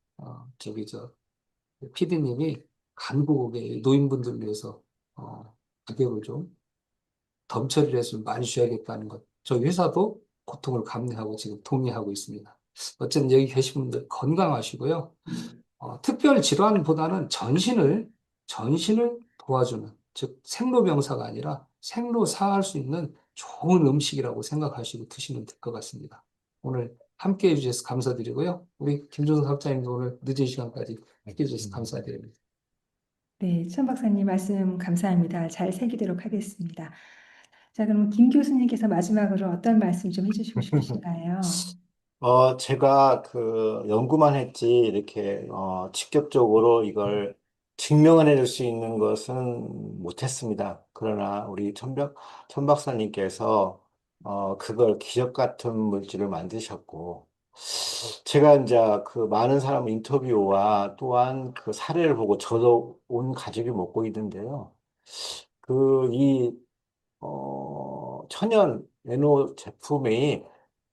PD님이 간곡하게 노인분들을 위해서 가격을 좀 덤처리를 해서 많이 줘야겠다는 것. 저희 회사도 고통을 감내하고 지금 동의하고 있습니다. 어쨌든 여기 계신 분들 건강하시고요. 특별 질환보다는 전신을 도와주는, 즉 생로병사가 아니라 생로사할 수 있는 좋은 음식이라고 생각하시고 드시면 될 것 같습니다. 오늘 함께 해주셔서 감사드리고요. 우리 김종석 학자님도 오늘 늦은 시간까지 함께 해주셔서 감사드립니다. 네, 천 박사님 말씀 감사합니다. 잘 새기도록 하겠습니다. 자, 그럼 김 교수님께서 마지막으로 어떤 말씀 좀 해주시고 싶으신가요? 제가 그 연구만 했지, 이렇게, 직접적으로 이걸 증명을 해줄 수 있는 것은 못했습니다. 그러나 우리 천 박사님께서, 그걸 기적 같은 물질을 만드셨고, 제가 이제 그 많은 사람 인터뷰와 또한 그 사례를 보고 저도 온 가족이 먹고 있는데요. 이 천연 에노 제품이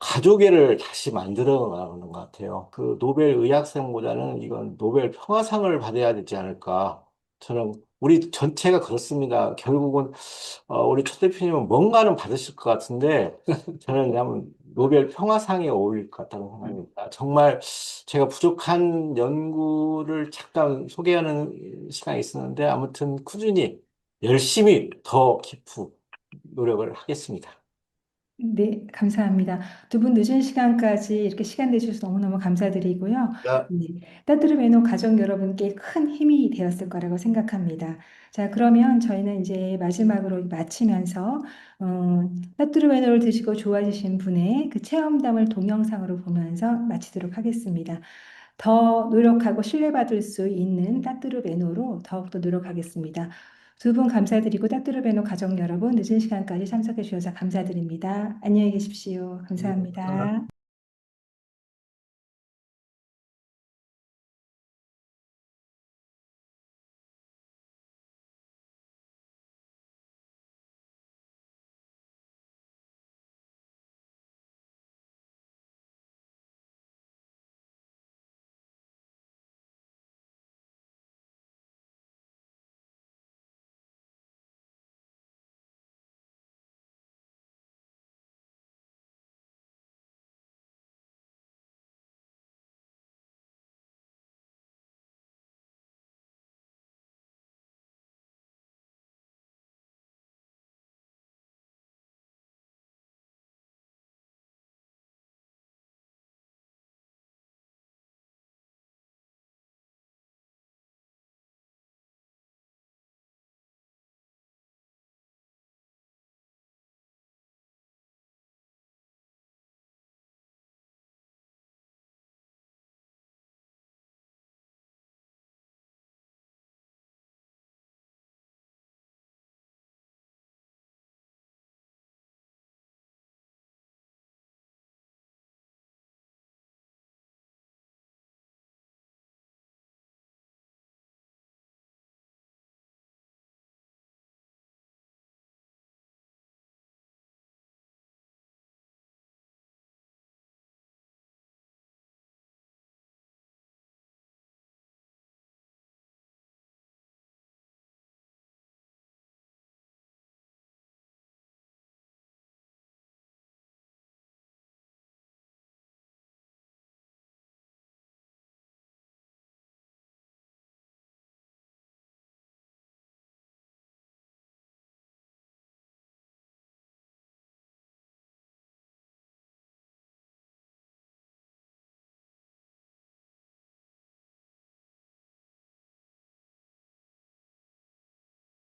가족애를 다시 만들어 나가는 것 같아요. 그 노벨 의학상보다는 이건 노벨 평화상을 받아야 되지 않을까. 저는 우리 전체가 그렇습니다. 결국은 우리 초 대표님은 뭔가는 받으실 것 같은데 저는 그냥 노벨 평화상에 어울릴 것 같다고 생각합니다. 정말 제가 부족한 연구를 잠깐 소개하는 시간이 있었는데 아무튼 꾸준히 열심히 더 깊은 노력을 하겠습니다. 네, 감사합니다. 두 분 늦은 시간까지 이렇게 시간 내주셔서 너무너무 감사드리고요. 야, 네, 따뜻한 매너 가족 여러분께 큰 힘이 되었을 거라고 생각합니다. 자, 그러면 저희는 이제 마지막으로 마치면서 따뜻한 매너를 드시고 좋아지신 분의 그 체험담을 동영상으로 보면서 마치도록 하겠습니다. 더 노력하고 신뢰받을 수 있는 따뚜루 매너로 더욱더 노력하겠습니다. 두 분 감사드리고 따뚜르베노 가족 여러분 늦은 시간까지 참석해 주셔서 감사드립니다. 안녕히 계십시오. 감사합니다.